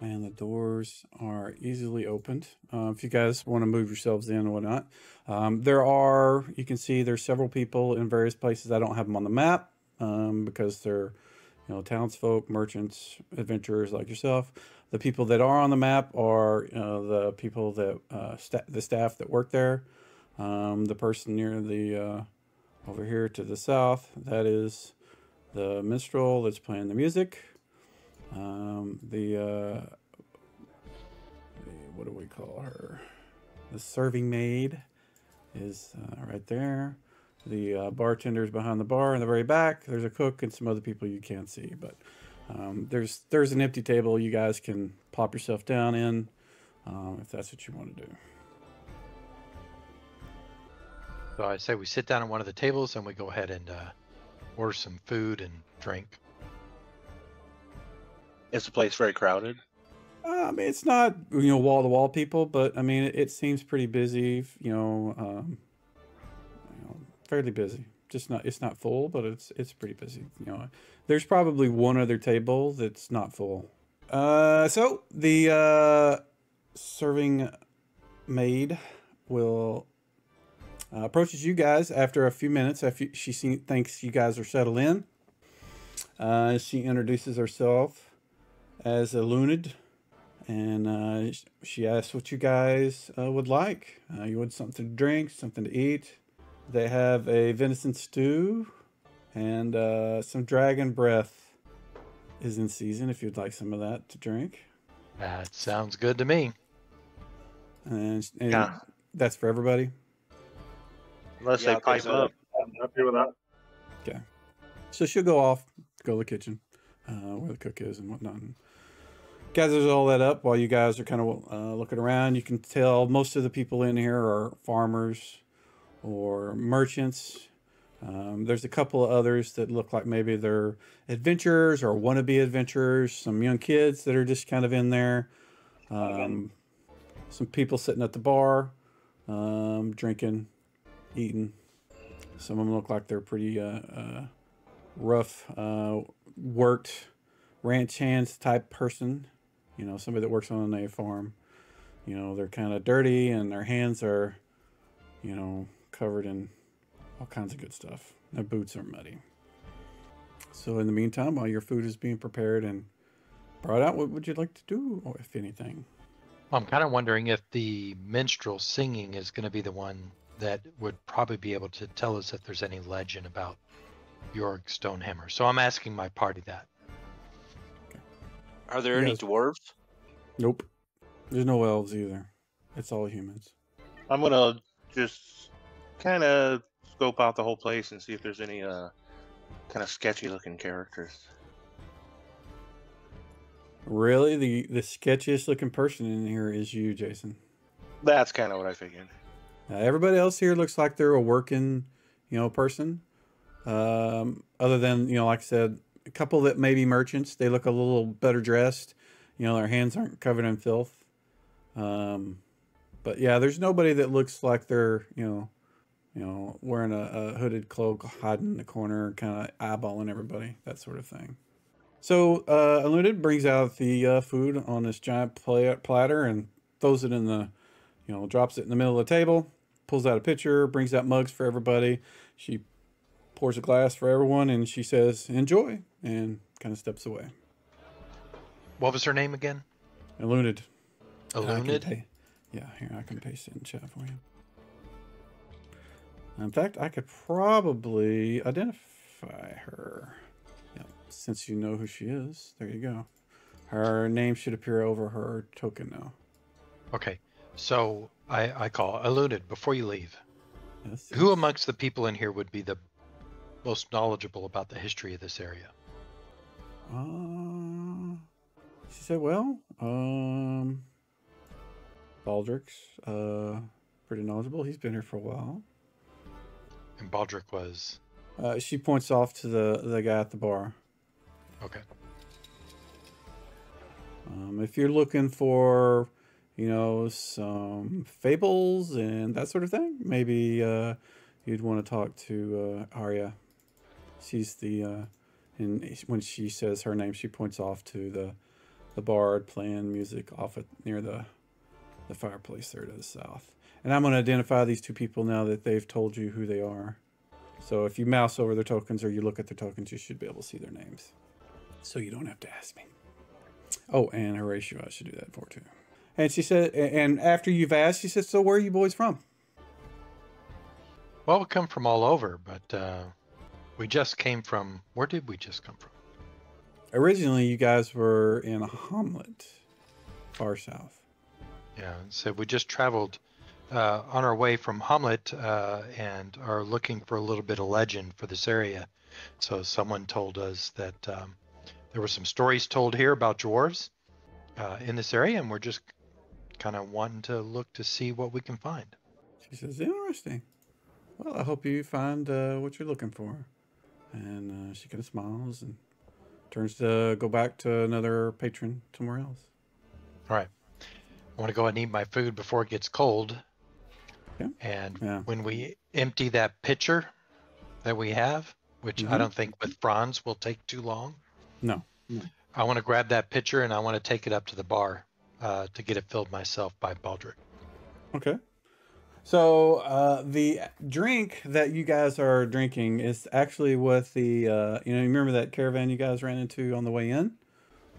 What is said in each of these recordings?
And the doors are easily opened. If you guys want to move yourselves in and whatnot, you can see there's several people in various places. I don't have them on the map because they're, townsfolk, merchants, adventurers like yourself. The people that are on the map are the people that the staff that work there. The person near the over here to the south, that is the minstrel that's playing the music. What do we call her? The serving maid is right there. The bartender's behind the bar in the very back. There's a cook and some other people you can't see, but there's an empty table you guys can plop yourself down in if that's what you want to do. So I say we sit down at one of the tables and we go ahead and order some food and drink. Is the place very crowded? I mean, it's not wall to wall people, but I mean it seems pretty busy. Fairly busy. It's not full, but it's pretty busy. There's probably one other table that's not full. So the serving maid will approaches you guys after a few minutes. After she thinks you guys are settled in, she introduces herself as Elunid, and she asks what you guys would like. You want something to drink, something to eat. They have a venison stew and some dragon breath is in season if you'd like some of that to drink. That sounds good to me. And yeah. That's for everybody? Unless they pipe up. I'm happy with that. Okay. So she'll go off, go to the kitchen where the cook is and whatnot. And gathers all that up while you guys are kind of looking around. You can tell most of the people in here are farmers or merchants. There's a couple of others that look like maybe they're adventurers or wannabe adventurers. Some young kids that are just kind of in there. Some people sitting at the bar, drinking, eating. Some of them look like they're pretty rough, worked ranch hands type person. Somebody that works on a farm. They're kind of dirty and their hands are, covered in all kinds of good stuff. Their boots are muddy. So in the meantime, while your food is being prepared and brought out, what would you like to do, or if anything? I'm kind of wondering if the minstrel singing is going to be the one that would probably be able to tell us if there's any legend about Jorg Stonehammer. So I'm asking my party that. Okay. Are there any dwarves? Nope. There's no elves either. It's all humans. I'm going to just kind of scope out the whole place and see if there's any kind of sketchy looking characters. Really? The sketchiest looking person in here is you, Jason. That's kind of what I figured. Everybody else here looks like they're a working, person. Other than, like I said, a couple that may be merchants. They look a little better dressed. Their hands aren't covered in filth. But yeah, there's nobody that looks like they're, wearing a hooded cloak, hiding in the corner, kind of eyeballing everybody, that sort of thing. So Elunid brings out the food on this giant platter and throws it in the, drops it in the middle of the table, pulls out a pitcher, brings out mugs for everybody. She pours a glass for everyone and she says, "Enjoy," and kind of steps away. What was her name again? Elunid. Elunid? Yeah, here, I can paste it in chat for you. In fact, I could probably identify her. Yeah, since you know who she is. There you go. Her name should appear over her token now. Okay, so I call Elunid before you leave. Yes, Who amongst the people in here would be the most knowledgeable about the history of this area? She said, well, Baldrick's pretty knowledgeable. He's been here for a while. And Baldrick was? She points off to the guy at the bar. Okay. If you're looking for, some fables and that sort of thing, maybe you'd want to talk to Arya. She's the, and when she says her name, she points off to the the bard playing music off near the fireplace there to the south. And I'm going to identify these two people now that they've told you who they are. So if you mouse over their tokens or you look at their tokens, you should be able to see their names. So you don't have to ask me. Oh, and Horatio, I should do that for too. And she said, and after you've asked, she said, so where are you boys from? Well, we come from all over, but we just came from, where did we just come from? Originally, you guys were in a hamlet, far south. Yeah, so we just traveled on our way from Hamlet and are looking for a little bit of legend for this area. So someone told us that there were some stories told here about dwarves in this area, and we're just kind of wanting to look to see what we can find. She says, interesting. Well, I hope you find what you're looking for. And she kind of smiles and turns to go back to another patron somewhere else. All right. I want to go ahead and eat my food before it gets cold. Yeah. And when we empty that pitcher that we have, which I don't think with Franz will take too long. No. I want to grab that pitcher and I want to take it up to the bar to get it filled myself by Baldric. Okay. So the drink that you guys are drinking is actually with the, you remember that caravan you guys ran into on the way in?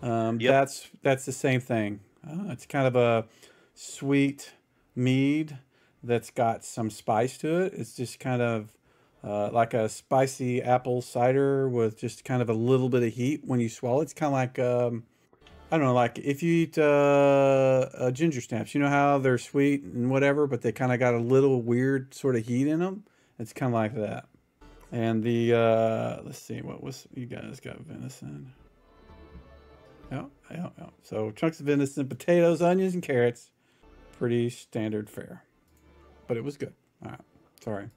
Yep. That's the same thing. It's kind of a sweet mead that's got some spice to it. It's just kind of like a spicy apple cider with just kind of a little bit of heat when you swallow. It's kind of like, I don't know, like if you eat ginger snaps, you know how they're sweet and whatever, but they kind of got a little weird sort of heat in them. It's kind of like that. And the, let's see, what was, you guys got venison. Yeah. So chunks of venison, potatoes, onions, and carrots. Pretty standard fare. But it was good. All right. Sorry.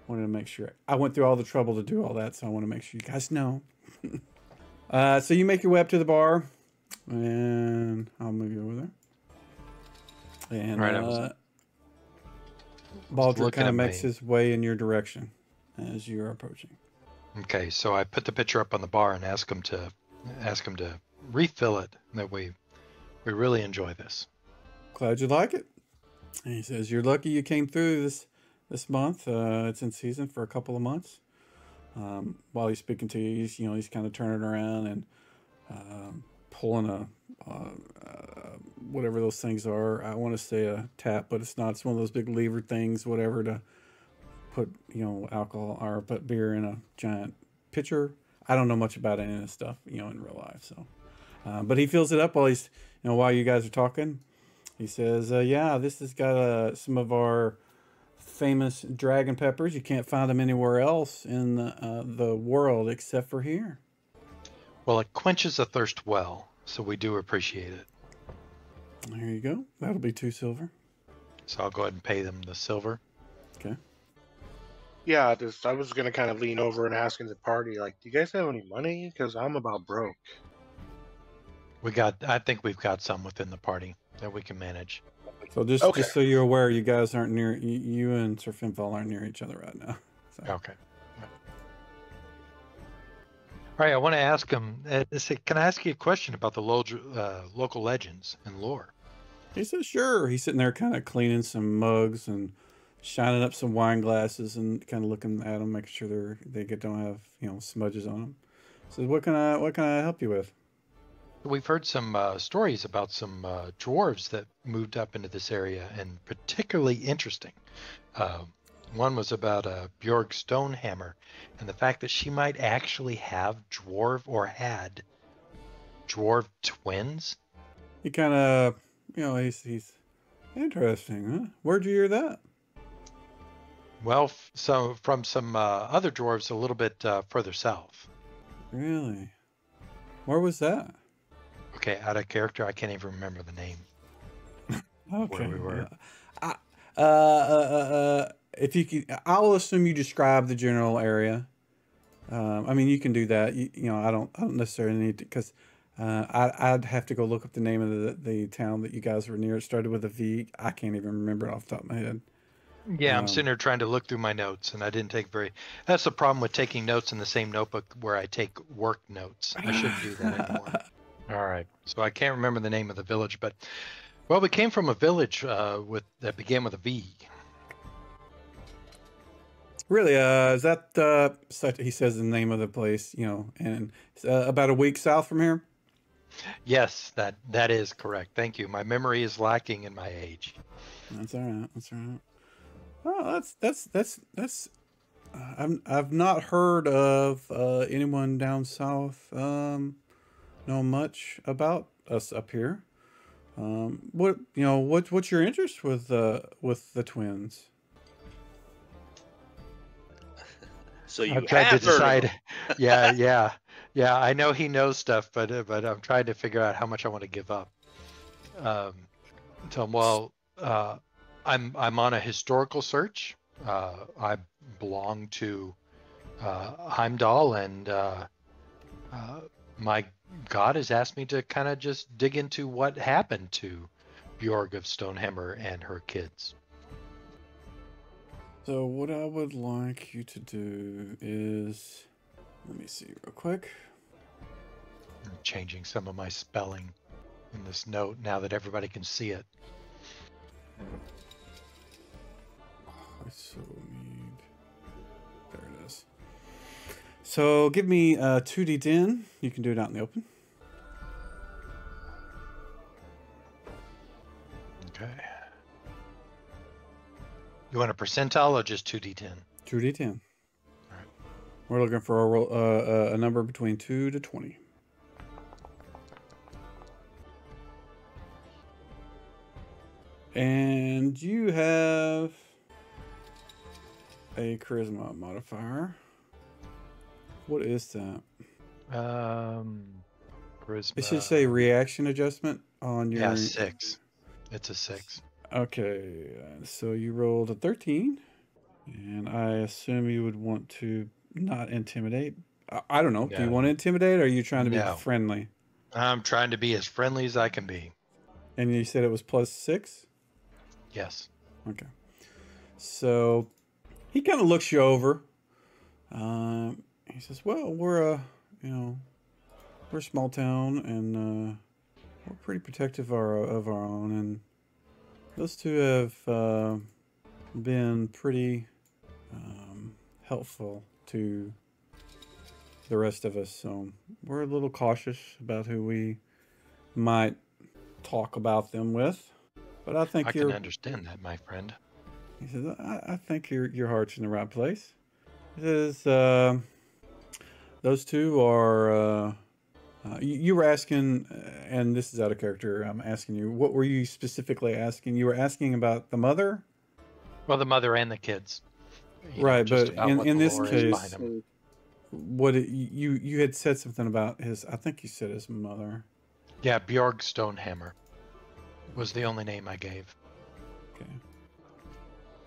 Wanted to make sure. I went through all the trouble to do all that, so I want to make sure you guys know. So you make your way up to the bar, and I'll move you over there. And Right, Baldric kind of makes his way in your direction as you're approaching. Okay, so I put the pitcher up on the bar and ask him to refill it. That we really enjoy this. Glad you like it. And he says, you're lucky you came through this month. It's in season for a couple of months. While he's speaking to you, he's kind of turning around and pulling a whatever those things are. I want to say a tap, but it's not. It's one of those big lever things, whatever, to put alcohol or put beer in a giant pitcher. I don't know much about any of this stuff, in real life. So, but he fills it up while he's while you guys are talking. He says, yeah, this has got some of our famous dragon peppers. You can't find them anywhere else in the world except for here. Well, it quenches a thirst well, so we do appreciate it. There you go. That'll be 2 silver. So I'll go ahead and pay them the silver. Okay. Yeah, I was gonna kind of lean over and ask in the party, like, do you guys have any money? Because I'm about broke. I think we've got some within the party that we can manage. So just so you're aware, you guys aren't near. You and Sir Finfall aren't near each other right now. So. Okay. All right, I want to ask him. Can I ask you a question about the local legends and lore? He says, sure. He's sitting there kind of cleaning some mugs and shining up some wine glasses and kind of looking at them, making sure they don't have smudges on them. Says, what can I help you with? We've heard some stories about some dwarves that moved up into this area, and particularly interesting. One was about Bjorg Stonehammer, and the fact that she might actually have had dwarf twins. He kind of, he's interesting, huh? Where'd you hear that? Well, so from some other dwarves a little bit further south. Really? Where was that? Okay, out of character, I can't even remember the name. Okay. Where we were. If you can, I'll assume you describe the general area. I mean, you can do that. I don't necessarily need to, because I'd have to go look up the name of the town that you guys were near. It started with a V. I can't even remember it off the top of my head. Yeah, I'm sitting here trying to look through my notes, and I didn't take That's the problem with taking notes in the same notebook where I take work notes. I shouldn't do that anymore. All right. So I can't remember the name of the village, but well, we came from a village that began with a V. Really, is that he says the name of the place, you know, and about a week south from here? Yes, that is correct. Thank you. My memory is lacking in my age. That's all right. That's all right. Oh, that's. I've not heard of anyone down south know much about us up here. What's your interest with the twins? So you I'm trying to have heard of decide. them. Yeah. I know he knows stuff, but I'm trying to figure out how much I want to give up. Tell him, well, I'm on a historical search. I belong to Heimdall, and my god has asked me to kind of just dig into what happened to Bjorg of Stonehammer and her kids. So what I would like you to do is, let me see real quick. I'm changing some of my spelling in this note now that everybody can see it. I so need. There it is. So give me 2d10. You can do it out in the open. Okay. You want a percentile or just 2d10? 2d10. All right. We're looking for a number between 2 to 20. And you have a charisma modifier. What is that? Charisma. It should say reaction adjustment on your... Yeah, 6. It's a 6. Okay, so you rolled a 13. And I assume you would want to not intimidate. I don't know. No. Do you want to intimidate or are you trying to be No. friendly? I'm trying to be as friendly as I can be. And you said it was +6? Yes. Okay. So he kind of looks you over. He says, "Well, we're a small town, and we're pretty protective of our own. And those two have been pretty helpful to the rest of us. So we're a little cautious about who we might talk about them with. But I think I can understand that, my friend." He says, I think your heart's in the right place. He says, those two are, you were asking, and this is out of character, I'm asking you, what were you specifically asking? You were asking about the mother? Well, the mother and the kids. Right, but in this case, you had said something about his, I think you said his mother. Yeah, Bjorg Stonehammer was the only name I gave. Okay.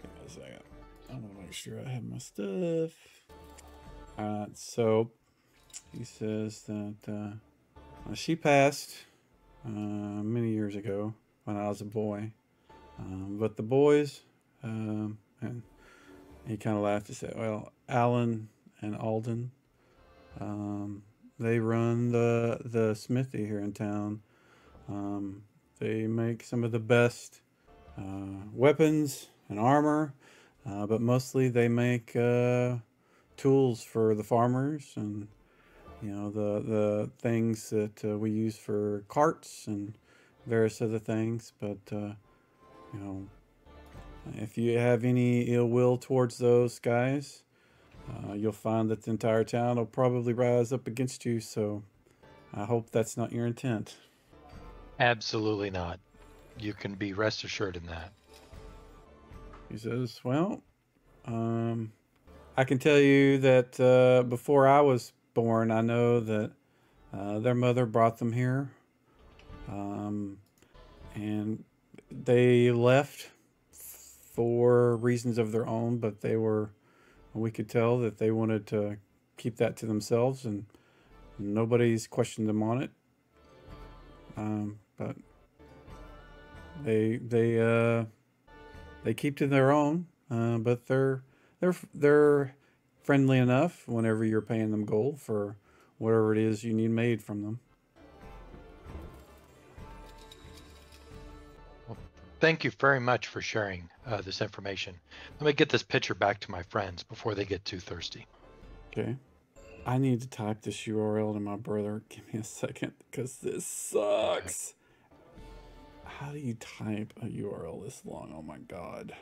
Give me a second. I want to make sure I have my stuff. Alright, so he says that she passed many years ago when I was a boy. But the boys, and he kind of laughed and said, well, Alan and Alden, they run the smithy here in town. They make some of the best weapons and armor, but mostly they make tools for the farmers and the things that we use for carts and various other things. But if you have any ill will towards those guys, you'll find that the entire town will probably rise up against you. So I hope that's not your intent. Absolutely not. You can be rest assured in that. He says, well, I can tell you that before I was born, I know that their mother brought them here. And they left for reasons of their own, but we could tell that they wanted to keep that to themselves, and nobody's questioned them on it. But they keep to their own, but they're friendly enough whenever you're paying them gold for whatever it is you need made from them. thank you very much for sharing this information. Let me get this picture back to my friends before they get too thirsty. Okay. I need to type this URL to my brother. Give me a second, because this sucks. How do you type a URL this long? Oh my god.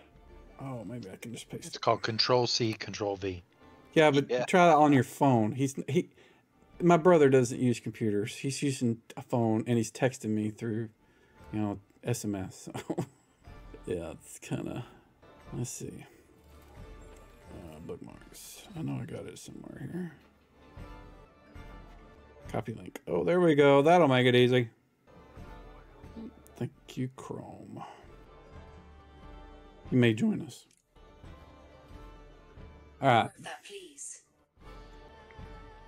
Oh, maybe I can just paste it. It's called Control-C, Control-V. Yeah, but try that on your phone. My brother doesn't use computers. He's using a phone, and he's texting me through, SMS. So, yeah, it's kind of... Let's see. Bookmarks. I know I got it somewhere here. Copy link. Oh, there we go. That'll make it easy. Thank you, Chrome. You may join us. All right. Please.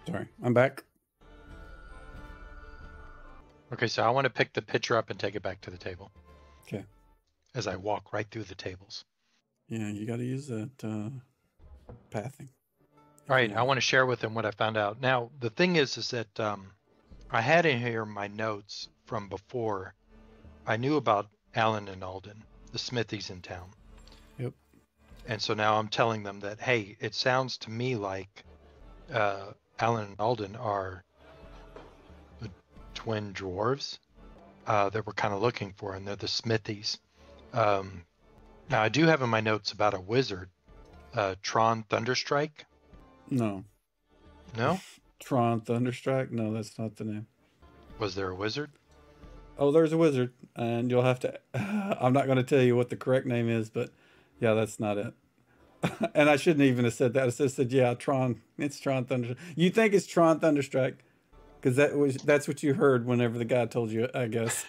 Sorry, I'm back. Okay, so I want to pick the picture up and take it back to the table. Okay. As I walk right through the tables. Yeah, you got to use that pathing. All right, I want to share with them what I found out. Now, the thing is that I had in here my notes from before. I knew about Allen and Alden, the smithies in town. Yep. And so now I'm telling them that, hey, it sounds to me like Allen and Alden are the twin dwarves that we're kind of looking for, and they're the smithies. Now, I do have in my notes about a wizard, Tron Thunderstrike. No. No? Tron Thunderstrike? No, that's not the name. Was there a wizard? Oh, there's a wizard, and you'll have to... I'm not going to tell you what the correct name is, but yeah, that's not it. And I shouldn't even have said that. I just said, yeah, Tron. It's Tron Thunderstrike. You think it's Tron Thunderstrike? Because that's what you heard whenever the guy told you, I guess.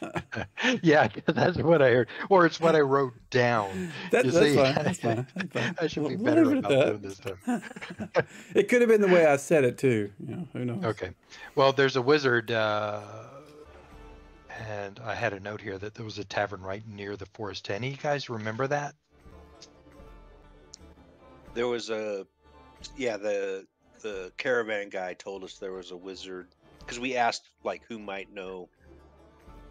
Yeah, that's what I heard. Or it's what I wrote down. That's fine. That's fine. I should be We'll better leave it about at doing this stuff. It could have been the way I said it, too. Who knows? Okay. Well, there's a wizard, and I had a note here that there was a tavern right near the forest. Any of you guys remember that? There was the caravan guy told us there was a wizard, because we asked who might know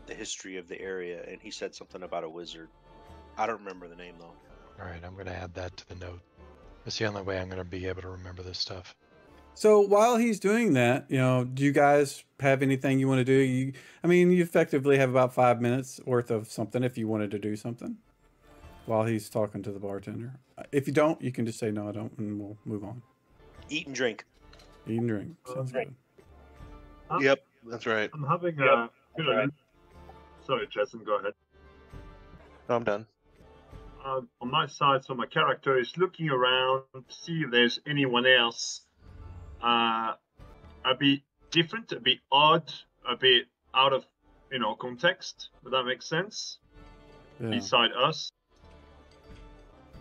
the history of the area, and he said something about a wizard. I don't remember the name though. All right, I'm going to add that to the note. That's the only way I'm going to be able to remember this stuff. So while he's doing that, do you guys have anything you want to do? You effectively have about 5 minutes worth of something if you wanted to do something while he's talking to the bartender. If you don't, you can just say, no, I don't, and we'll move on. Eat and drink. Eat and drink. Sounds good. Yep, that's right. I'm having a... Sorry, Jason, go ahead. No, I'm done. On my side, so my character is looking around to see if there's anyone else a bit different, a bit odd, a bit out of, context. Does that make sense? Yeah. Beside us?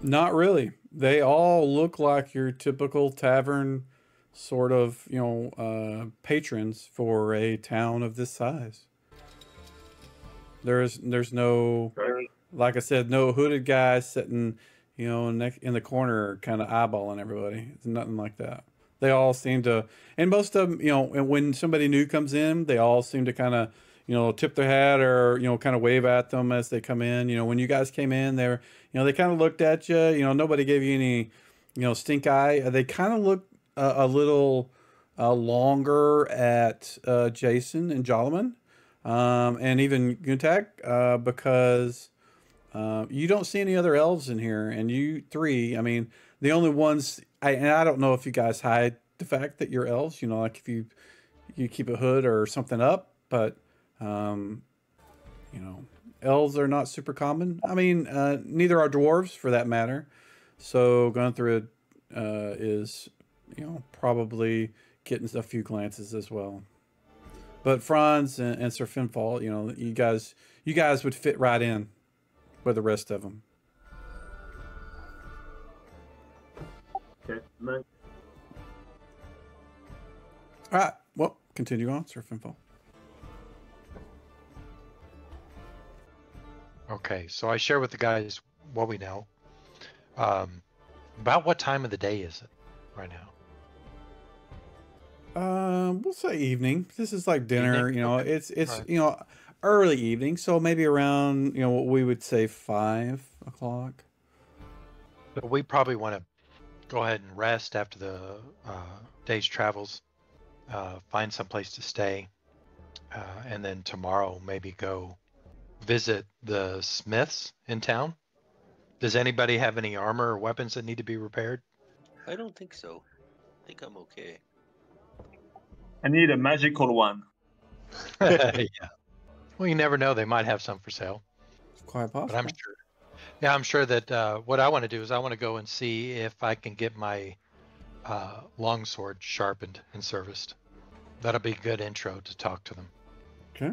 Not really. They all look like your typical tavern sort of, patrons for a town of this size. There's no, like I said, no hooded guy sitting, in the corner kind of eyeballing everybody. It's nothing like that. They all seem to, and most of them, and when somebody new comes in, they all seem to kind of, tip their hat or, kind of wave at them as they come in. When you guys came in, they kind of looked at you. Nobody gave you any, stink eye. They kind of looked a little longer at Jason and Jolliman, and even Guntag, because you don't see any other elves in here, and you three, the only ones, and I don't know if you guys hide the fact that you're elves, like if you keep a hood or something up, but elves are not super common. Neither are dwarves for that matter. So going through it is, probably getting a few glances as well. But Franz and Sir Finfall, you guys would fit right in with the rest of them. Okay, man. All right. Well, continue on, Sir Finfall. Okay, so I share with the guys what we know. About what time of the day is it right now? We'll say evening. This is like dinner. Evening? Okay. It's Right. early evening, so maybe around, what we would say 5 o'clock. But we probably want to go ahead and rest after the day's travels, find some place to stay, and then tomorrow maybe go visit the smiths in town. Does anybody have any armor or weapons that need to be repaired? I don't think so. I think I'm okay. I need a magical one. Yeah. Well, you never know. They might have some for sale. It's quite possible. But I'm sure. Yeah, I'm sure that what I want to do is I want to go and see if I can get my longsword sharpened and serviced. That'll be a good intro to talk to them. Okay.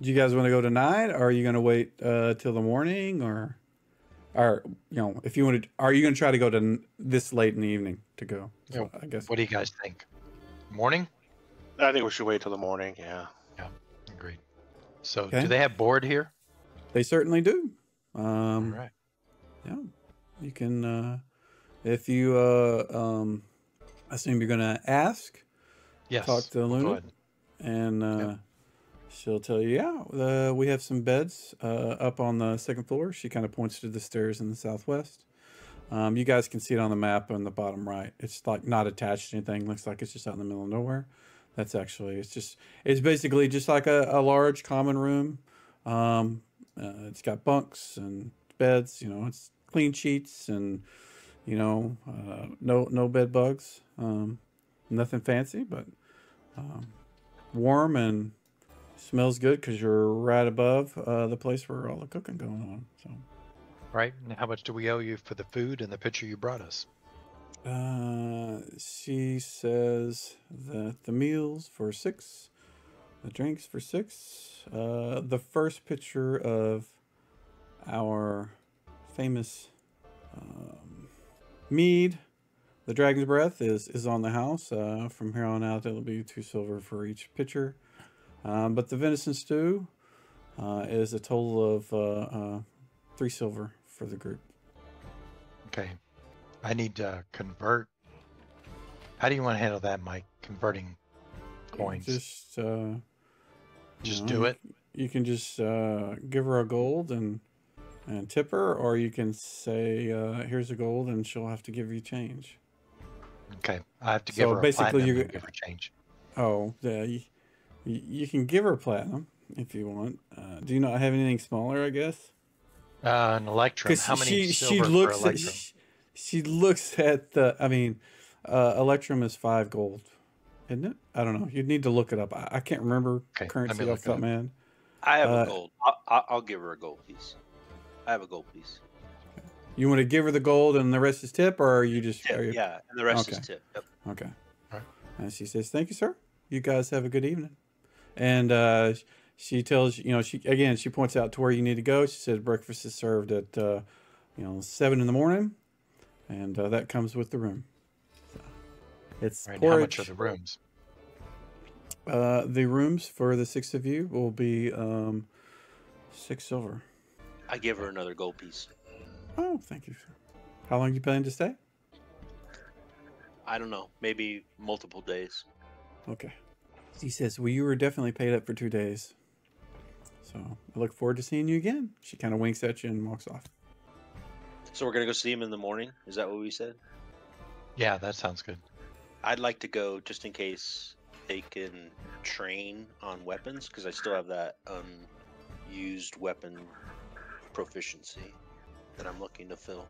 Do you guys want to go tonight, or are you going to wait till the morning, or if you want to, are you going to try to go to this late in the evening to go? So, I guess. What do you guys think? Morning? I think we should wait till the morning. Yeah. Yeah, agreed. So, Okay. Do they have board here? They certainly do. All right. Yeah, you can. If you, I assume you're going to ask. Yes. Talk to Go Luna, ahead. and Yep. she'll tell you, yeah, we have some beds up on the second floor. She kind of points to the stairs in the southwest. You guys can see it on the map on the bottom right. It's like not attached to anything. Looks like it's just out in the middle of nowhere. That's actually, it's basically just like a large common room. It's got bunks and beds, it's clean sheets and, no bed bugs. Nothing fancy, but warm and smells good because you're right above the place where all the cooking going on. So, Right. And how much do we owe you for the food and the picture you brought us? she says that the meals for 6, the drinks for 6. The first picture of our famous mead, the Dragon's Breath, is on the house. From here on out, it'll be 2 silver for each pitcher. But the venison stew is a total of 3 silver for the group. Okay. I need to convert. How do you want to handle that, Mike? Converting coins. Just Do it. You can just give her a gold and tip her, or you can say, "Here's a gold," and she'll have to give you change. Okay. I have to give So her a basically platinum you- and give her change. Oh, yeah. You can give her platinum if you want. Do you not have anything smaller? I guess. An electrum. How many silver for electrum? She looks at the. I mean, electrum is 5 gold, isn't it? I don't know. You'd need to look it up. I can't remember Okay, let currency me off look the top it of my head. I have Uh, a gold. I'll give her a gold piece. I have a gold piece. You want to give her the gold and the rest is tip, or are you just? Tip, Are you, yeah, and the rest Okay. is tip. Yep. Okay. Alright. And she says, "Thank you, sir. You guys have a good evening." And she tells she points out to where you need to go. She says breakfast is served at 7 in the morning, and that comes with the room. So it's Right. How much porridge. are the rooms? The rooms for the 6 of you will be 6 silver. I give her another gold piece. Oh, thank you, sir. How long you plan to stay? I don't know, maybe multiple days. Okay. He says, "Well, you were definitely paid up for 2 days. So I look forward to seeing you again." She kind of winks at you and walks off. So we're gonna go see him in the morning. Is that what we said? Yeah, that sounds good. I'd like to go just in case they can train on weapons, because I still have that unused weapon proficiency that I'm looking to fill.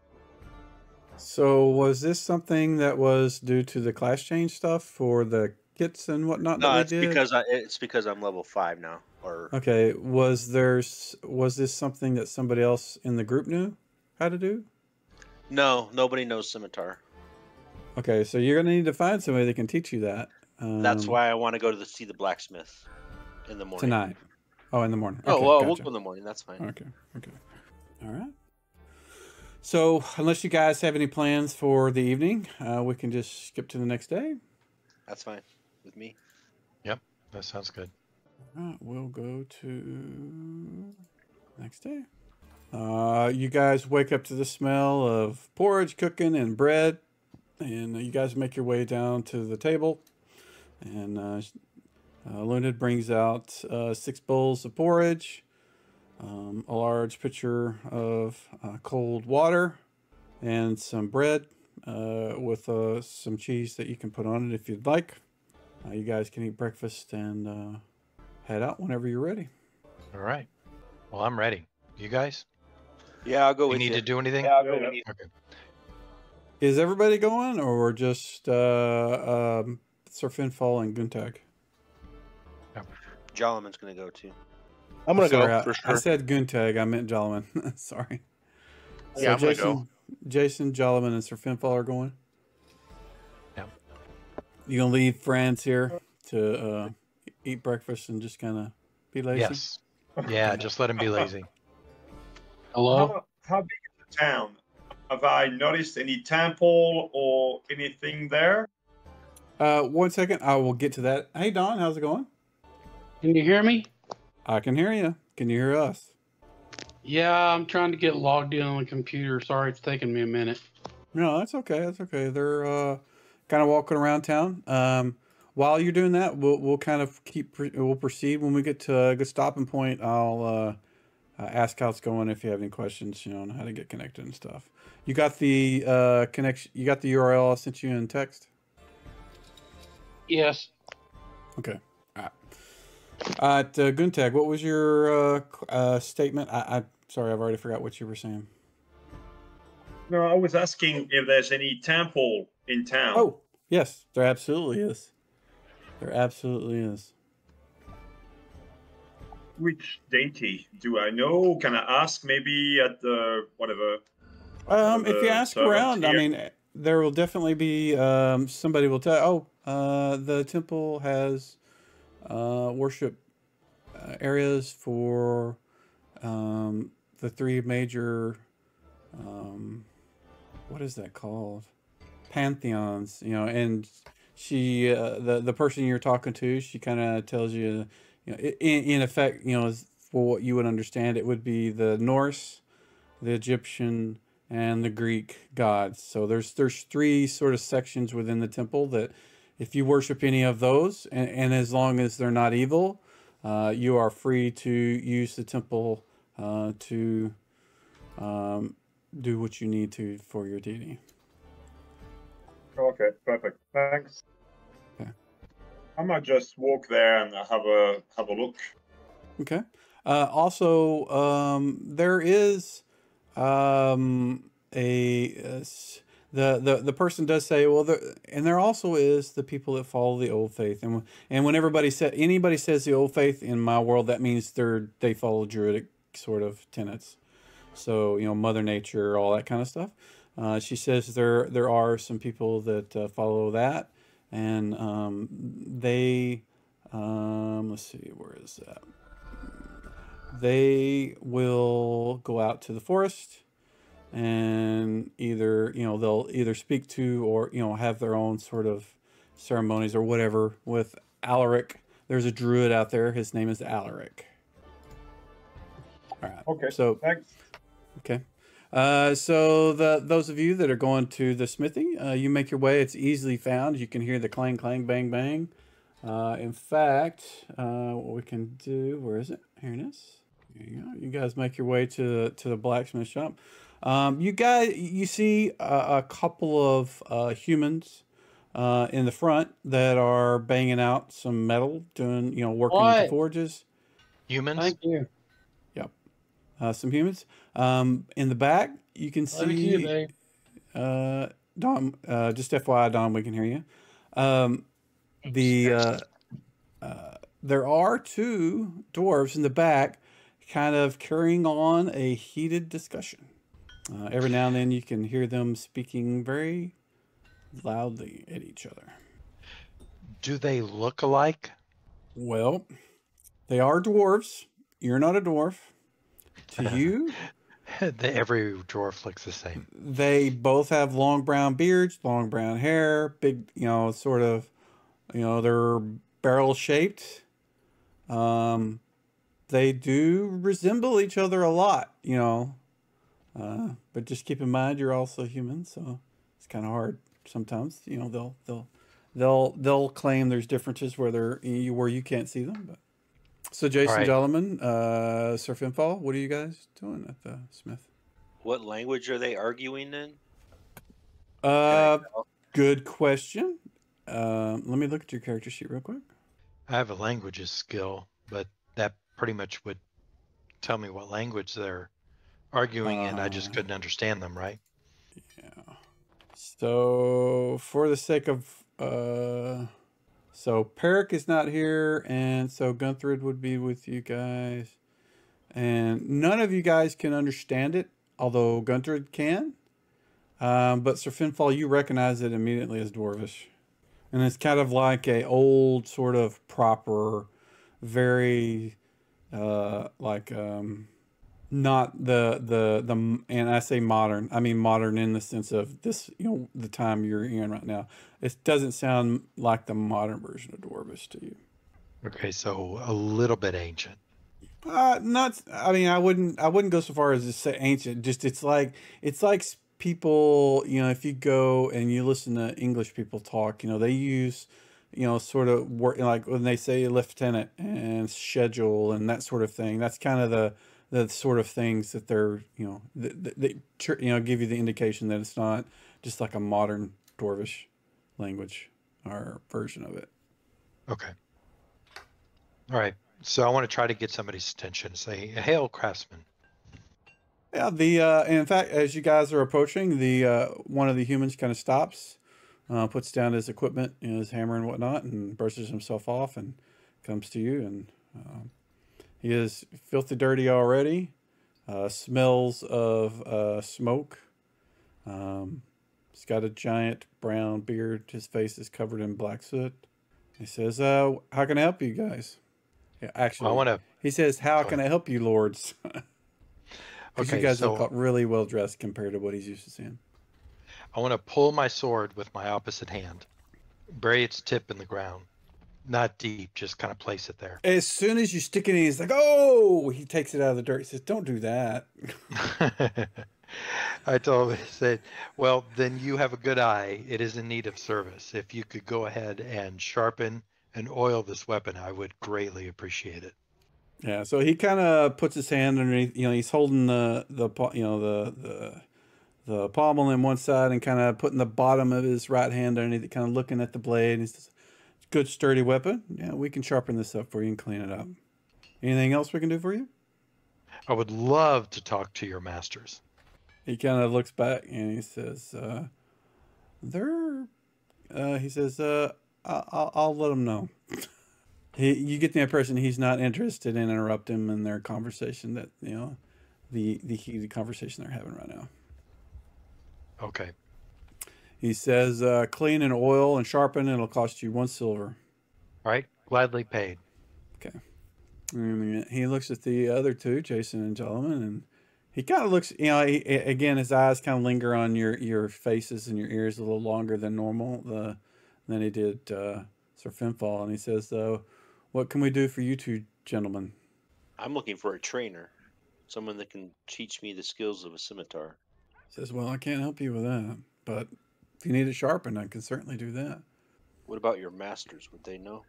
So was this something that was due to the class change stuff for the kits and whatnot No, that we it's did? because I'm level 5 now. Or Okay, was this something that somebody else in the group knew how to do? no, nobody knows scimitar. Okay, so you're gonna need to find somebody that can teach you that. That's why I want to go to see the blacksmith in the morning. Tonight. Oh, in the morning. Oh Okay, well, we'll gotcha. go in the morning. That's fine. Okay. All right. So, unless you guys have any plans for the evening, we can just skip to the next day. That's fine with me. Yep, that sounds good. All right, we'll go to next day. You guys wake up to the smell of porridge cooking and bread, and you guys make your way down to the table. And Lunid brings out 6 bowls of porridge, a large pitcher of cold water, and some bread with some cheese that you can put on it if you'd like. You guys can eat breakfast and head out whenever you're ready. All right. Well, I'm ready. You guys? Yeah, I'll go You with need you. to do anything? Yeah, I'll go with you. Okay. Is everybody going, or just Sir Finfall and Guntag? Jolliman's gonna go too. I'm gonna Sorry, go for I sure. said Guntag. I meant Jolliman. Sorry. Yeah, I'm gonna Jason, Jason, Jolliman, and Sir Finfall are going. Yeah. You gonna leave friends here to eat breakfast and just kind of be lazy? Yes. Yeah, just let him be lazy. Hello? How big is the town? Have I noticed any temple or anything there? 1 second. I will get to that. Hey, Don, how's it going? Can you hear me? I can hear you. Can you hear us? Yeah, I'm trying to get logged in on the computer. Sorry, it's taking me a minute. No, that's okay. That's okay. They're kind of walking around town. While you're doing that, we'll kind of we'll proceed. When we get to a good stopping point, I'll ask how it's going if you have any questions, on how to get connected and stuff. You got the connection. You got the URL I sent you in text. Yes. Okay. All right. Guntag, what was your statement? I'm sorry, I've already forgot what you were saying. No, I was asking if there's any temple in town. Oh, yes, there absolutely is. There absolutely is. Which deity do I know? Can I ask maybe at the whatever? If you ask servant around, I here? mean, there will definitely be somebody will tell. The temple has worship areas for the 3 major. What is that called? Pantheons, and she, the person you're talking to, she kind of tells you, in effect, for what you would understand, it would be the Norse, the Egyptian, and the Greek gods. So there's 3 sort of sections within the temple that, if you worship any of those, and as long as they're not evil, you are free to use the temple to do what you need to for your deity. Okay, perfect. Thanks. Okay. I might just walk there and have a look. Okay. Also, there is the person does say, well, and there also is the people that follow the old faith, and when anybody says the old faith in my world, that means they follow Druidic sort of tenets. So Mother Nature, all that kind of stuff. She says there are some people that follow that, and they let's see, where is that? They will go out to the forest, and they'll either speak to or have their own sort of ceremonies or whatever with Alaric. There's a druid out there. His name is Alaric. All right. Okay. So thanks. Okay. So those of you that are going to the smithy, you make your way. It's easily found. You can hear the clang, clang, bang, bang. In fact, what we can do, where is it? Here it is. There you go. You guys make your way to the blacksmith shop. You see a couple of humans in the front that are banging out some metal, doing working with the forges. Humans? Thank you. Yep. Some humans. In the back, you can see. Thank you, babe. Dom, just FYI, Dom, we can hear you. There are 2 dwarves in the back, kind of carrying on a heated discussion. Every now and then, you can hear them speaking very loudly at each other. Do they look alike? Well, they are dwarves. You're not a dwarf. To you, Every dwarf looks the same. they both have long brown beards, long brown hair, big, sort of, they're barrel shaped. They do resemble each other a lot, but just keep in mind you're also human, so it's kind of hard sometimes. They'll they'll claim there's differences where you can't see them. But so, Jason, right. gentlemen, Sir Finfall, what are you guys doing at the Smith? What language are they arguing in? Good question. Let me look at your character sheet real quick. I have a languages skill, but that pretty much would tell me what language they're arguing in. I just couldn't understand them, right? Yeah. So for the sake of so Peric is not here, and so Gunther would be with you guys, and none of you guys can understand it, although Gunther can. But Sir Finfall, you recognize it immediately as Dwarvish, and it's kind of like a old sort of proper, very not the and I say modern, I mean modern in the sense of this, the time you're in right now. It doesn't sound like the modern version of Dwarvish to you. Okay, so a little bit ancient. Not. I mean, I wouldn't go so far as to say ancient. Just it's like people. If you go and you listen to English people talk, they use, sort of work like when they say lieutenant and schedule and that sort of thing. That's kind of the sort of things that they're, they give you the indication that it's not just like a modern Dwarvish language or version of it. Okay. All right. So I want to try to get somebody's attention. Say, "Hail, craftsman." Yeah. In fact, as you guys are approaching, one of the humans kind of stops, puts down his equipment, his hammer and whatnot, and brushes himself off and comes to you. And he is filthy dirty already. Smells of smoke. He's got a giant brown beard. His face is covered in black soot. He says, "How can I help you guys?" Yeah, actually, Well, he says, "How can I help you, lords?" Because Okay, you guys so look really well dressed compared to what he's used to seeing. I want to pull my sword with my opposite hand, bury its tip in the ground. Not deep, just kind of place it there. As soon as you stick it in, he's like, "Oh!" He takes it out of the dirt. He says, "Don't do that." I told him, I said, "Well, then you have a good eye. It is in need of service. If you could go ahead and sharpen and oil this weapon, I would greatly appreciate it." Yeah. So he kind of puts his hand underneath. He's holding the pommel in one side and kind of putting the bottom of his right hand underneath it, kind of looking at the blade. And he says, "Good sturdy weapon. Yeah, we can sharpen this up for you and clean it up. Anything else we can do for you?" I would love to talk to your masters. He kind of looks back and he says, I'll let him know." You get the impression he's not interested in interrupting in their conversation, that, the heated conversation they're having right now. Okay. He says, "Clean and oil and sharpen, and it'll cost you 1 silver. All right. Gladly paid. Okay. And he looks at the other two, Jason and Solomon, and he kind of looks, again, his eyes kind of linger on your faces and your ears a little longer than normal, than he did Sir Finfall. And he says, "What can we do for you two gentlemen?" I'm looking for a trainer, someone that can teach me the skills of a scimitar. He says, "Well, I can't help you with that, but if you need it sharpened, I can certainly do that." What about your masters? Would they know?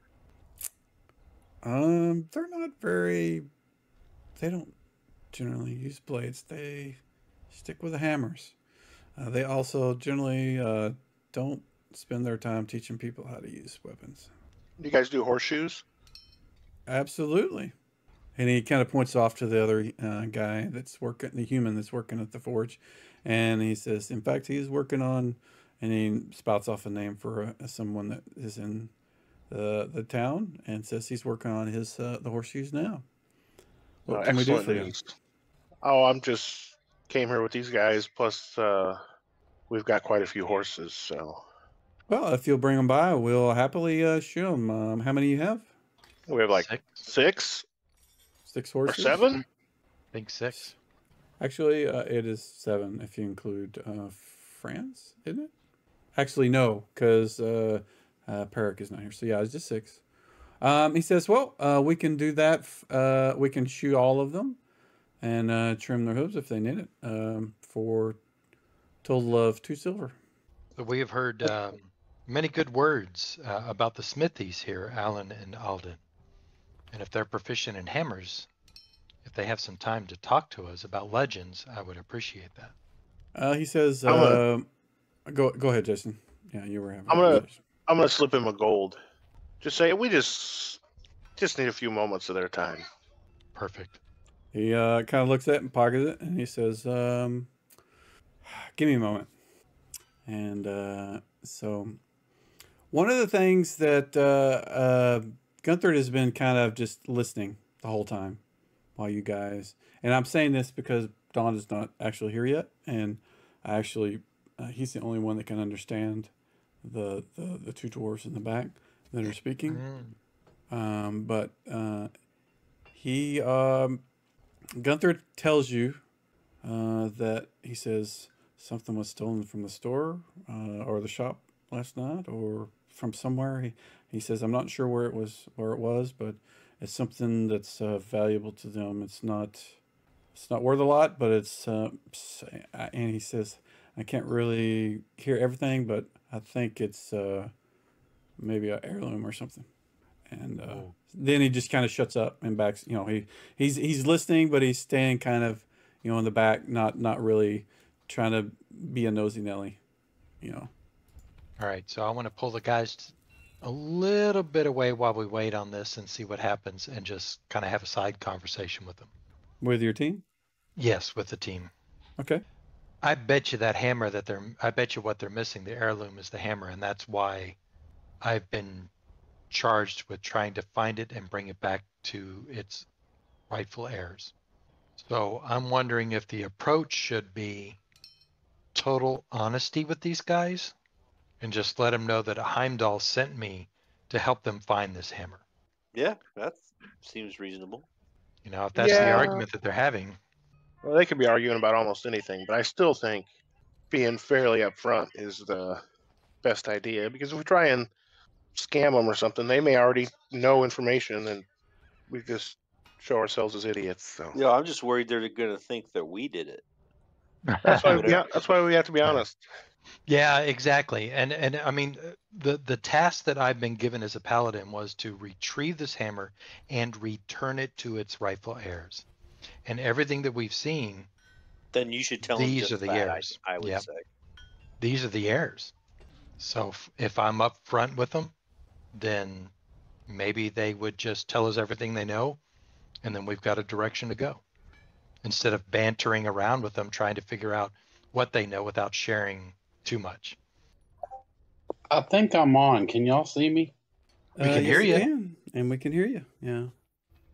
They're not very. They don't generally use blades. They stick with the hammers. They also generally don't spend their time teaching people how to use weapons. Do you guys do horseshoes? Absolutely. And he kind of points off to the other guy that's working, the human that's working at the forge, and he says, "In fact, he's working on," and he spouts off a name for someone that is in the town, and says he's working on his the horseshoes now. What can we do for you? News. Oh, I'm just came here with these guys. Plus, we've got quite a few horses. So, Well, if you'll bring them by, we'll happily shoot them. How many you have? we have like 6. 6 or horses? 7. I think 6. Actually, it is 7 if you include France, isn't it? Actually, no, because Peric is not here. So yeah, it's just 6. He says, "Well, we can do that. We can shoot all of them and trim their hooves if they need it for a total of 2 silver." So we have heard many good words about the smithies here, Alan and Alden. And if they're proficient in hammers, if they have some time to talk to us about legends, I would appreciate that. He says, I'm go ahead, Jason. Yeah, you were having a I'm gonna conversation. I'm gonna slip him a gold. Just say we just need a few moments of their time. Perfect. He kind of looks at it and pockets it, and he says, give me a moment. And so one of the things that Gunther has been kind of just listening the whole time while you guys, and I'm saying this because Don is not actually here yet, and I actually he's the only one that can understand the two dwarves in the back that are speaking. But he Gunther tells you that he says something was stolen from the store or the shop last night or from somewhere. He says, I'm not sure where it was, but it's something that's valuable to them. It's not worth a lot, but it's and he says, I can't really hear everything, but I think it's maybe an heirloom or something. And then he just kind of shuts up and backs. You know, he's listening, but he's staying kind of, you know, in the back, not really trying to be a nosy Nelly, you know. All right, so I want to pull the guys a little bit away while we wait on this and see what happens, and just kind of have a side conversation with them. With your team? Yes, with the team. Okay. I bet you that hammer I bet you what they're missing, the heirloom, is the hammer, and that's why I've been charged with trying to find it and bring it back to its rightful heirs. So I'm wondering if the approach should be total honesty with these guys and just let them know that Heimdall sent me to help them find this hammer. Yeah, that seems reasonable. You know, if that's the argument that they're having. Well, they could be arguing about almost anything, but I still think being fairly upfront is the best idea, because if we try and scam them or something, they may already know information and we just show ourselves as idiots. So Yeah, I'm just worried they're going to think that we did it. that's why we have to be honest. Yeah, exactly. And I mean, the task that I've been given as a paladin was to retrieve this hammer and return it to its rightful heirs. And everything that we've seen, then you should tell them these just are the that, heirs. I would Yep. say. These are the heirs. So if I'm up front with them, then maybe they would just tell us everything they know, and then we've got a direction to go, instead of bantering around with them trying to figure out what they know without sharing too much. I think I'm on. Can y'all see me? We can hear you. Can, and we can hear you. Yeah.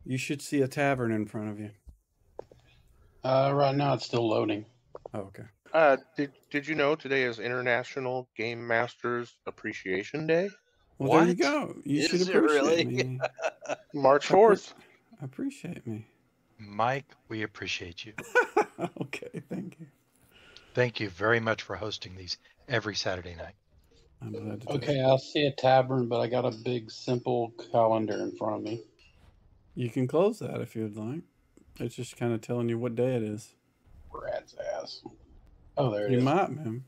You should see a tavern in front of you. Right now it's still loading. Oh, okay. Did you know today is International Game Masters Appreciation Day? Well, there you What? go. You Is should it appreciate really? me. March 4th. Appreciate me. Mike, we appreciate you. Okay, thank you. Thank you very much for hosting these every Saturday night. I'm glad to do Okay, it. I see a tavern, but I got a big, simple calendar in front of me. You can close that if you'd like. It's just kind of telling you what day it is. Rat's ass. Oh, there it You is. might, man.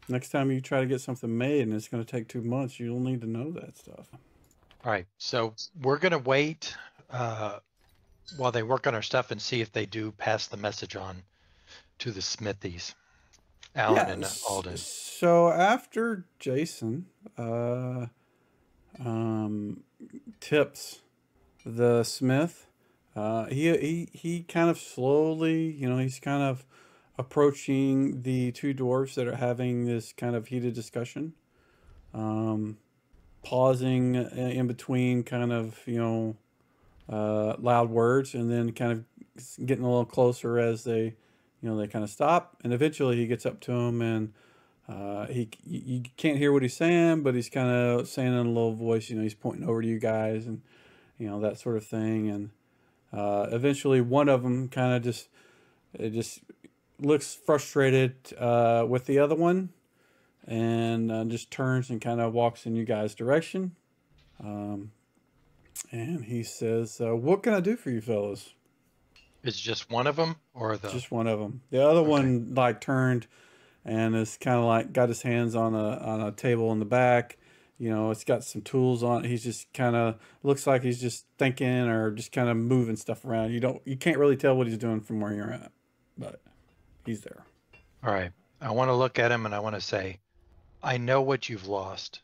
Next time you try to get something made and it's going to take 2 months, you'll need to know that stuff. All right, so we're going to wait while they work on our stuff and see if they do pass the message on to the smithies, Alan and Alden. So after Jason tips the smith, he kind of slowly, you know, he's kind of approaching the two dwarfs that are having this kind of heated discussion, pausing in between kind of, you know, loud words, and then kind of getting a little closer as they, you know, they kind of stop, and eventually he gets up to him, and you can't hear what he's saying, but he's kind of saying in a low voice, you know, he's pointing over to you guys, and you know, that sort of thing, and eventually one of them kind of just looks frustrated with the other one, and just turns and kind of walks in you guys' direction, and he says, "What can I do for you fellas?" Is it just one of them, or Just one of them. The other one like turned and is kind of like got his hands on a table in the back, You know, it's got some tools on it. He's just kind of looks like he's just thinking or just kind of moving stuff around. You can't really tell what he's doing from where you're at, but he's there. All right. I want to look at him and I want to say, I know what you've lost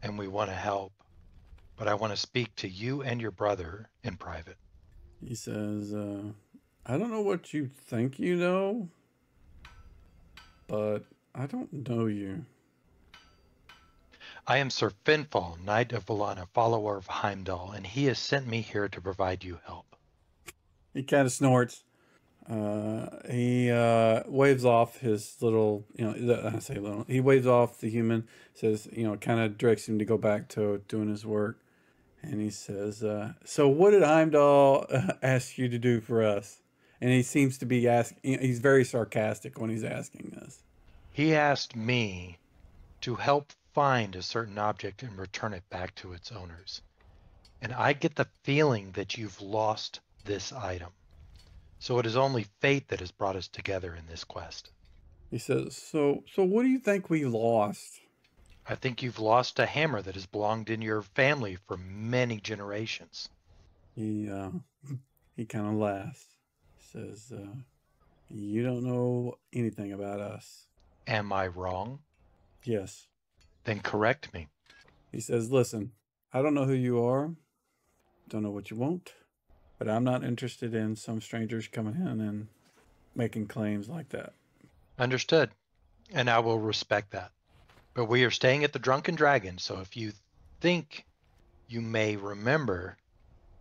and we want to help, but I want to speak to you and your brother in private. He says, I don't know what you think you know, but I don't know you. I am Sir Finfall, Knight of Valana, follower of Heimdall, and he has sent me here to provide you help. He kind of snorts. He waves off his little, I say little, he waves off the human, says, kind of directs him to go back to doing his work. And he says, so what did Heimdall ask you to do for us? And he seems to be asking, he's very sarcastic when he's asking this. He asked me to help find a certain object and return it back to its owners. And I get the feeling that you've lost this item. So it is only fate that has brought us together in this quest. He says, so what do you think we lost? I think you've lost a hammer that has belonged in your family for many generations. He kind of laughs. Says, you don't know anything about us. Am I wrong? Yes. Then correct me. He says, listen, I don't know who you are. Don't know what you want. But I'm not interested in some strangers coming in and making claims like that. Understood. And I will respect that. But we are staying at the Drunken Dragon, so if you think you may remember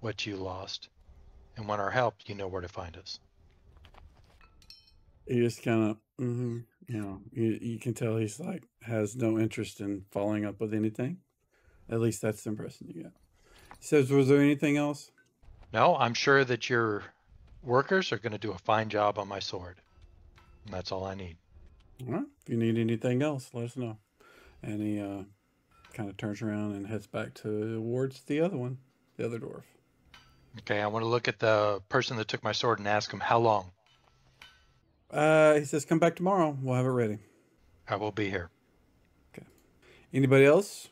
what you lost and want our help, you know where to find us. He just kind of, you can tell he's like, has no interest in following up with anything. At least that's the impression you get. He says, was there anything else? No, I'm sure that your workers are going to do a fine job on my sword. And that's all I need. All right. If you need anything else, let us know. And he kind of turns around and heads back towards the other one, the other dwarf. Okay, I want to look at the person that took my sword and ask him how long. He says, come back tomorrow. We'll have it ready. I will be here. Okay. Anybody else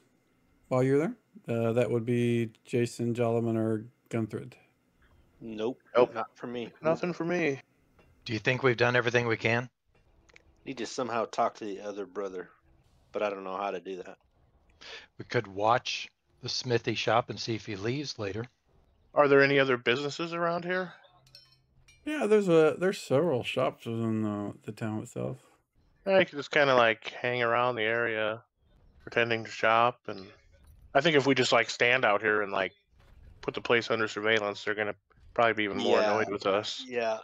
while you're there? That would be Jason, Jolliman, or Gunthred. Nope. Not for me. Nothing for me. Do you think we've done everything we can? Need to somehow talk to the other brother, but I don't know how to do that. We could watch the smithy shop and see if he leaves later. Are there any other businesses around here? Yeah, there's several shops within the town itself. I could just kind of like hang around the area, pretending to shop, and I think if we just like stand out here and like put the place under surveillance, they're gonna probably be even more annoyed with us. Yeah.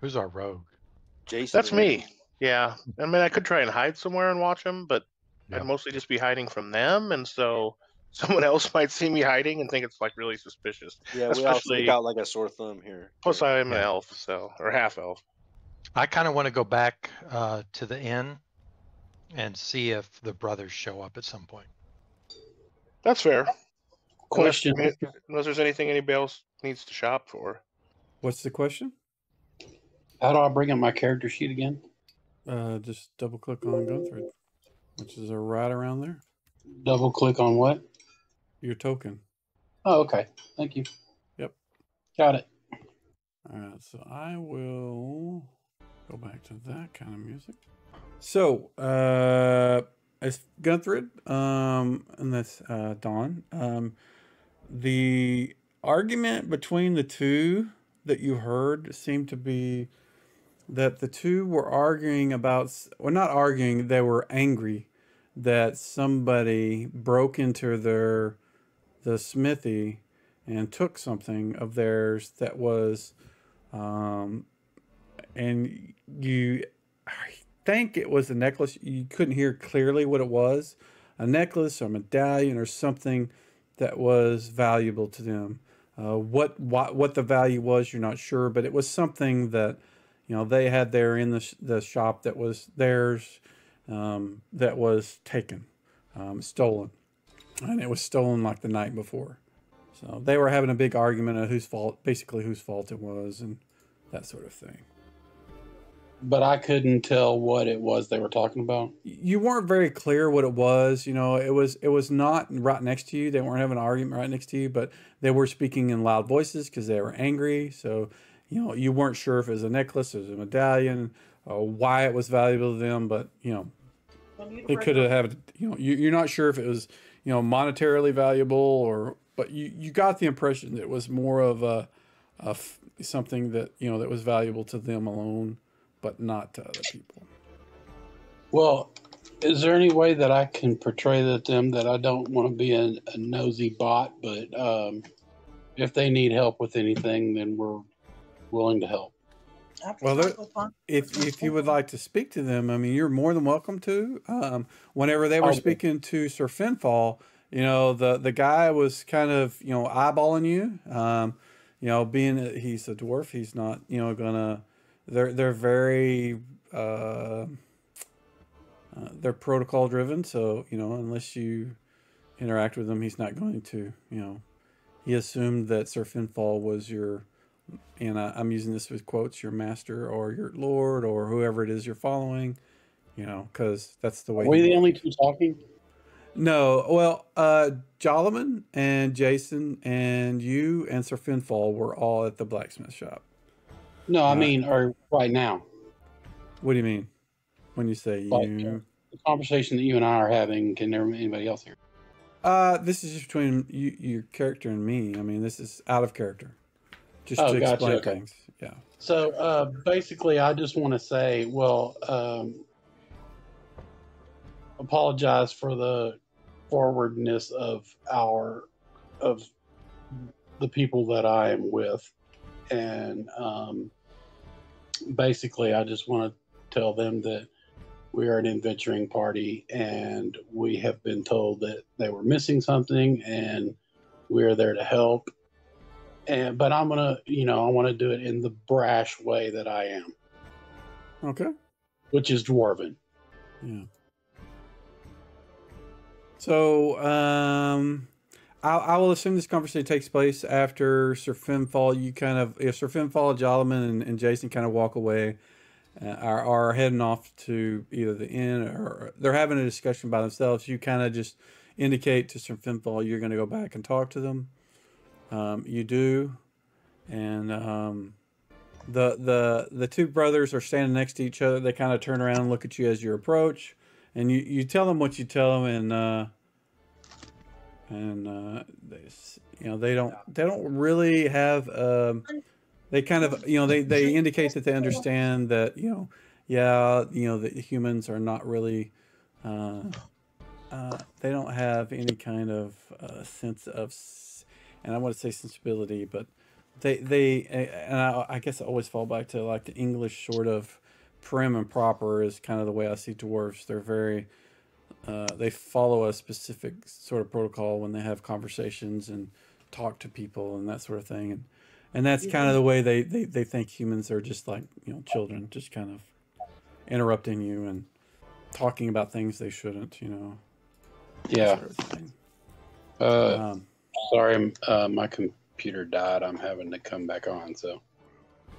Who's our rogue? Jason. That's me. Yeah. I mean, I could try and hide somewhere and watch them, but Yeah. I'd mostly just be hiding from them, and so someone else might see me hiding and think it's like really suspicious. Yeah, we all stick out like a sore thumb here. Plus, I am an Yeah. elf, or half elf. I kind of want to go back to the inn and see if the brothers show up at some point. That's fair. Question. Unless there's anything anybody else needs to shop for. What's the question? How do I bring up my character sheet again? Just double click on Gunthred, which is right around there. Double click on what? Your token. Oh, okay. Thank you. Yep. Got it. All right, so I will go back to that kind of music. So, as Gunthred, and that's Dawn. The argument between the two that you heard seemed to be that the two were arguing about, well, not arguing, they were angry that somebody broke into the smithy and took something of theirs that was, and I think it was a necklace. You couldn't hear clearly what it was, a necklace or medallion or something that was valuable to them. What the value was, you're not sure, but it was something that, they had there in the shop that was theirs, that was taken, stolen, and it was stolen like the night before. So they were having a big argument of whose fault it was and that sort of thing. but I couldn't tell what it was they were talking about. You weren't very clear what it was. You know, it was not right next to you. They weren't having an argument right next to you, but they were speaking in loud voices because they were angry. So, you know, you weren't sure if it was a necklace, it was a medallion, or why it was valuable to them. But, you know, it could have had, you know, you're not sure if it was, you know, monetarily valuable or, but you got the impression that it was more of something that, you know, that was valuable to them alone, but not to other people. Well, is there any way that I can portray that them that I don't want to be a nosy bot, but if they need help with anything, then we're willing to help. Well, if you would like to speak to them, I mean, you're more than welcome to. Whenever they were speaking to Sir Finfall, you know, the guy was kind of, you know, eyeballing you. You know, being he's a dwarf, he's not, you know, gonna. They're very they're protocol driven. So, you know, unless you interact with him, he's not going to. You know, he assumed that Sir Finfall was your. And I'm using this with quotes, your master or your lord or whoever it is you're following, you know, because that's the way. Are we the only two talking? No, well, Jolliman and Jason and you and Sir Finfall were all at the blacksmith shop. No, I mean, or right now. What do you mean when you say Like, you? the conversation that you and I are having, can there be anybody else here? This is just between you, your character and me. I mean, this is out of character. Just to gotcha, explain okay. things. Yeah. So basically, I just want to say, well, apologize for the forwardness of the people that I am with, and basically, I just want to tell them that we are an adventuring party, and we have been told that they were missing something, and we are there to help. But I'm gonna, you know, I want to do it in the brash way that I am. Okay. Which is Dwarven. Yeah. So, I will assume this conversation takes place after Sir Finfall. You kind of, if Sir Finfall, Jolliman, and Jason kind of walk away, are heading off to either the inn or they're having a discussion by themselves. You kind of just indicate to Sir Finfall you're going to go back and talk to them. You do, and the two brothers are standing next to each other. They kind of turn around and look at you as you approach, and you tell them what you tell them, and they, you know, they don't really have they kind of, you know, they indicate that they understand that, you know, yeah, you know, that humans are not really they don't have any kind of sense of. And I want to say sensibility, but and I guess I always fall back to like the English sort of prim and proper is kind of the way I see dwarves. They're very, they follow a specific sort of protocol when they have conversations and talk to people and that sort of thing. And that's kind of the way they think humans are, just like, you know, children, just kind of interrupting you and talking about things they shouldn't, you know. Yeah. Sort of thing. Sorry, my computer died. I'm having to come back on. So,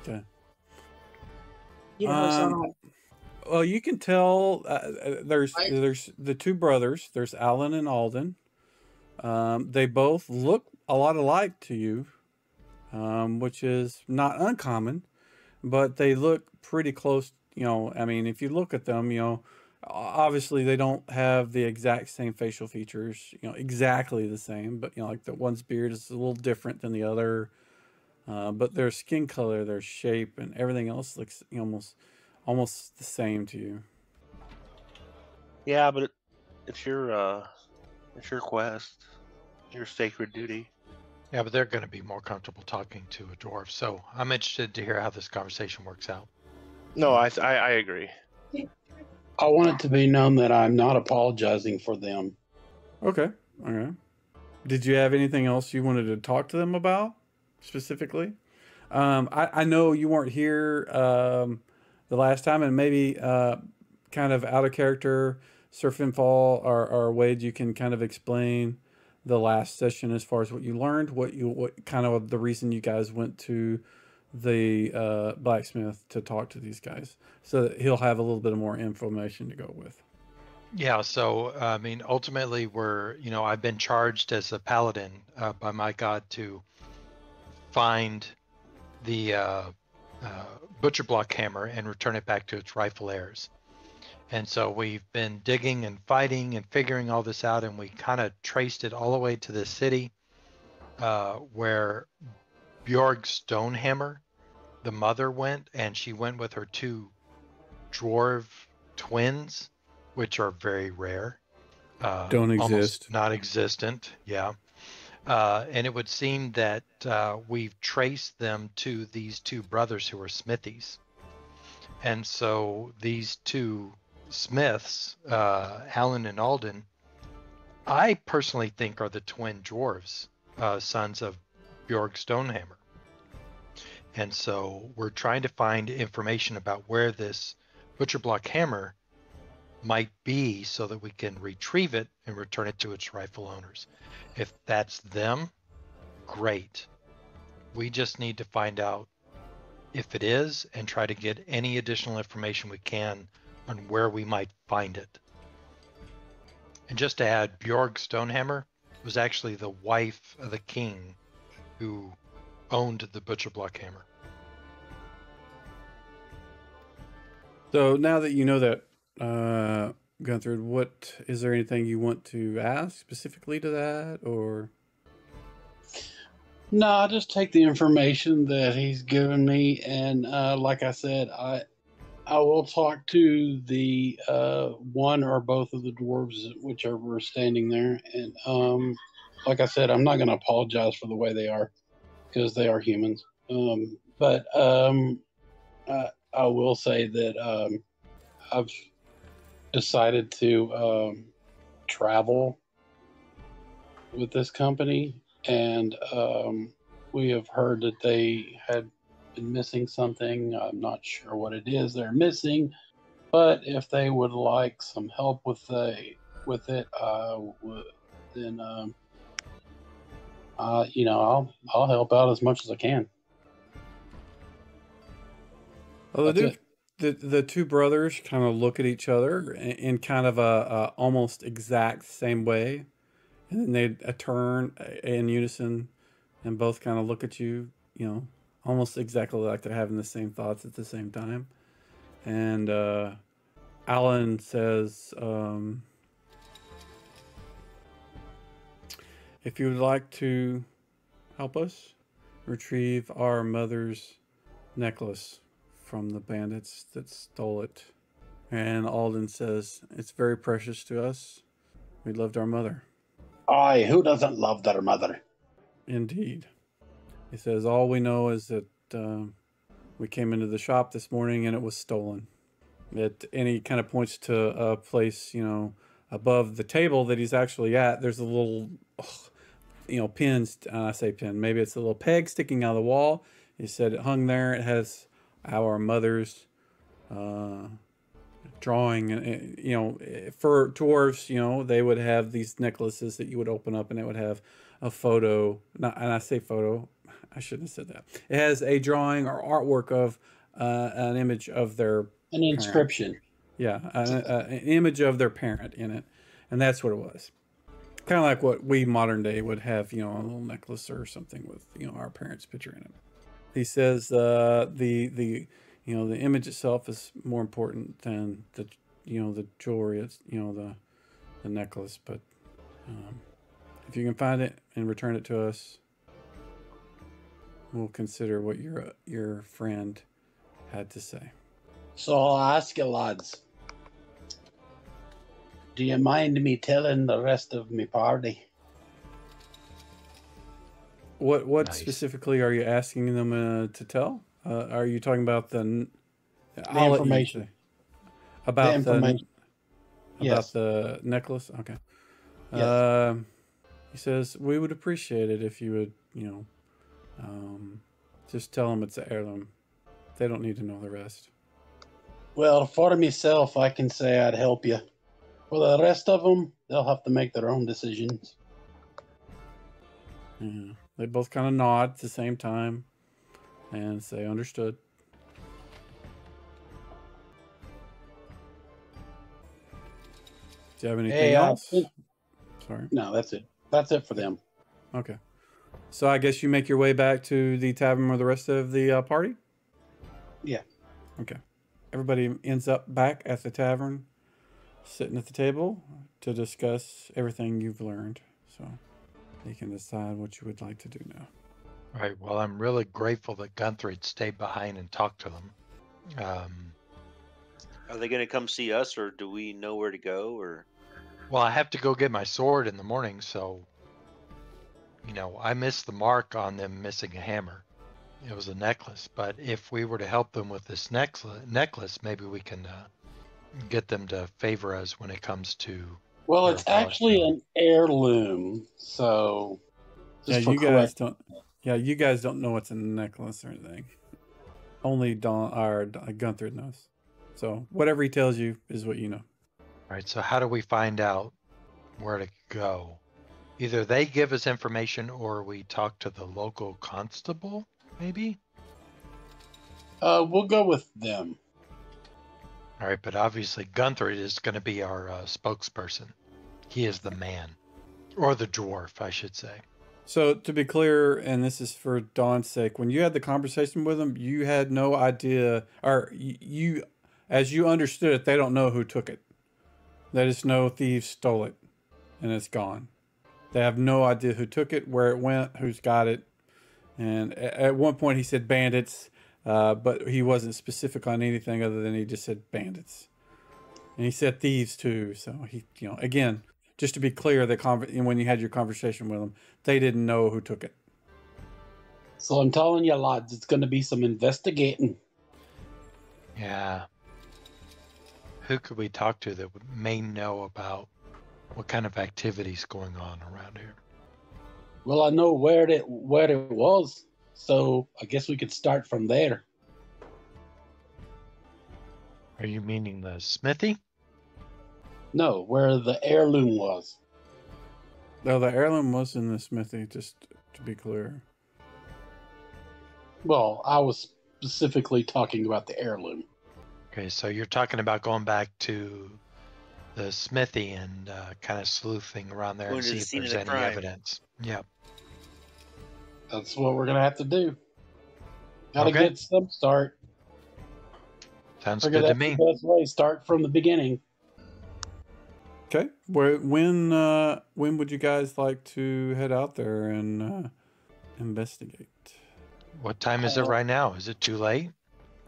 okay. You well, you can tell there's the two brothers. There's Alan and Alden. They both look a lot alike to you, which is not uncommon, but they look pretty close. You know, I mean, if you look at them, you know, obviously they don't have the exact same facial features, you know, exactly the same, but, you know, like the one's beard is a little different than the other, but their skin color, their shape, and everything else looks, you know, almost the same to you. Yeah, but it's your quest, your sacred duty. Yeah, but they're going to be more comfortable talking to a dwarf, so I'm interested to hear how this conversation works out. No, I agree. I want it to be known that I'm not apologizing for them. Okay. All right. Did you have anything else you wanted to talk to them about specifically? I know you weren't here the last time, and maybe kind of out of character, Sir Finfall or Wade, you can kind of explain the last session as far as what you learned, what kind of the reason you guys went to the blacksmith to talk to these guys, so that he'll have a little bit more information to go with. Yeah, so I mean, ultimately, I've been charged as a paladin by my god to find the butcher block hammer and return it back to its rightful heirs. And so we've been digging and fighting and figuring all this out, and we kind of traced it all the way to the city where Bjorg Stonehammer, the mother, went, and she went with her 2 dwarf twins, which are very rare. Don't exist. Almost non-existent, yeah. And it would seem that we've traced them to these 2 brothers who are smithies. And so these 2 smiths, Alan and Alden, I personally think are the twin dwarves, sons of Bjorg Stonehammer. And so we're trying to find information about where this butcher block hammer might be so that we can retrieve it and return it to its rightful owners. If that's them, great. We just need to find out if it is and try to get any additional information we can on where we might find it. And just to add, Bjorg Stonehammer was actually the wife of the king who owned the butcher block hammer. So now that you know that, Gunther, what is there anything you want to ask specifically to that, or? No, I just take the information that he's given me, and like I said, I will talk to the one or both of the dwarves, whichever were standing there, and like I said, I'm not going to apologize for the way they are, because they are humans. But I will say that I've decided to travel with this company, and we have heard that they had been missing something. I'm not sure what it is they're missing, but if they would like some help with it, then I'll help out as much as I can. Well, the 2 brothers kind of look at each other in kind of a almost exact same way, and then they turn in unison and both kind of look at you, almost exactly like they're having the same thoughts at the same time. And Alan says, if you would like to help us retrieve our mother's necklace from the bandits that stole it. And Alden says, it's very precious to us. We loved our mother. Aye, who doesn't love their mother? Indeed. He says, all we know is that we came into the shop this morning and it was stolen. And he kind of points to a place, above the table that he's actually at. There's a little, pins. I say pin. Maybe it's a little peg sticking out of the wall. He said it hung there. It has our mother's drawing. For dwarves, they would have these necklaces that you would open up and it would have a photo. And I say photo. I shouldn't have said that. It has a drawing or artwork of an image of their an inscription. Yeah, an image of their parent in it, and that's what it was. Kind of like what we modern day would have, a little necklace or something with, our parents' picture in it. He says the image itself is more important than the jewelry. It's the necklace, but if you can find it and return it to us, we'll consider what your friend had to say. So I'll ask you, lads, do you mind me telling the rest of my party? What Nice. specifically are you asking them to tell? Are you talking about the information? About the information. About the necklace? Okay. Yes. He says we would appreciate it if you would, just tell them it's an heirloom. They don't need to know the rest. Well, for myself, I can say I'd help you. For the rest of them, they'll have to make their own decisions. Yeah. They both kind of nod at the same time. and say understood. Do you have anything Hey, else? Sorry. No, that's it. That's it for them. Okay. So I guess you make your way back to the tavern with the rest of the party? Yeah. Okay. Everybody ends up back at the tavern, sitting at the table to discuss everything you've learned. So you can decide what you would like to do now. All right. Well, I'm really grateful that Gunther stayed behind and talked to them. Are they going to come see us, or do we know where to go? Or Well, I have to go get my sword in the morning, so, you know, I missed the mark on them missing a hammer. It was a necklace, but if we were to help them with this necklace, maybe we can get them to favor us when it comes to. Well, their it's actually an heirloom, so Yeah, just for you guys correct. don't. Yeah, you guys don't know it's a necklace or anything. Only Gunther knows. So whatever he tells you is what you know. All right. So how do we find out where to go? Either they give us information or we talk to the local constable, maybe? We'll go with them. All right, but obviously Gunther is going to be our spokesperson. He is the man. Or the dwarf, I should say. So to be clear, and this is for Dawn's sake, when you had the conversation with them, you had no idea, or you, as you understood it, they don't know who took it. They just know thieves stole it, and it's gone. They have no idea who took it, where it went, who's got it. And at one point he said bandits, but he wasn't specific on anything other than he just said bandits. And he said thieves too. So he, you know, again, just to be clear, when you had your conversation with them, they didn't know who took it. So I'm telling you, lads, it's going to be some investigating. Yeah. Who could we talk to that may know about what kind of activities going on around here? Well, I know where it was, so I guess we could start from there. Are you meaning the smithy? No, where the heirloom was. No, the heirloom was in the smithy, just to be clear. Well, I was specifically talking about the heirloom. Okay, so you're talking about going back to the smithy and kind of sleuthing around there Going and to see the if scene of there's the any crime. evidence. Yep. That's what we're going to have to do. Got to Okay. get some start. Sounds Figure good to that's me. the best way. Start from the beginning. Okay. When would you guys like to head out there and investigate? What time is it right now? Is it too late?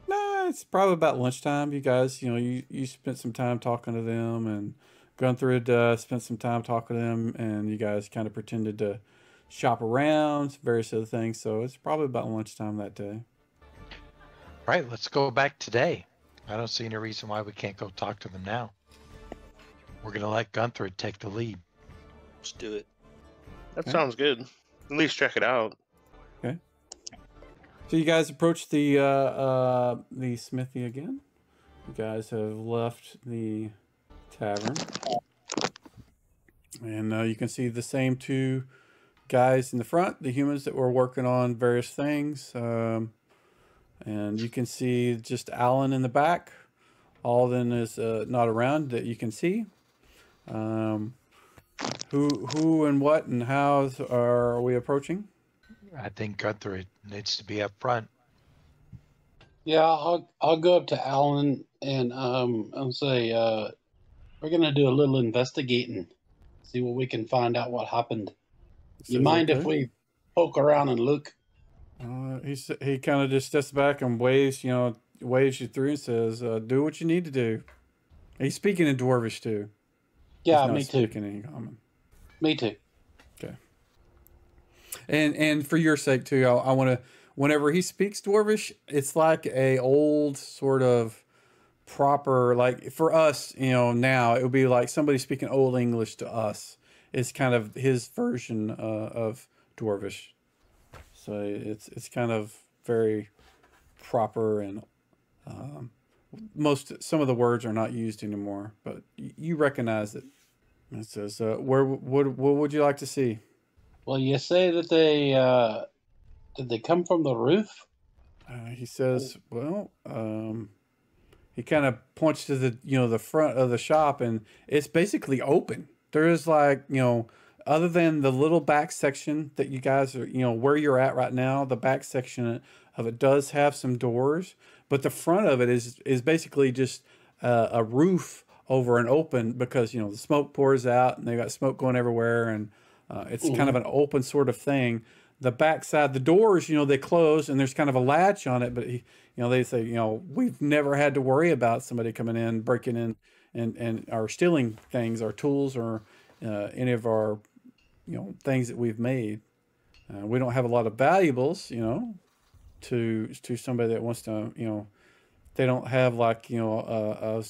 Nah, it's probably about lunchtime. You guys, you spent some time talking to them, and Gunther had spent some time talking to them, and you guys kind of pretended to shop around, various other things. So it's probably about lunchtime that day. Right, let's go back today. I don't see any reason why we can't go talk to them now. We're going to let Gunther take the lead. let's do it. That Okay. sounds good. At least check it out. So you guys approach the smithy again. You guys have left the tavern, and you can see the same two guys in the front, the humans that were working on various things, and you can see just Alan in the back. Alden is not around that you can see. Who and what and how are we approaching? I think Gunther needs to be up front. Yeah, I'll go up to Alan and I'll say we're gonna do a little investigating, see what we can find out what happened. You Says, mind if okay. we poke around and look? He kind of just steps back and waves you through and says, "Do what you need to do." He's speaking in Dwarvish too. Yeah, He's not me too. speaking in common. Me too. And for your sake too, I want to. Whenever he speaks Dwarvish, it's like a old sort of proper, like for us, now it would be like somebody speaking Old English to us. It's kind of his version of Dwarvish. So it's kind of very proper, and some of the words are not used anymore, but you recognize it. It says, what would you like to see? Well, you say that they did they come from the roof? He says, "Well, he kind of points to the the front of the shop, and it's basically open. There is like other than the little back section that you guys are where you're at right now, the back section of it does have some doors, but the front of it is basically just a roof over an open because the smoke pours out and they got smoke going everywhere, and it's kind of an open sort of thing. The back side, the doors, they close and there's kind of a latch on it, but they say, we've never had to worry about somebody coming in, breaking in and or stealing things, our tools or any of our, things that we've made. We don't have a lot of valuables, to somebody that wants to, they don't have like, a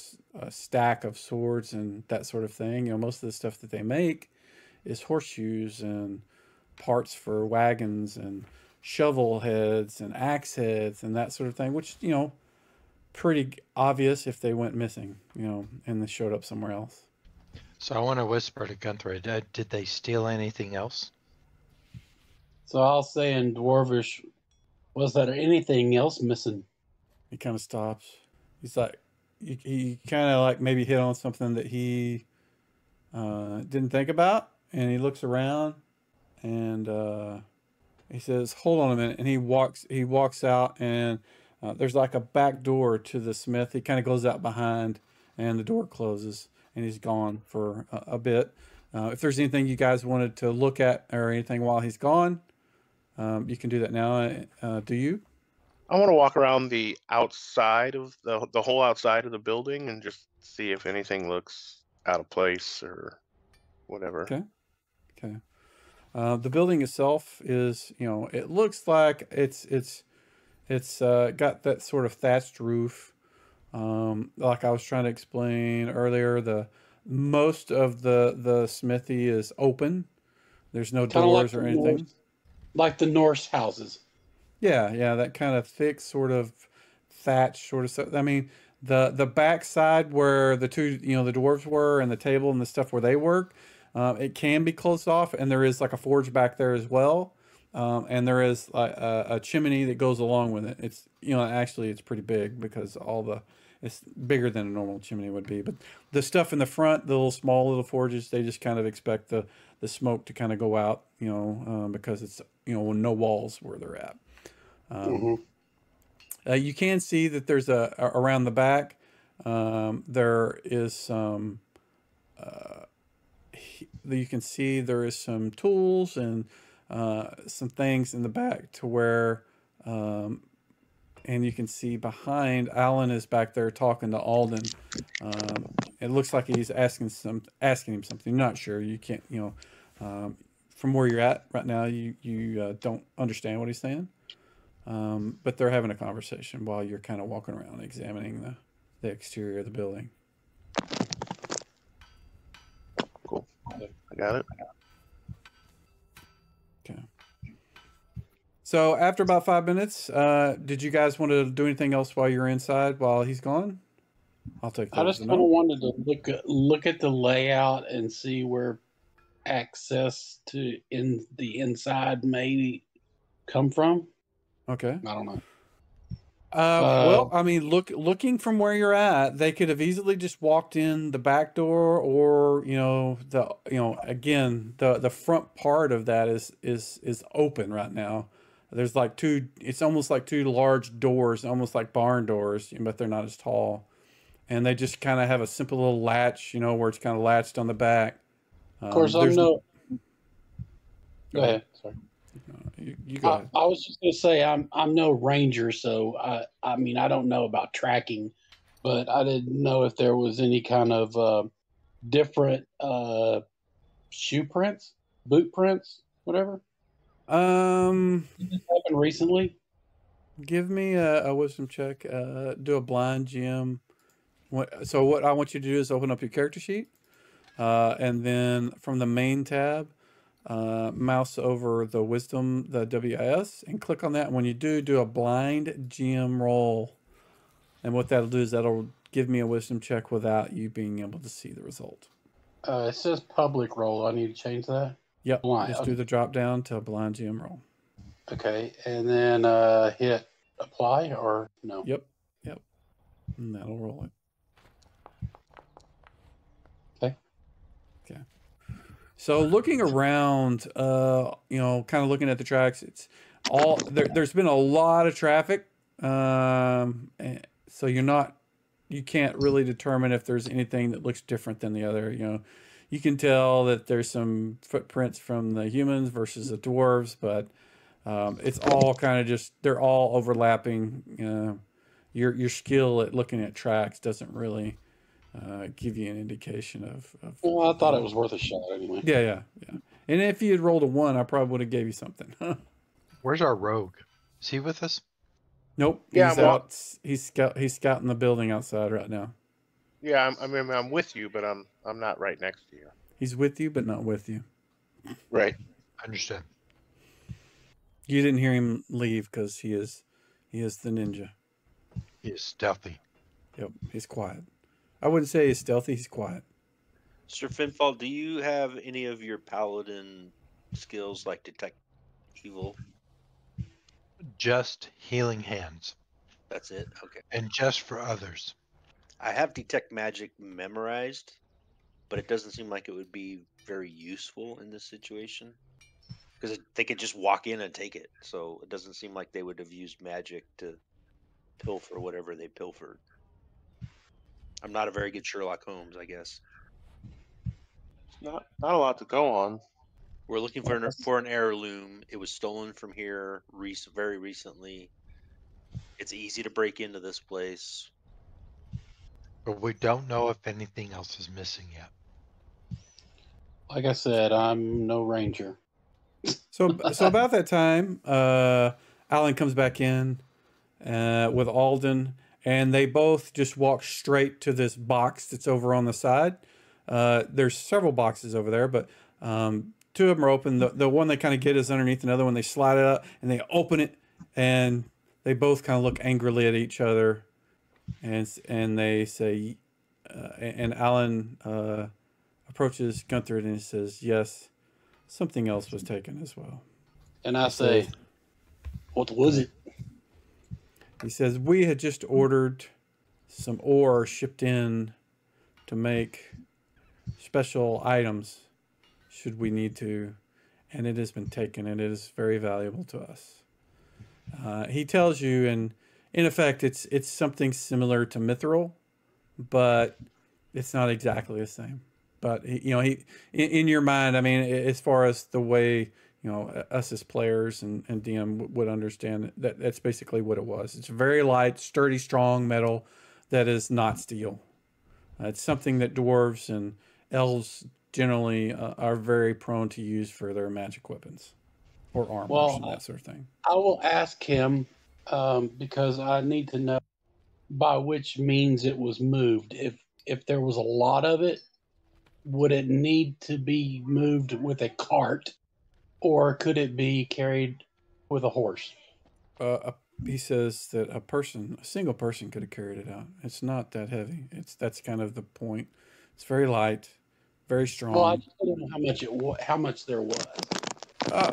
stack of swords and that sort of thing. Most of the stuff that they make is horseshoes and parts for wagons and shovel heads and axe heads and that sort of thing, which, pretty obvious if they went missing, and they showed up somewhere else. So I want to whisper to Gunther, did they steal anything else? So I'll say in Dwarvish, was there anything else missing? He kind of stops. He's like, he kind of like maybe hit on something that he didn't think about, and he looks around and he says, "Hold on a minute," and he walks out, and there's like a back door to the smith. He kind of goes out behind, and the door closes, and he's gone for a bit. If there's anything you guys wanted to look at or anything while he's gone, you can do that now. Do you? I want to walk around the outside of the whole outside of the building and just see if anything looks out of place or whatever. Okay. The building itself is, it looks like it's got that sort of thatched roof. Like I was trying to explain earlier, most of the smithy is open. There's no doors or anything. Like the Norse houses. Yeah, that kind of thick sort of thatch sort of stuff. I mean, the back side where the two, the dwarves were and the table and the stuff where they work, it can be closed off, and there is like a forge back there as well. And there is like a chimney that goes along with it. It's, actually it's pretty big because it's bigger than a normal chimney would be. But the stuff in the front, the small little forges, they just kind of expect the smoke to kind of go out, because it's, no walls where they're at. You can see that there's around the back, there is some, you can see there is some tools and some things in the back to where, and you can see behind, Alan is back there talking to Alden. It looks like he's asking him something. Not sure. You can't, from where you're at right now, you don't understand what he's saying. But they're having a conversation while you're kind of walking around examining the exterior of the building. Cool. I got it. Okay. So after about 5 minutes, did you guys want to do anything else while you're inside while he's gone? I'll take that. I just kind of wanted to look at the layout and see where access to the inside may come from. Okay. I don't know. Well, I mean, looking from where you're at, they could have easily just walked in the back door, or again, the front part of that is open right now. There's like it's almost like two large doors, almost like barn doors, but they're not as tall, and they just kind of have a simple little latch, where it's kind of latched on the back. Of course, Go ahead. Sorry. You go ahead. I was just going to say I'm no ranger, so I mean I don't know about tracking, but I didn't know if there was any kind of different shoe prints, boot prints, whatever. Did this happen recently? Give me a wisdom check. Do a blind GM. So what I want you to do is open up your character sheet, and then from the main tab, mouse over the wisdom, the WIS, and click on that. And when you do a blind GM roll, and what that'll do is that'll give me a wisdom check without you being able to see the result. It says public roll. I need to change that. Yep. Blind. Just do the drop down to blind GM roll. Okay, and then hit apply or no? Yep. And that'll roll it. Okay. Okay. So looking around, kind of looking at the tracks, it's all there's been a lot of traffic. So you can't really determine if there's anything that looks different than the other. You can tell that there's some footprints from the humans versus the dwarves, but it's all kind of just, they're all overlapping. Your skill at looking at tracks doesn't really give you an indication of Well, I thought it was worth a shot anyway. Yeah. And if you had rolled a 1, I probably would have gave you something. Where's our rogue? Is he with us? Nope. Yeah, He's out. He's scouting the building outside right now. Yeah, I'm with you, but I'm not right next to you. He's with you, but not with you. Right. Understood. You didn't hear him leave because he is the ninja. He is stealthy. Yep, he's quiet. I wouldn't say he's stealthy. He's quiet. Sir Finfall, do you have any of your paladin skills like detect evil? Just healing hands. That's it? Okay. And just for others. I have detect magic memorized, but it doesn't seem like it would be very useful in this situation. Because they could just walk in and take it. So it doesn't seem like they would have used magic to pilfer whatever they pilfered. I'm not a very good Sherlock Holmes, I guess. Not a lot to go on. We're looking for an heirloom. It was stolen from here very recently. It's easy to break into this place. But we don't know if anything else is missing yet. Like I said, I'm no ranger. So about that time, Alan comes back in with Alden, and they both just walk straight to this box that's over on the side. There's several boxes over there, but two of them are open. The one they kind of get is underneath another one. They slide it up, and they open it, and they both kind of look angrily at each other, and they say, and Alan approaches Gunther and he says, "Yes, something else was taken as well." And I say, what was it? He says, "We had just ordered some ore shipped in to make special items should we need to, and it has been taken, and it is very valuable to us." He tells you, and in effect, it's something similar to mithril, but it's not exactly the same. But he in your mind, I mean, as far as the way us as players and DM would understand that's basically what it was. It's very light, sturdy, strong metal that is not steel. It's something that dwarves and elves generally are very prone to use for their magic weapons or armor and that sort of thing. I will ask him because I need to know by which means it was moved. If there was a lot of it, would it need to be moved with a cart, or could it be carried with a horse? He says that a single person could have carried it out. It's not that heavy. That's kind of the point. It's very light, very strong. Well, I just don't know how much there was.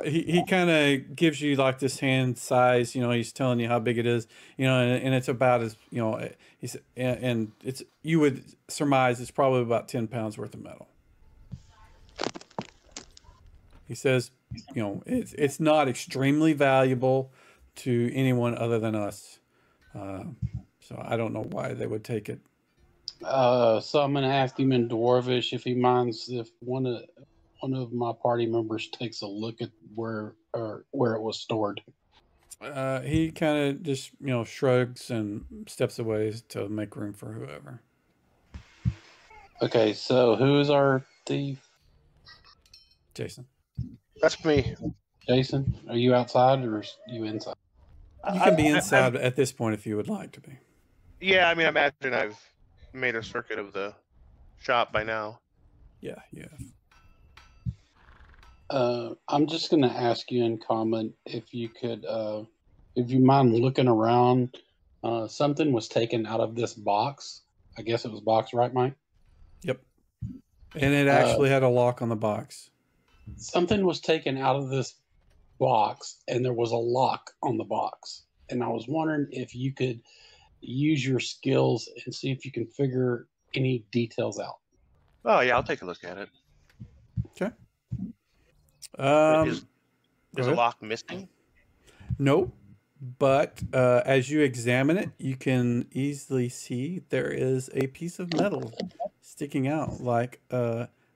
He kind of gives you like this hand size. He's telling you how big it is. And it's about as He's and it's, you would surmise it's probably about 10 pounds worth of metal. He says, it's not extremely valuable to anyone other than us. So I don't know why they would take it. So I'm going to ask him in Dwarvish if he minds if one of my party members takes a look at where it was stored. He kind of just shrugs and steps away to make room for whoever. Okay, so who's our thief? Jason. That's me. Jason, are you outside or are you inside? You can be inside at this point if you would like to be. Yeah, I imagine I've made a circuit of the shop by now. Yeah. I'm just going to ask you in comment if you could, if you mind looking around. Something was taken out of this box. I guess it was box, right, Mike? Yep. And it actually had a lock on the box. Something was taken out of this box, and there was a lock on the box. and I was wondering if you could use your skills and see if you can figure any details out. Oh yeah, I'll take a look at it. Okay. Is go a ahead. lock missing? No, but as you examine it, you can easily see there is a piece of metal sticking out, like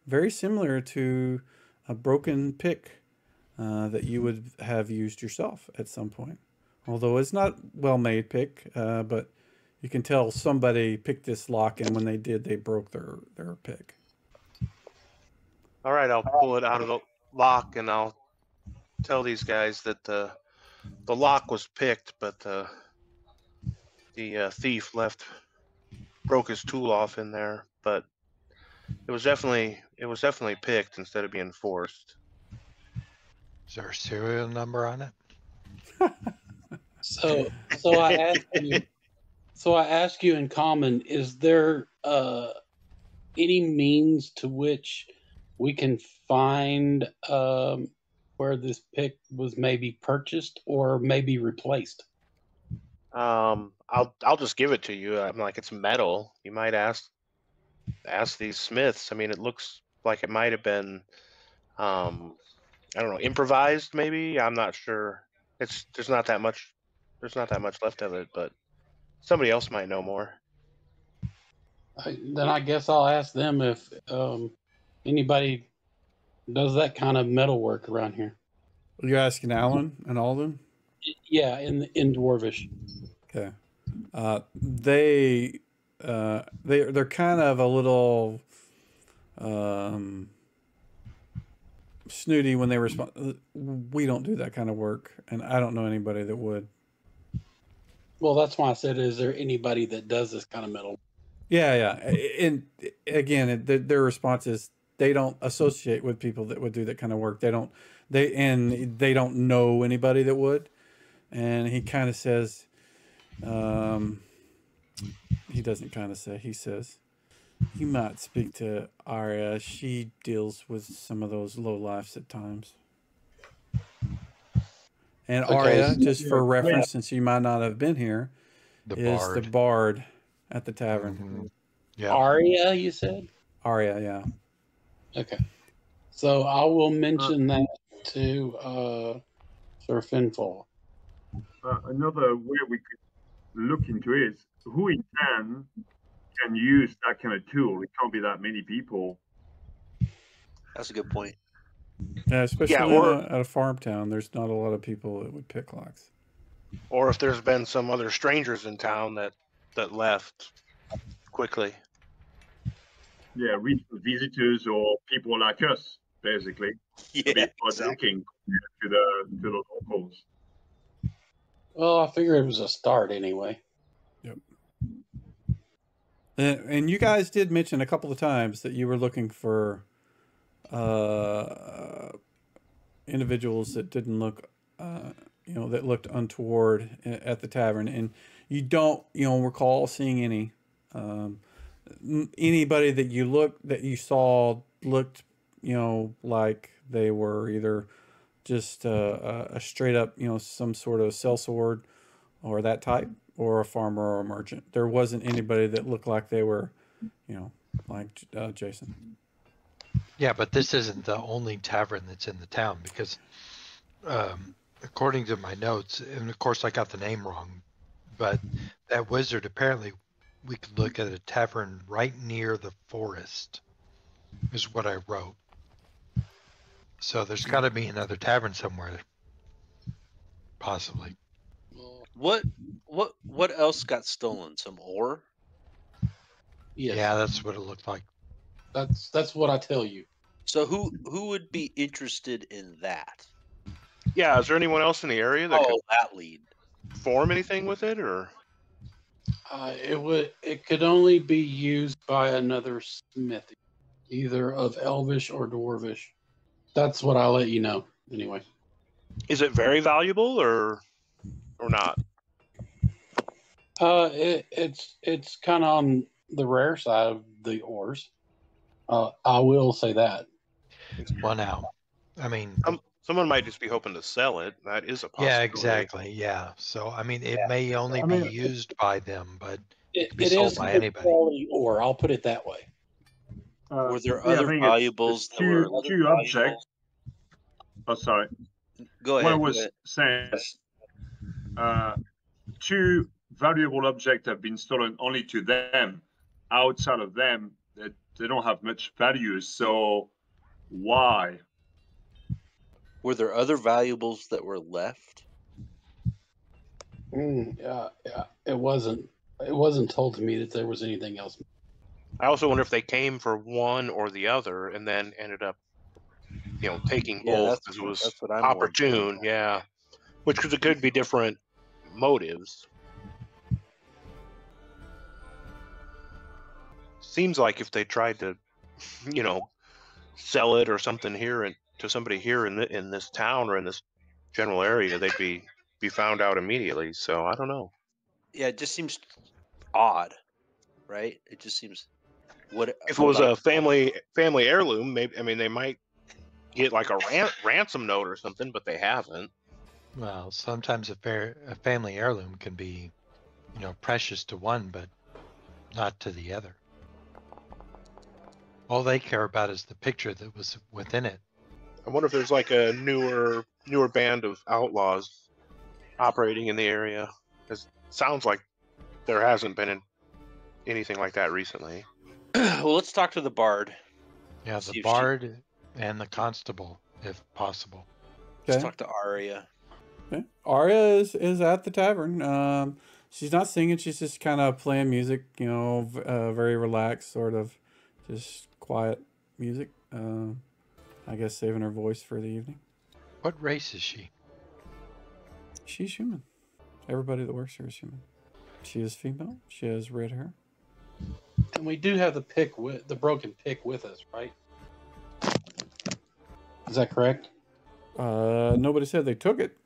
very similar to a broken pick that you would have used yourself at some point. Although it's not well-made pick, but you can tell somebody picked this lock, and when they did, they broke their pick. All right, I'll pull it out of the lock and I'll tell these guys that the lock was picked, but the thief broke his tool off in there. But it was definitely picked instead of being forced. Is there a serial number on it? So I ask you in common, is there any means to which we can find where this pick was maybe purchased or maybe replaced? I'll just give it to you. I'm like, it's metal. You might ask these smiths. I mean, it looks like it might have been, I don't know, improvised maybe. I'm not sure. There's not that much left of it, but somebody else might know more. Then I guess I'll ask them if anybody does that kind of metal work around here. Are you asking Alan and Alden? Yeah, in Dwarvish. Okay. They're kind of a little snooty when they respond. We don't do that kind of work, and I don't know anybody that would. Well, that's why I said, is there anybody that does this kind of metal? Yeah. And again, their response is they don't associate with people that would do that kind of work. They don't know anybody that would. And he kind of says, he doesn't kind of say, he says, you might speak to Arya. She deals with some of those lowlifes at times. And Okay, Arya, so- just for reference, since you might not have been here, is Bard. the bard at the tavern. Mhm. Yeah. Arya, you said? Arya, yeah. Okay. So I will mention that to Sir Finfall. Another way we could look into it is who in town can use that kind of tool. It can't be that many people. That's a good point. Yeah, especially or- at a farm town, there's not a lot of people that would pick locks. Or if there's been some other strangers in town that left quickly. Yeah, recent visitors or people like us, basically. A Yeah, bit odd exactly. looking to the locals. Well, I figure it was a start anyway. And you guys did mention a couple of times that you were looking for individuals that didn't look, that looked untoward at the tavern, and you don't, recall seeing any. Anybody that you saw looked, like they were either just a straight up, some sort of sellsword or that type, or a farmer or a merchant. There wasn't anybody that looked like they were, like Jason. Yeah, but this isn't the only tavern that's in the town because, according to my notes, and of course I got the name wrong, but that wizard, apparently we could look at a tavern right near the forest, is what I wrote. So there's got to be another tavern somewhere, possibly. What else got stolen? Some ore? Yes. Yeah, that's what it looked like. That's what I tell you. So who would be interested in that? Yeah, is there anyone else in the area that could That lead. form anything with it, or? It could only be used by another smithy, either of Elvish or Dwarvish. That's what I'll let you know. Anyway, Is it very valuable or not? it's kind of on the rare side of the ores. I will say that. Well, now, I mean, Someone might just be hoping to sell it. That is a possibility. Yeah, exactly. Yeah. So I mean, it may only I be mean, used by them, but It, could be it sold is by good anybody. quality ore. I'll put it that way. Were there yeah, I other think valuables it's that were? two objects. Oh, sorry. Go What I ahead. was saying is, two valuable objects have been stolen only to them. Outside of them, they don't have much value. So why? Were there other valuables that were left? Yeah. It wasn't told to me that there was anything else. I also wonder if they came for one or the other and then ended up, taking Yeah, both that's because it was what I'm opportune. wondering. Yeah, which could be different motives. Seems like if they tried to, sell it or something here and to somebody here in this town or in this general area, they'd be found out immediately. So I don't know. Yeah, it just seems odd, right? It just seems what If it was a family heirloom, maybe they might get like a ransom note or something, but they haven't. Well, sometimes a family heirloom can be, precious to one, but not to the other. All they care about is the picture that was within it. I wonder if there's like a newer band of outlaws operating in the area. It sounds like there hasn't been anything like that recently. Well, let's talk to the bard. Yeah, See the if bard and the constable, if possible. Let's Okay. talk to Arya. Okay. Arya is at the tavern. She's not singing. She's just kind of playing music. Very relaxed, sort of, just quiet music. I guess saving her voice for the evening. What race is she? She's human. Everybody that works here is human. She is female. She has red hair. And we do have the broken pick with us, right? Is that correct? Nobody said they took it.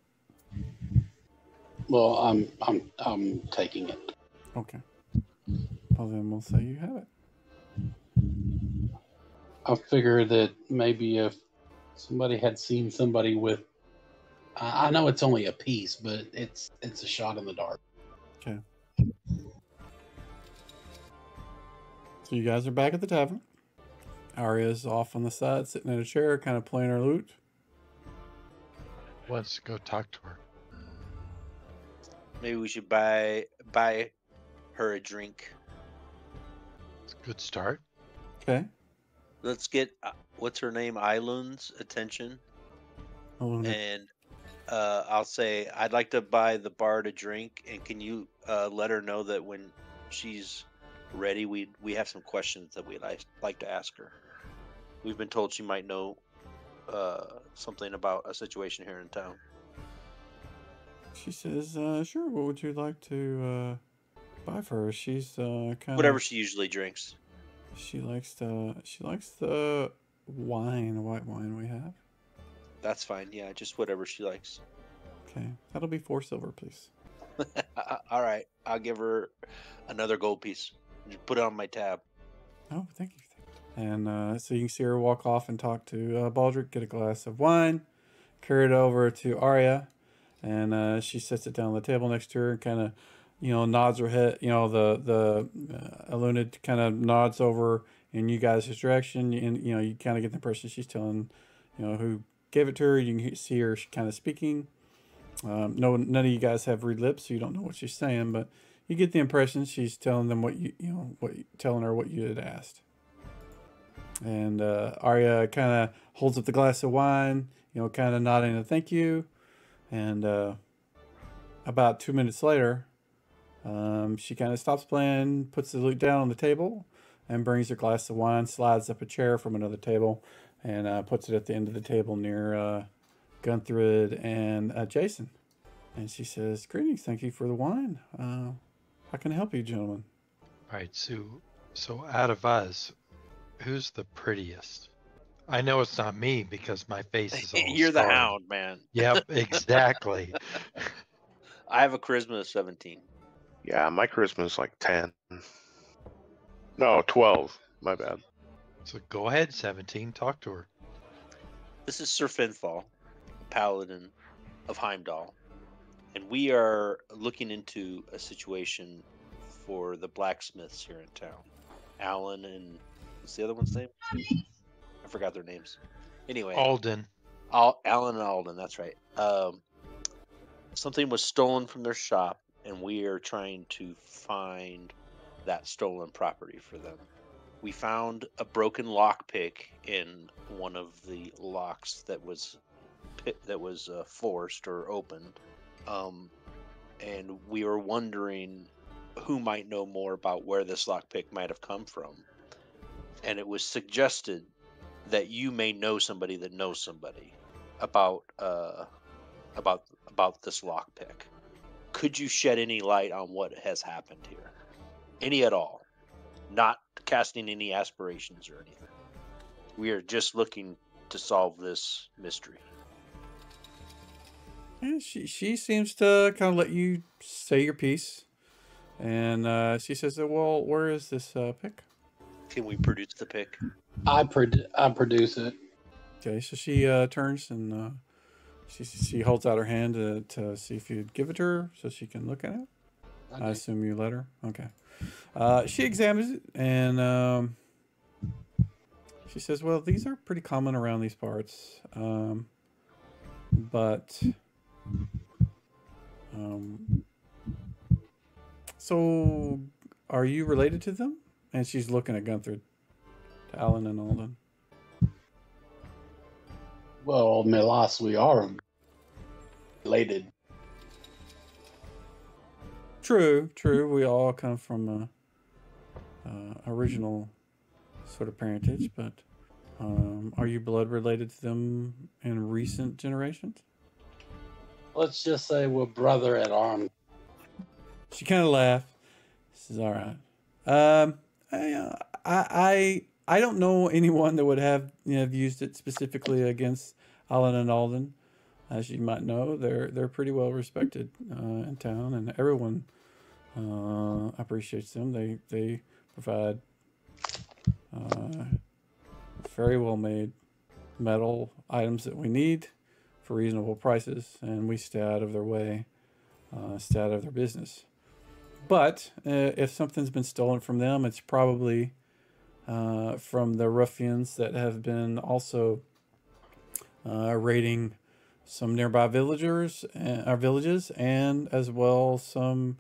Well, I'm taking it. Okay. Well, then we'll say you have it. I figure that maybe if somebody had seen somebody with, I know it's only a piece, but it's a shot in the dark. Okay. So you guys are back at the tavern. Arya's off on the side, sitting in a chair, kind of playing her lute. Let's go talk to her. Maybe we should buy her a drink. It's a good start. Okay. Let's get what's her name, Eilun's attention, and I'll say I'd like to buy the bard a drink, and can you let her know that when she's ready, we have some questions that we'd like to ask her. We've been told she might know something about a situation here in town. She says, sure, what would you like to buy for her? She's kind of... Whatever she usually drinks. She likes the wine, white wine we have. That's fine, yeah, just whatever she likes. Okay, that'll be 4 silver, please. All right, I'll give her another gold piece. Just put it on my tab. Oh, thank you. And so you can see her walk off and talk to Baldric, get a glass of wine, carry it over to Arya, and she sets it down on the table next to her and kind of, nods her head. The Elunid kind of nods over in you guys' direction, and you kind of get the impression she's telling, who gave it to her. You can see her kind of speaking. None of you guys have read lips, so you don't know what she's saying, but you get the impression she's telling them telling her what you had asked. And Arya kind of holds up the glass of wine, kind of nodding a thank you. And about 2 minutes later, she kind of stops playing, puts the lute down on the table, and brings her glass of wine, slides up a chair from another table, and puts it at the end of the table near Gunthrud and Jason. And she says, "Greetings, thank you for the wine. How can I help you, gentlemen?" All right, so out of us, who's the prettiest? I know it's not me because my face is all You're the scarred. hound, man. Yep, exactly. I have a charisma of 17. Yeah, my charisma is like 10. No, 12. My bad. So go ahead, 17, talk to her. This is Sir Finthal. paladin of Heimdall, and we are looking into a situation for the blacksmiths here in town. Alan and what's the other one's name? I forgot their names. Anyway, Alden. Alan and Alden. That's right. Something was stolen from their shop, and we are trying to find that stolen property for them. We found a broken lockpick in one of the locks that was forced or opened, and we were wondering who might know more about where this lockpick might have come from. And it was suggested that you may know somebody that knows somebody about this lockpick. Could you shed any light on what has happened here? Any at all? Not casting any aspirations or anything. We are just looking to solve this mystery. Yeah, she seems to kind of let you say your piece. And she says, well, where is this pick? Can we produce the pick? I produce it. Okay, so she turns and she holds out her hand to see if you'd give it to her so she can look at it. I assume you let her? Okay. She examines it and she says, well, these are pretty common around these parts. So are you related to them? And she's looking at Gunther, to Alan and Alden. Well, Melas, we are related. True. We all come from original sort of parentage, but are you blood related to them in recent generations? Let's just say we're brother at arms. She kind of laughed. This is all right. I don't know anyone that would have used it specifically against Alan and Alden. As you might know, they're pretty well respected in town, and everyone appreciates them. They provide very well made metal items that we need for reasonable prices, and we stay out of their way, stay out of their business. But if something's been stolen from them, it's probably from the ruffians that have been also raiding some nearby villages, and as well some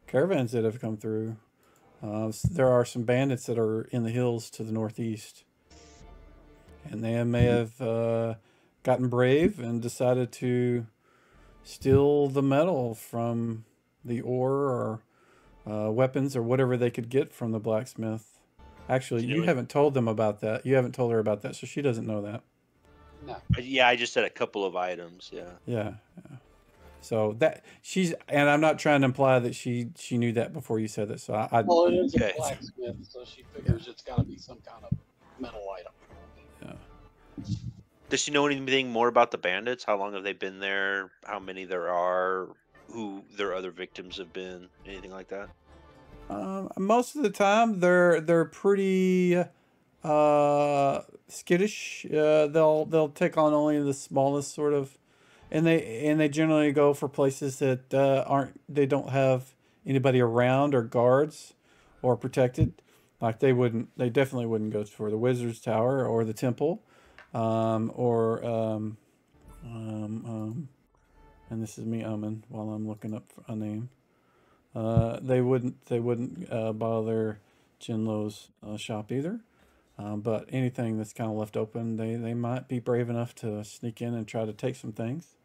caravans that have come through. There are some bandits that are in the hills to the northeast, and they may have gotten brave and decided to steal the metal from the ore or weapons or whatever they could get from the blacksmith. Actually, you haven't told them about that. You haven't told her about that, so she doesn't know that. No. Yeah, I just said a couple of items. Yeah. So that and I'm not trying to imply that she knew that before you said that. So well, it is a blacksmith, so she figures it's got to be some kind of metal item. Yeah. Does she know anything more about the bandits? How long have they been there? How many there are? Who their other victims have been? Anything like that? Most of the time, they're pretty skittish. They'll take on only the smallest sort of, and they generally go for places that they don't have anybody around or guards or protected. Like they definitely wouldn't go for the Wizard's Tower or the Temple, and this is me while I'm looking up a name. They wouldn't bother Jinlo's shop either. But anything that's kind of left open, they might be brave enough to sneak in and try to take some things.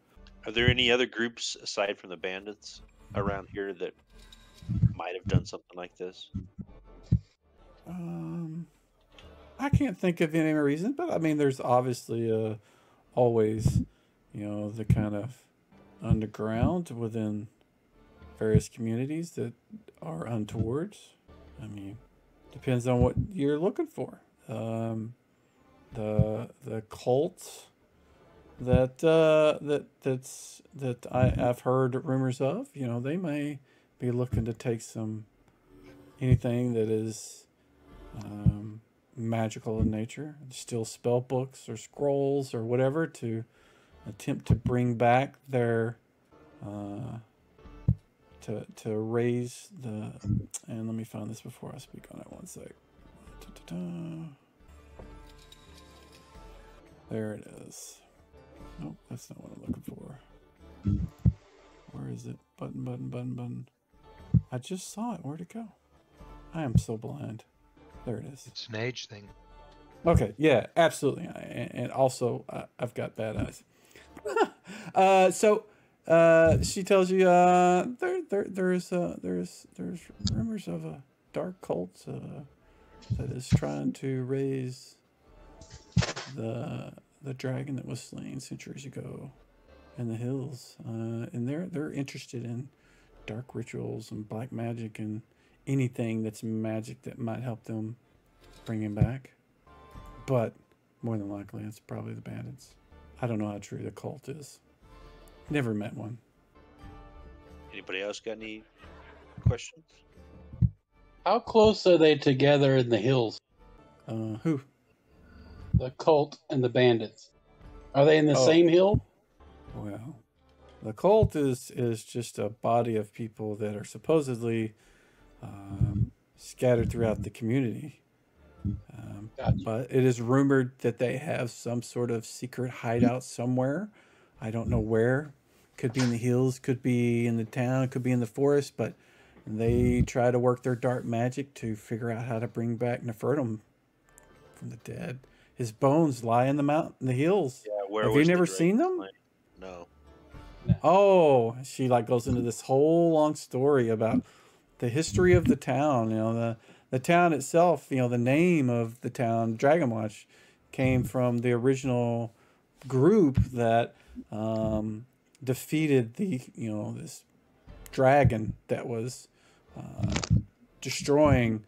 Are there any other groups aside from the bandits around here that might have done something like this? I can't think of any reason, but I mean, there's obviously always, the kind of underground within various communities that are untoward. I mean, depends on what you're looking for. The cult that I've heard rumors of, they may be looking to take anything that is magical in nature, steal spell books or scrolls or whatever to attempt to bring back their to raise the, and let me find this before I speak on it. One sec. There it is. Nope, that's not what I'm looking for. Where is it? Button. I just saw it. Where'd it go? I am so blind. There it is. It's an age thing. Okay, yeah, absolutely. And also, I've got bad eyes. So she tells you there's rumors of a dark cult that is trying to raise the dragon that was slain centuries ago in the hills, and they're interested in dark rituals and black magic and anything that's magic that might help them bring him back. But more than likely, it's probably the bandits. I don't know how true the cult is. Never met one. Anybody else got any questions? How close are they together in the hills? Who? The cult and the bandits. Are they in the Oh. same hill? Well, the cult is just a body of people that are supposedly scattered throughout the community. Gotcha. But it is rumored that they have some sort of secret hideout somewhere. I don't know where. Could be in the hills, could be in the town, could be in the forest, but they try to work their dark magic to figure out how to bring back Nefertum from the dead. His bones lie in the hills. Yeah, where Have you was the never dragon seen them? slain? No. Oh, she like goes into this whole long story about the history of the town. You know, the town itself. You know, the name of the town, Dragonwatch, came from the original group that defeated this dragon that was destroying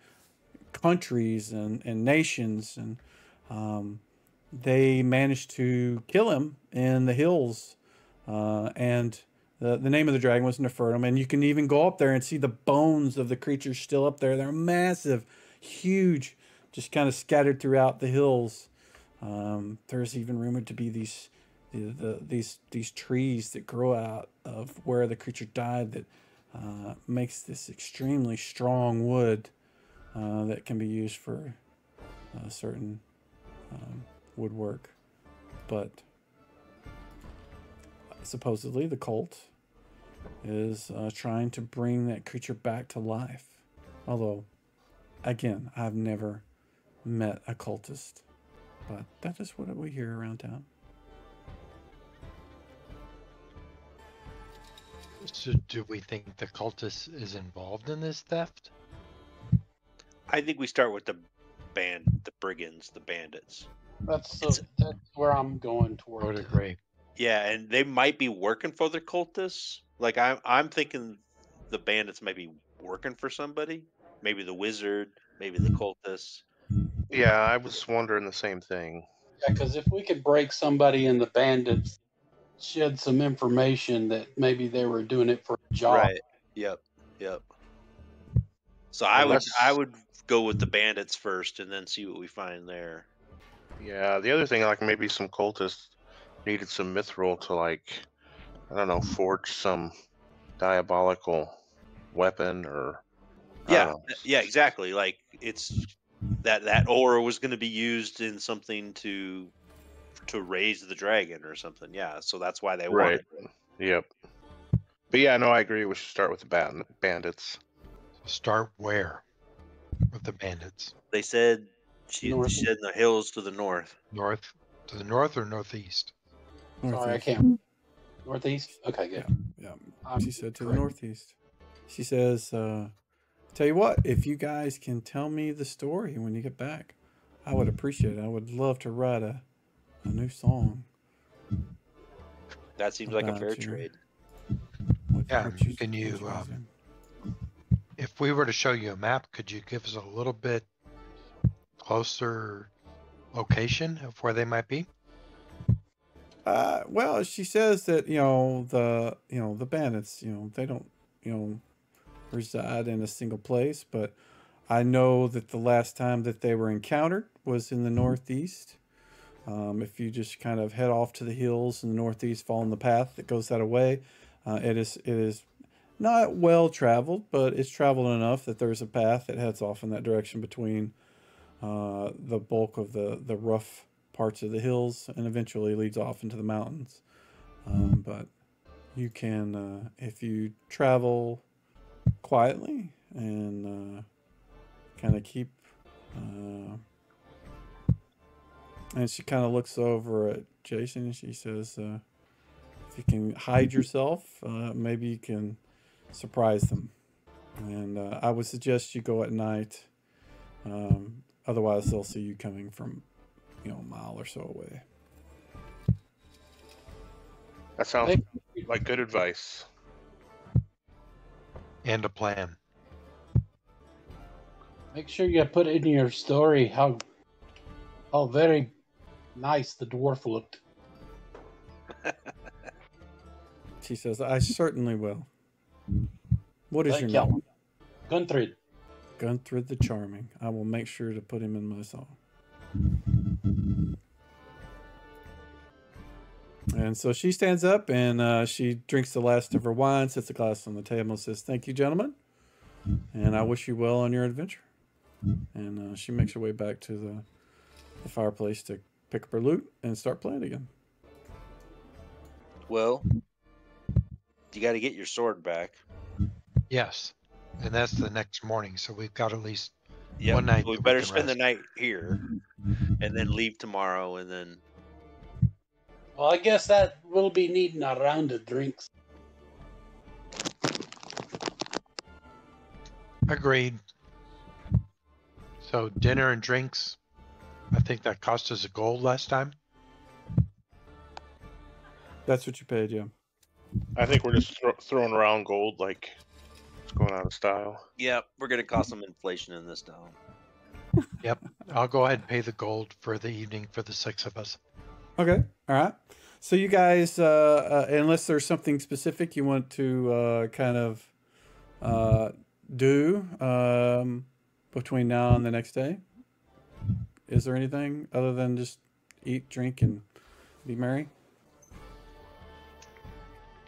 countries and nations, and they managed to kill him in the hills. And the name of the dragon was Nefertum, and you can even go up there and see the bones of the creatures still up there. They're massive, huge, just kind of scattered throughout the hills. There's even rumored to be these trees that grow out of where the creature died that makes this extremely strong wood that can be used for certain woodwork. But supposedly the cult is trying to bring that creature back to life. Although, again, I've never met a cultist, but that is what we hear around town. So do we think the cultist is involved in this theft? I think we start with the brigands, the bandits. That's where I'm going I would toward. agree. Yeah, and they might be working for the cultists. Like I'm thinking the bandits might be working for somebody. Maybe the wizard, maybe the cultists. Yeah, I was wondering the same thing. Yeah, because if we could break somebody in the bandits, shed some information that maybe they were doing it for a job. Right. Yep. So I Unless- would go with the bandits first and then see what we find there. Yeah, the other thing, like maybe some cultists needed some mithril to, like, I don't know, forge some diabolical weapon or. I Yeah, don't know. yeah, exactly. Like it's that aura was going to be used in something to raise the dragon or something. Yeah, so that's why they Right. wanted it. Yep. But yeah, no, I agree. We should start with the bandits. Start where? With the bandits. They said she North. shed in the hills to the north. North? To the north or northeast? Sorry, I Northeast. can't. Northeast? Okay, good. Yeah, I'm she said to the correct. northeast. She says, tell you what, if you guys can tell me the story when you get back, I would appreciate it. I would love to write a new song. That seems like a About fair you. trade. Yeah, can you, guys do? If we were to show you a map, could you give us a little bit closer location of where they might be? Well, she says that the bandits, they don't reside in a single place, but I know that the last time that they were encountered was in the northeast. If you just kind of head off to the hills in the northeast, following the path that goes that way, it is not well traveled, but it's traveled enough that there's a path that heads off in that direction between the bulk of the rough parts of the hills and eventually leads off into the mountains. But you can, if you travel quietly and kind of keep, and she kind of looks over at Jason and she says, if you can hide yourself, maybe you can surprise them. And I would suggest you go at night. Otherwise, they'll see you coming from, a mile or so away. That sounds like good advice. And a plan. Make sure you put in your story how very nice the dwarf looked. She says, I certainly will. What is Thank your name? Guntrid. Guntrid the Charming. I will make sure to put him in my song. And so she stands up and she drinks the last of her wine, sets a glass on the table and says, thank you, gentlemen. And I wish you well on your adventure. And she makes her way back to the fireplace to pick up her loot and start playing again. Well, you got to get your sword back. Yes. And that's the next morning, so we've got at least Yeah, one night. we that better can spend the rest. night here, and then leave tomorrow, and then. Well, I guess that will be needing a round of drinks. Agreed. So dinner and drinks, I think that cost us a gold last time. That's what you paid, yeah. I think we're just throwing around gold like it's going out of style. Yeah, we're gonna cause some inflation in this town. Yep. I'll go ahead and pay the gold for the evening for the 6 of us. Okay, all right. So you guys, unless there's something specific you want to kind of do between now and the next day, is there anything other than just eat, drink, and be merry?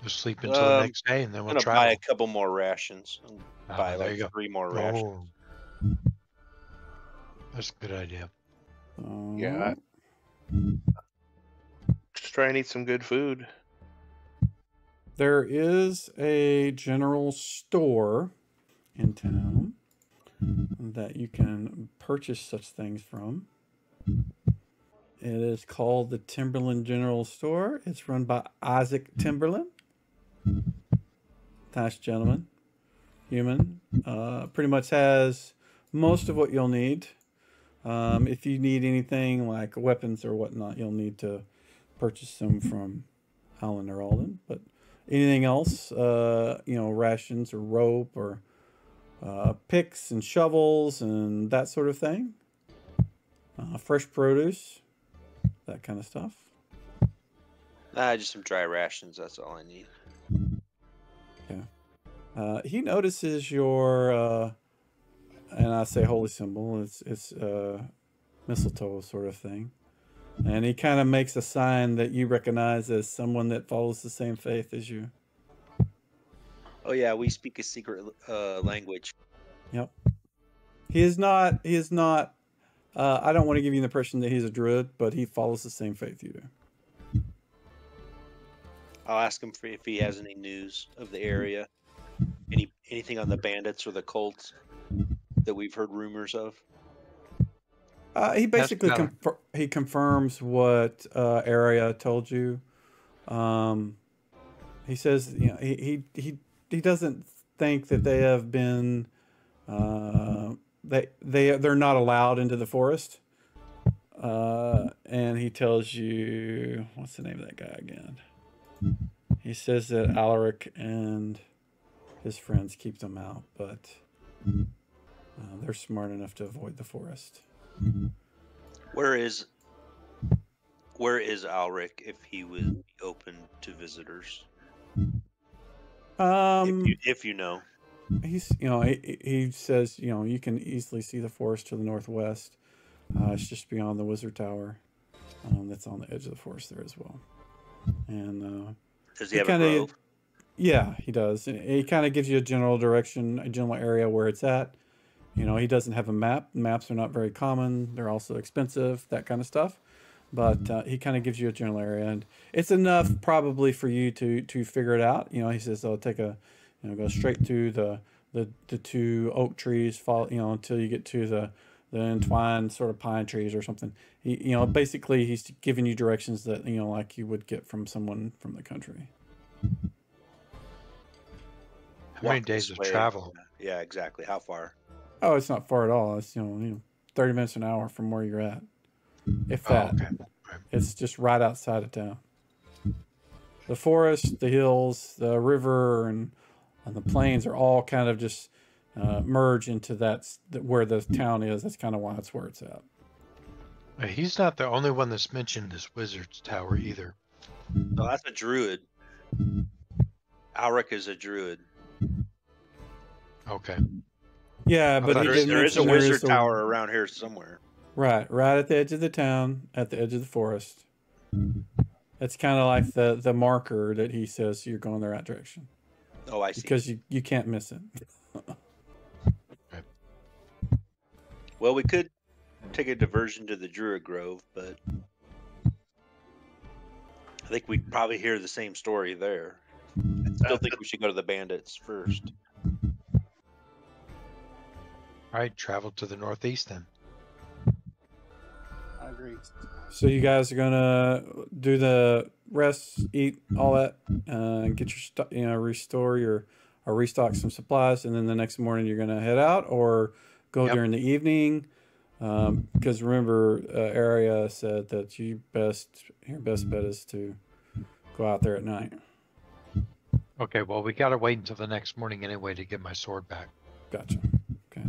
Just sleep until the next day, and then I'm we'll gonna travel. buy a couple more rations. Buy there like you go. 3 more rations. Oh. That's a good idea. Yeah. Just try and eat some good food. There is a general store in town that you can purchase such things from. It is called the Timberland General Store. It's run by Isaac Timberland. Nice gentleman. Human. Pretty much has most of what you'll need. If you need anything like weapons or whatnot, you'll need to purchase them from Alan or Alden. But anything else, rations or rope or picks and shovels and that sort of thing. Fresh produce, that kind of stuff. Just some dry rations. That's all I need. Yeah. He notices your, and I say holy symbol. It's mistletoe sort of thing, and he kind of makes a sign that you recognize as someone that follows the same faith as you. Oh yeah, we speak a secret language. Yep. He is not. I don't want to give you the impression that he's a druid, but he follows the same faith you do. I'll ask him if he has any news of the area, anything on the bandits or the cults that we've heard rumors of. He basically he confirms what Area told you. He says, he doesn't think that they have been they're not allowed into the forest. And he tells you, what's the name of that guy again? He says that Alaric and his friends keep them out, but they're smart enough to avoid the forest. Where is Alaric if he would be open to visitors? If you know. He's, he says, you can easily see the forest to the northwest. It's just beyond the wizard tower. that's on the edge of the forest there as well. And Does he have a grove? yeah, he does. He kind of gives you a general direction, a general area where it's at. You know, he doesn't have a map. Maps are not very common. They're also expensive, that kind of stuff. But he kind of gives you a general area, and it's enough probably for you to figure it out. You know, he says, "I'll take a, you know, go straight through the 2 oak trees, follow, you know, until you get to the entwined sort of pine trees or something." You know, basically he's giving you directions that, you know, like you would get from someone from the country. How many days of travel? Yeah, exactly. How far? Oh, it's not far at all. It's, you know 30 minutes an hour from where you're at. If that. Okay. It's just right outside of town. The forest, the hills, the river, and the plains are all kind of just merge into where the town is. That's kind of why it's where it's at. He's not the only one that's mentioned this wizard's tower either. No, that's a druid. Alric is a druid. Okay. Yeah, but there is a wizard tower around here somewhere. Right at the edge of the town, at the edge of the forest. It's kind of like the marker that he says you're going the right direction. Oh, I see. Because you can't miss it. Okay. Well, we could take a diversion to the Druid Grove, but I think we'd probably hear the same story there. I still think we should go to the Bandits first. All right, travel to the northeast then. I agree. So you guys are gonna do the rest, eat all that, and get your restore your or restock some supplies, and then the next morning you're gonna head out or go during the evening. Because remember, Area said that your best bet is to go out there at night. Okay, well, we gotta wait until the next morning anyway to get my sword back. Gotcha. Okay.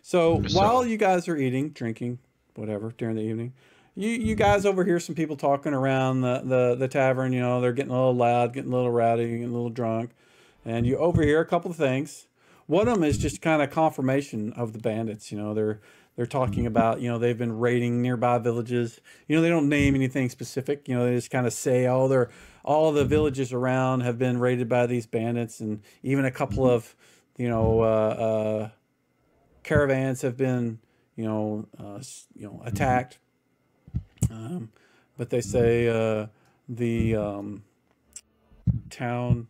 So while you guys are eating, drinking, whatever during the evening, you guys overhear some people talking around the tavern. You know, they're getting a little loud, getting a little rowdy, getting a little drunk, and you overhear a couple of things. One of them is just kind of confirmation of the bandits. You know, they're talking about, you know, they've been raiding nearby villages. You know, they don't name anything specific. You know, they just kind of say, oh, all the villages around have been raided by these bandits, and even a couple of, you know, caravans have been, attacked. But they say the town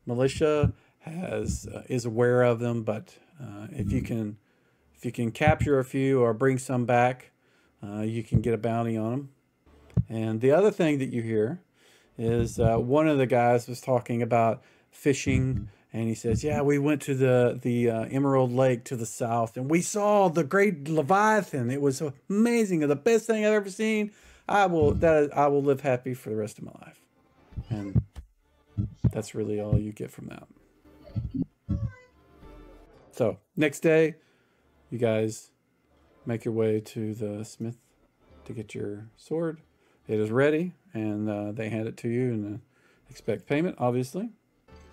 militia is aware of them. But if you can capture a few or bring some back, you can get a bounty on them. And the other thing that you hear is one of the guys was talking about fishing. And he says, yeah, we went to the Emerald Lake to the south, and we saw the great Leviathan. It was amazing, the best thing I've ever seen. I will live happy for the rest of my life. And that's really all you get from that. So next day, you guys make your way to the smith to get your sword. It is ready, and they hand it to you and expect payment, obviously.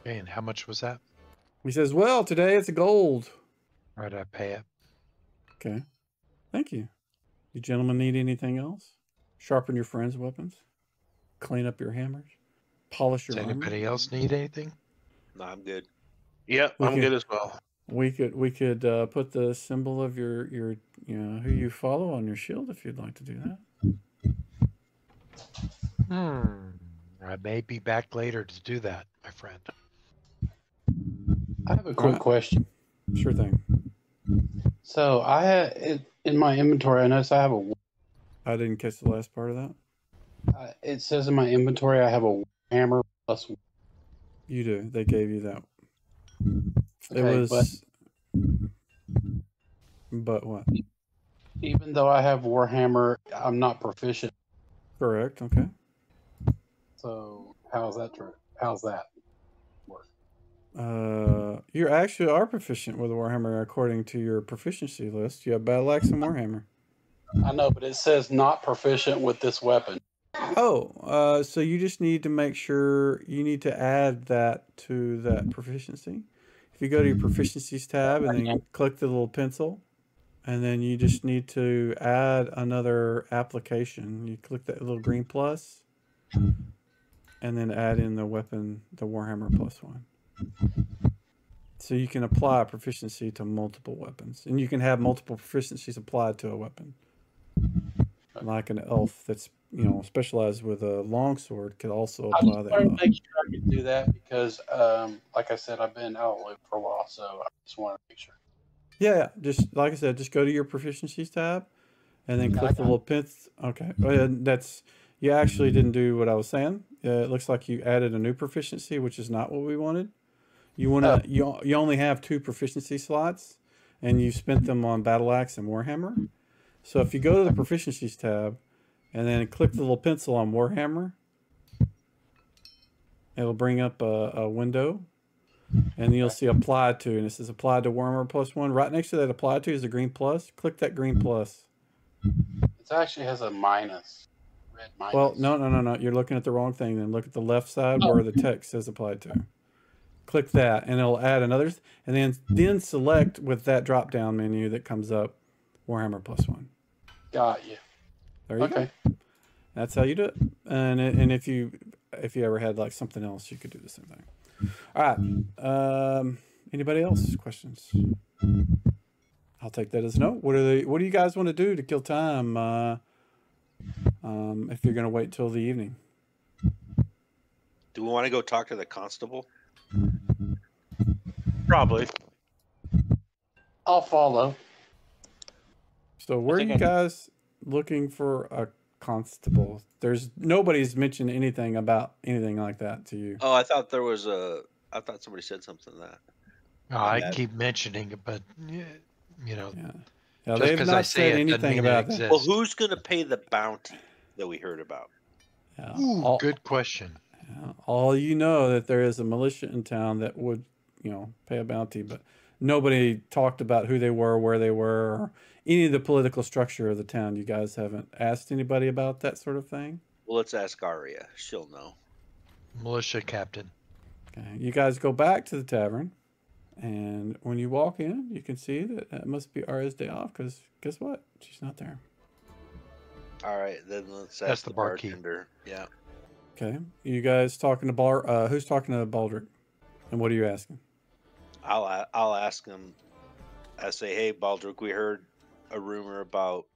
Okay, and how much was that? He says, well, today it's a gold. All right, I pay it. Okay. Thank you. You gentlemen need anything else? Sharpen your friends' weapons? Clean up your hammers? Polish your Does armor? anybody else need anything? No, I'm good. Yep, I'm good as well. We could put the symbol of your who you follow on your shield if you'd like to do that. I may be back later to do that, my friend. I have a quick question. Sure thing. So I had in my inventory. I noticed I have I didn't catch the last part of that. It says in my inventory I have a hammer plus. You do. They gave you that. Okay, it was. But what? Even though I have Warhammer, I'm not proficient. Correct. Okay. So how's that true? How's that work? You actually are proficient with Warhammer according to your proficiency list. You have Battle Axe and Warhammer. I know, but it says not proficient with this weapon. Oh, so you just need to make sure you need to add that to that proficiency. If you go to your proficiencies tab and then you click the little pencil, and then you just need to add another application. You click that little green plus, and then add in the weapon, the Warhammer +1. So you can apply proficiency to multiple weapons, and you can have multiple proficiencies applied to a weapon. Like an elf that's specialized with a longsword could also I apply just that. wanted to make sure I could do that because, like I said, I've been out of loop for a while, so I just wanted to make sure. Yeah, just like I said, just go to your proficiencies tab, and then click the little pin. Okay, that's you actually didn't do what I was saying. It looks like you added a new proficiency, which is not what we wanted. You want to you only have 2 proficiency slots, and you spent them on Battle Axe and Warhammer. So if you go to the proficiencies tab, and then click the little pencil on Warhammer, it'll bring up a window, and you'll see applied to, and it says applied to Warhammer +1. Right next to that applied to is a green plus. Click that green plus. It actually has a minus. Red minus. Well, no. You're looking at the wrong thing. Then look at the left side where the text says applied to. Click that, and it'll add another, and then select with that drop-down menu that comes up, Warhammer +1. Got you. There you go. That's how you do it. And if you ever had like something else, you could do the same thing. All right. Anybody else questions? I'll take that as a no. What do you guys want to do to kill time? If you're gonna wait till the evening. Do we want to go talk to the constable? Probably. I'll follow. So where are you guys looking for a constable? Nobody's mentioned anything about anything like that to you. Oh, I thought somebody said something to that. Oh, I keep mentioning it, but Yeah, just they've because not I say said it doesn't anything mean about it that. exists. Well, who's going to pay the bounty that we heard about? Yeah. Ooh, good question. All you know that there is a militia in town that would, pay a bounty, but nobody talked about who they were, where they were, or any of the political structure of the town. You guys haven't asked anybody about that sort of thing? Well, let's ask Arya. She'll know. Militia captain. Okay. You guys go back to the tavern, and when you walk in, you can see that it must be Arya's day off, because guess what? She's not there. All right, then let's That's ask the the barkeep. bartender. Yeah. Okay. You guys talking to who's talking to Baldric? And what are you asking? I'll ask him. I say, hey, Baldric, we heard a rumor about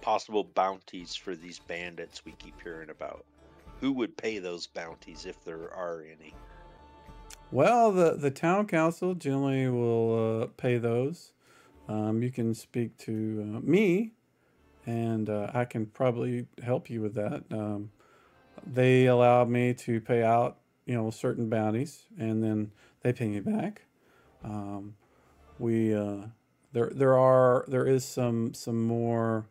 possible bounties for these bandits we keep hearing about. Who would pay those bounties if there are any? Well, the town council generally will pay those. You can speak to me, and I can probably help you with that. They allow me to pay out, certain bounties, and then they pay me back. There is some more.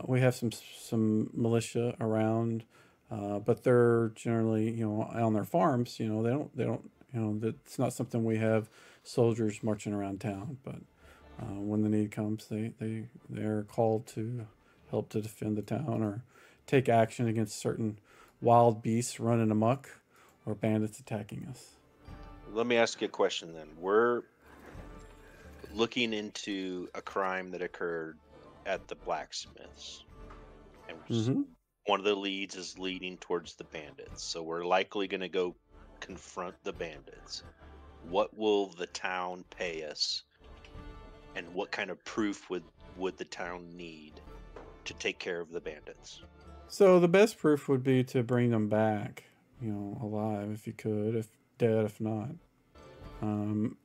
We have some militia around, but they're generally on their farms. They don't. That's not something we have soldiers marching around town. But when the need comes, they're called to help to defend the town or take action against certain wild beasts running amok or bandits attacking us. Let me ask you a question then. We're looking into a crime that occurred at the Blacksmiths. And one of the leads is leading towards the bandits. So we're likely going to go confront the bandits. What will the town pay us? And what kind of proof would the town need to take care of the bandits? So the best proof would be to bring them back, alive if you could, if dead, if not.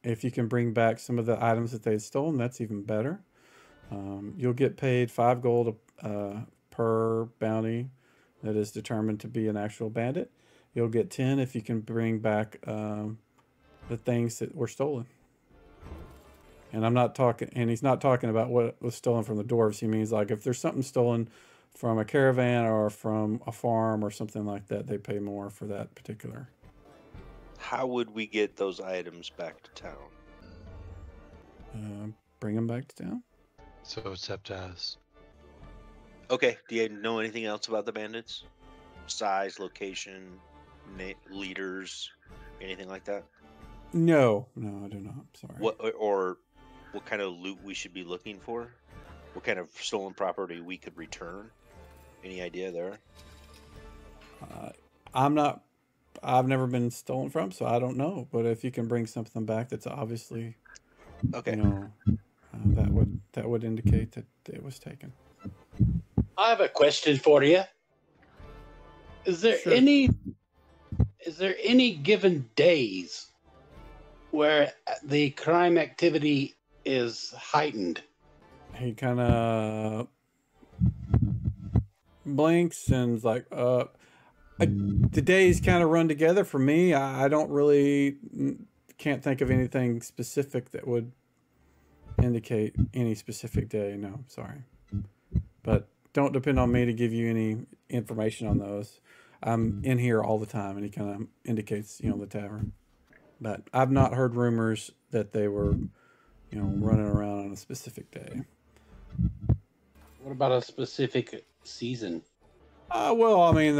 If you can bring back some of the items that they'd stolen, that's even better. You'll get paid 5 gold per bounty that is determined to be an actual bandit. You'll get 10 if you can bring back the things that were stolen. And he's not talking about what was stolen from the dwarves. He means like if there's something stolen from a caravan or from a farm or something like that, they pay more for that particular. How would we get those items back to town? Bring them back to town. So it's up to us. Okay. Do you know anything else about the bandits? Size, location, leaders, anything like that? No, I do not. Sorry. What kind of loot we should be looking for? what kind of stolen property we could return? Any idea there? I've never been stolen from, so I don't know. But if you can bring something back that's obviously, Okay. That would indicate that it was taken. I have a question for you. Is there Sure. any given days where the crime activity is heightened? He kind of blinks and is like, the days kind of run together for me. I don't really can't think of anything specific that would indicate any specific day. No, sorry. But don't depend on me to give you any information on those. I'm in here all the time, and he kind of indicates, the tavern. But I've not heard rumors that they were, running around on a specific day. What about a specific season? Well, I mean,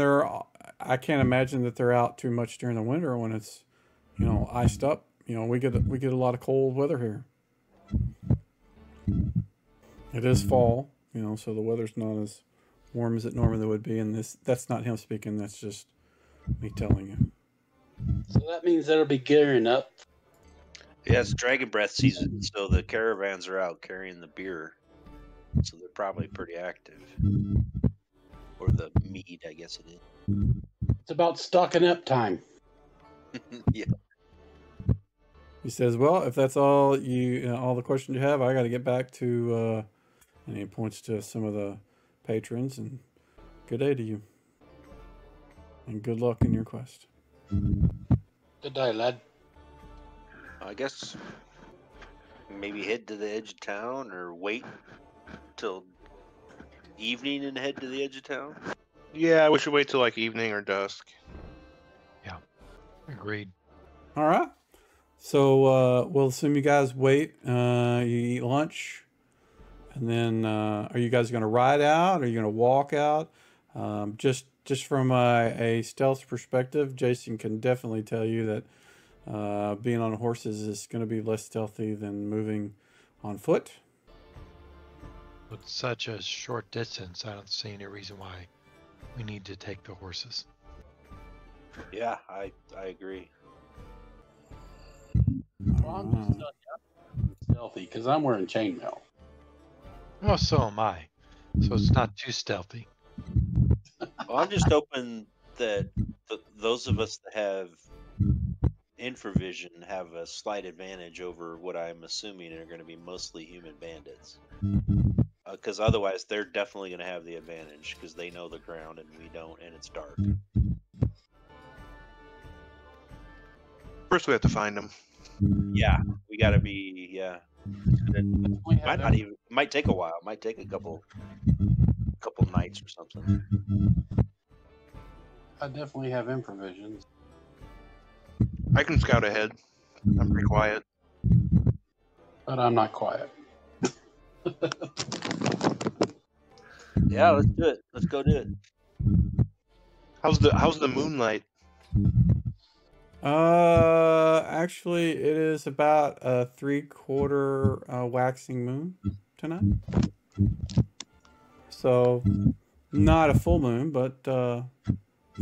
I can't imagine that they're out too much during the winter when it's, iced up. We get a lot of cold weather here. It is fall, so the weather's not as warm as it normally would be. And that's not him speaking. That's just me telling you. So that means that'll be gearing up. Yeah, it's Dragon Breath season, so the caravans are out carrying the beer. So they're probably pretty active. Or the mead, I guess it is. It's about stocking up time. Yeah. He says, "Well, if that's all all the questions you have, I got to get back to." And he points to some of the patrons. And good day to you, and good luck in your quest. Good day, lad. I guess maybe head to the edge of town or wait till evening and head to the edge of town. Yeah, we should wait till like evening or dusk. Agreed. All right. So we'll assume you guys wait. You eat lunch, and then are you guys going to ride out? Or are you going to walk out? Just from a stealth perspective, Jason can definitely tell you that being on horses is going to be less stealthy than moving on foot. With such a short distance, I don't see any reason why we need to take the horses. Yeah, I agree. Well, I'm just stealthy because I'm wearing chainmail. Well, so am I. So it's not too stealthy. Well, I'm just hoping that those of us that have infravision have a slight advantage over what I'm assuming are going to be mostly human bandits. Because otherwise, they're definitely going to have the advantage because they know the ground and we don't, and it's dark. First, we have to find them. Yeah, we got to be. Yeah, it might take a while. It might take a couple nights or something. I definitely have improvisions. I can scout ahead. I'm pretty quiet. But I'm not quiet. Yeah, let's do it. Let's go do it. How's the moonlight? Actually, it is about a 3/4 waxing moon tonight. So, not a full moon, but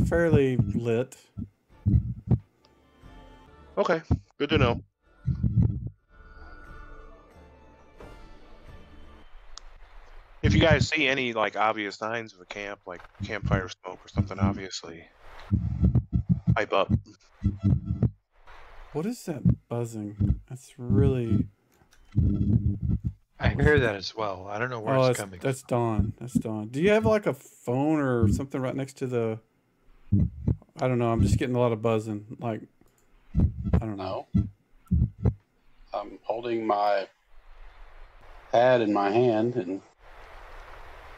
fairly lit. Okay, good to know. If you guys see any like obvious signs of a camp, like campfire smoke or something, obviously pipe up. What is that buzzing? That's really... I hear that as well. I don't know where it's coming that's Dawn. That's Dawn. Do you have like a phone or something right next to the... I don't know. I'm just getting a lot of buzzing. Like, I don't know. I'm holding my pad in my hand and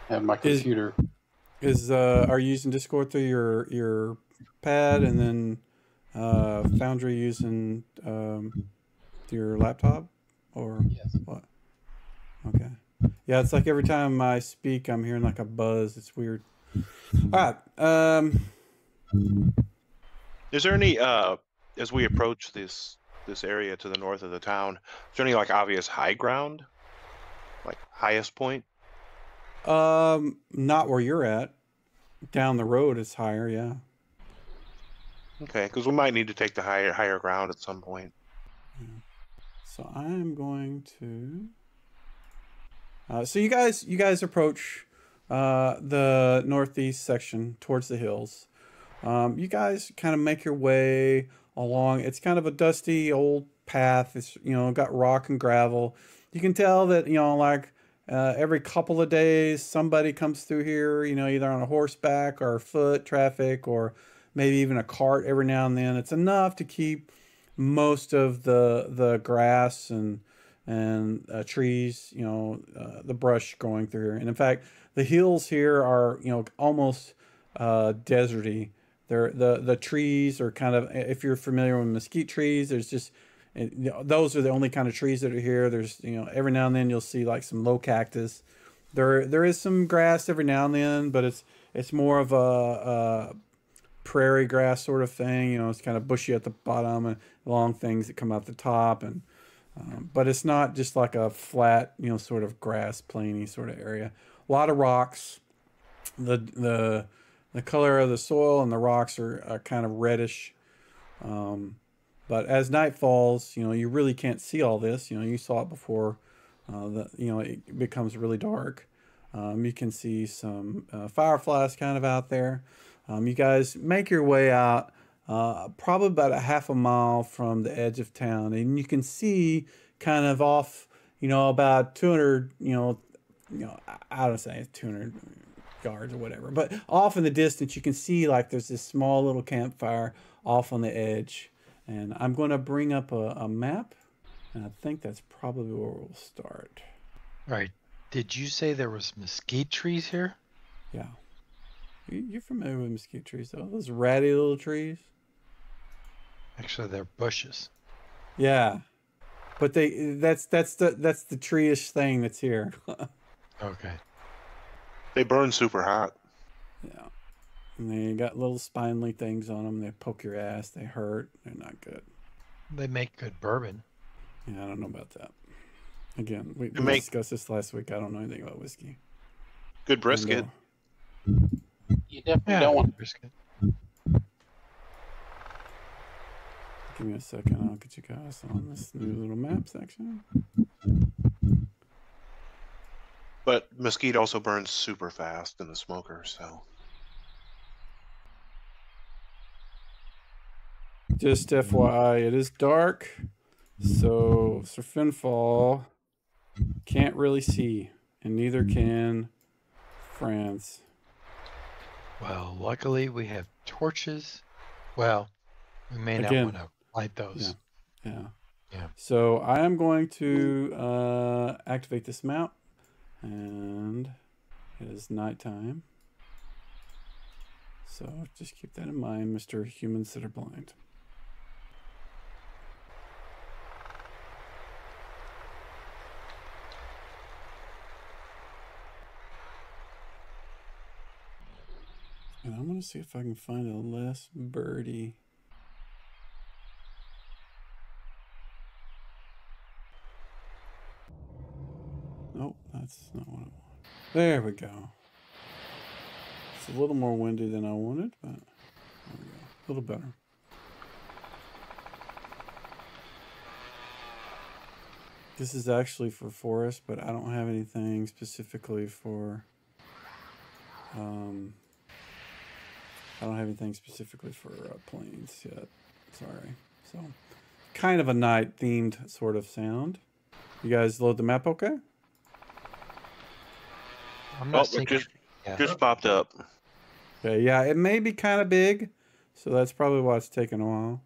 have my computer. Are you using Discord through your pad and then Foundry using your laptop or Yes. what? Okay. Yeah, it's like every time I speak, I'm hearing like a buzz. It's weird. All right. Is there any as we approach this area to the north of the town, is there any like obvious high ground, like highest point Not where you're at. Down the road, it's higher. Yeah. Okay, because we might need to take the higher ground at some point. So I'm going to. So you guys approach the northeast section towards the hills. You guys kind of make your way along. It's kind of a dusty old path. It's got rock and gravel. You can tell that like every couple of days somebody comes through here. Either on a horseback or foot traffic or maybe even a cart every now and then. It's enough to keep most of the grass and trees, the brush going through here. And in fact, the hills here are almost deserty. The trees are kind of, if you're familiar with mesquite trees, there's just those are the only kind of trees that are here. There's every now and then you'll see like some low cactus. There is some grass every now and then, but it's more of a prairie grass sort of thing. It's kind of bushy at the bottom and long things that come out the top, and but it's not just like a flat, sort of grass plainy sort of area. A lot of rocks. The color of the soil and the rocks are kind of reddish. But as night falls, you really can't see all this. You saw it before. It becomes really dark. You can see some fireflies kind of out there. You guys make your way out probably about a half a mile from the edge of town, and you can see kind of off, about 200, I don't say 200 yards or whatever, but off in the distance, you can see like there's this small little campfire off on the edge. And I'm going to bring up a map, and I think that's probably where we'll start. Right. Did you say there was mesquite trees here? Yeah. You're familiar with mesquite trees, though? Those ratty little trees? Actually, they're bushes. Yeah. But that's the tree-ish thing that's here. Okay. They burn super hot. Yeah. And they got little spindly things on them. They poke your ass. They hurt. They're not good. They make good bourbon. Yeah, I don't know about that. Again, we make discussed this last week. I don't know anything about whiskey. good brisket. You definitely don't want brisket. Give me a second. I'll get you guys on this new little map section. But mesquite also burns super fast in the smoker, so. Just FYI, it is dark, so Sir Finfall can't really see, and neither can France. Well, luckily we have torches. Well, we may not Again, want to light those. Yeah. Yeah. So I am going to activate this map, and it is nighttime. So just keep that in mind, Mr. Humans that are blind. And I'm going to see if I can find a less birdie. Nope, that's not what I want. There we go. It's a little more windy than I wanted, but there we go. A little better. This is actually for forest, but I don't have anything specifically for I don't have anything specifically for plains yet. Sorry. So, kind of a night themed sort of sound. You guys load the map okay? I'm Oh, not it thinking. just popped up. Okay, yeah, it may be kind of big, so that's probably why it's taking a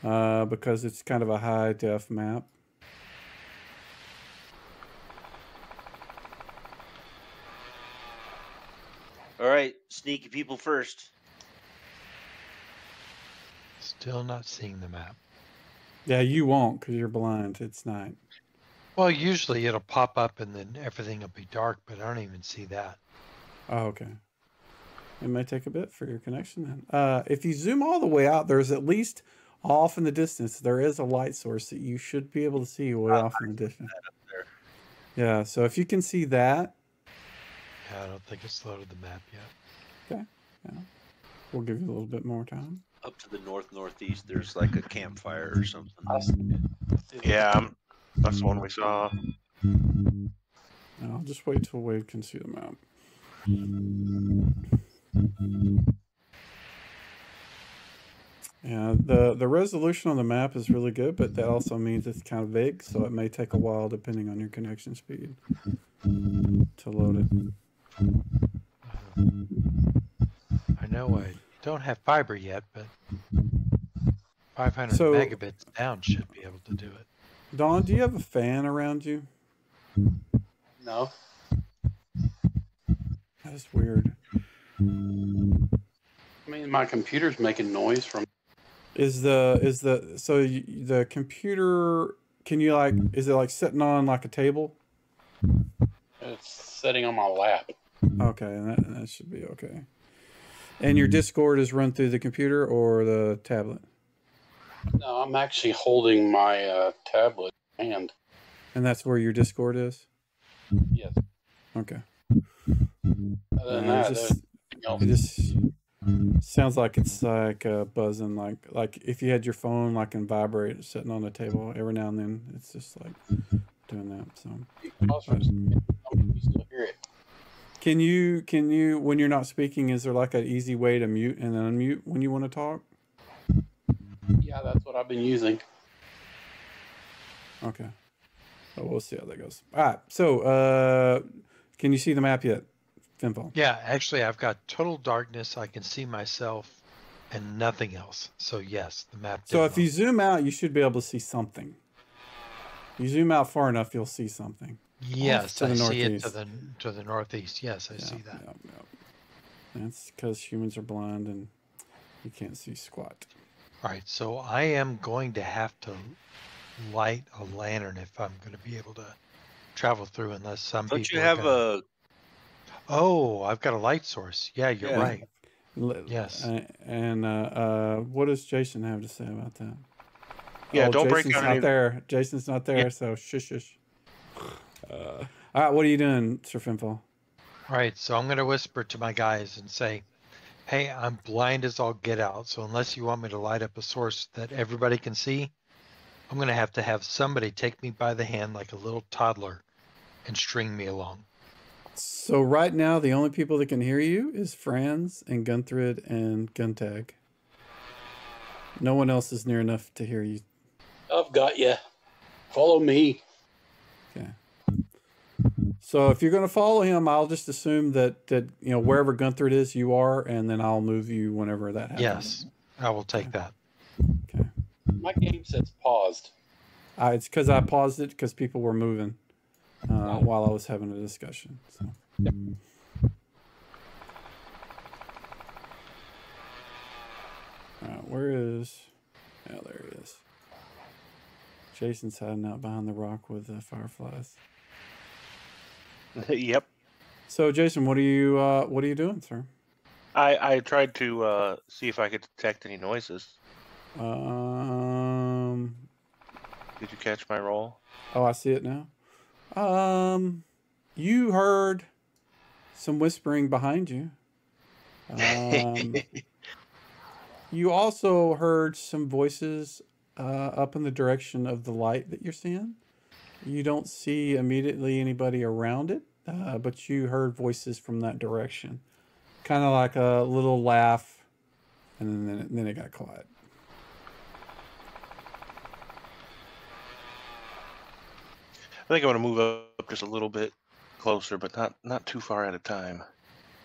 while. Because it's kind of a high def map. All right, sneaky people first. Still not seeing the map. Yeah, you won't because you're blind. It's night. Well, usually it'll pop up and then everything will be dark, but I don't even see that. Oh, okay. It may take a bit for your connection then. If you zoom all the way out, there's at least off in the distance, there is a light source that you should be able to see way off in the distance. Yeah, so if you can see that, Yeah, I don't think it's loaded the map yet. Okay. Yeah. We'll give you a little bit more time. Up to the northeast, there's like a campfire or something. I see it. Yeah, that's the one we saw. I'll just wait till Wade can see the map. Yeah, the resolution on the map is really good, but that also means it's kind of vague, so it may take a while depending on your connection speed to load it. I know I don't have fiber yet, but 500 So- megabits down should be able to do it. Dawn, do you have a fan around you? No. That's weird. I mean, my computer's making noise from. The computer, can you like, is it like sitting on like a table? It's sitting on my lap. Okay, that should be okay. And your Discord is run through the computer or the tablet? No, I'm actually holding my tablet hand. And that's where your Discord is? Yes. Okay. Other than that, it just sounds like it's like buzzing, like if you had your phone like and vibrate sitting on the table every now and then. It's just like doing that. So you still hear it. can you when you're not speaking, is there like an easy way to mute and unmute when you want to talk? Yeah, that's what I've been using. Okay. So we'll see how that goes. All right. So can you see the map yet, Finfall? Yeah, actually, I've got total darkness. I can see myself and nothing else. So yes, the map. So did if you load. zoom out, you should be able to see something. You zoom out far enough, you'll see something. Yes, to the I see it northeast. to the northeast. Yes, I Yeah, see that. yeah. That's because humans are blind and you can't see squat. All right, so I am going to have to light a lantern if I'm going to be able to travel through, unless some Don't people you are have gonna... a? Oh, I've got a light source. Yeah, you're Yeah. right. Yes. And what does Jason have to say about that? Yeah, don't break Jason's down not any. there. Jason's not there, Yeah. so shush. All right, what are you doing, Sir Finfall? All right, so I'm going to whisper to my guys and say, hey, I'm blind as all get out, so unless you want me to light up a source that everybody can see, I'm going to have somebody take me by the hand like a little toddler and string me along. So right now, the only people that can hear you is Franz and Gunthrid and Guntag. No one else is near enough to hear you. I've got you. Follow me. Okay. So if you're going to follow him, I'll just assume that wherever Gunthrid is, you are, and then I'll move you whenever that happens. Yes, I will take that. Okay. My game says paused. It's because I paused it because people were moving while I was having a discussion. So. Where is? Yeah, there he is. Jason's hiding out behind the rock with the fireflies. Yep. So, Jason, what are you doing, sir? I tried to see if I could detect any noises. Did you catch my roll? Oh, I see it now. You heard some whispering behind you. You also heard some voices up in the direction of the light that you're seeing. You don't see immediately anybody around it, but you heard voices from that direction. Kind of like a little laugh, and then it got quiet. I think I want to move up just a little bit closer, but not too far at a time.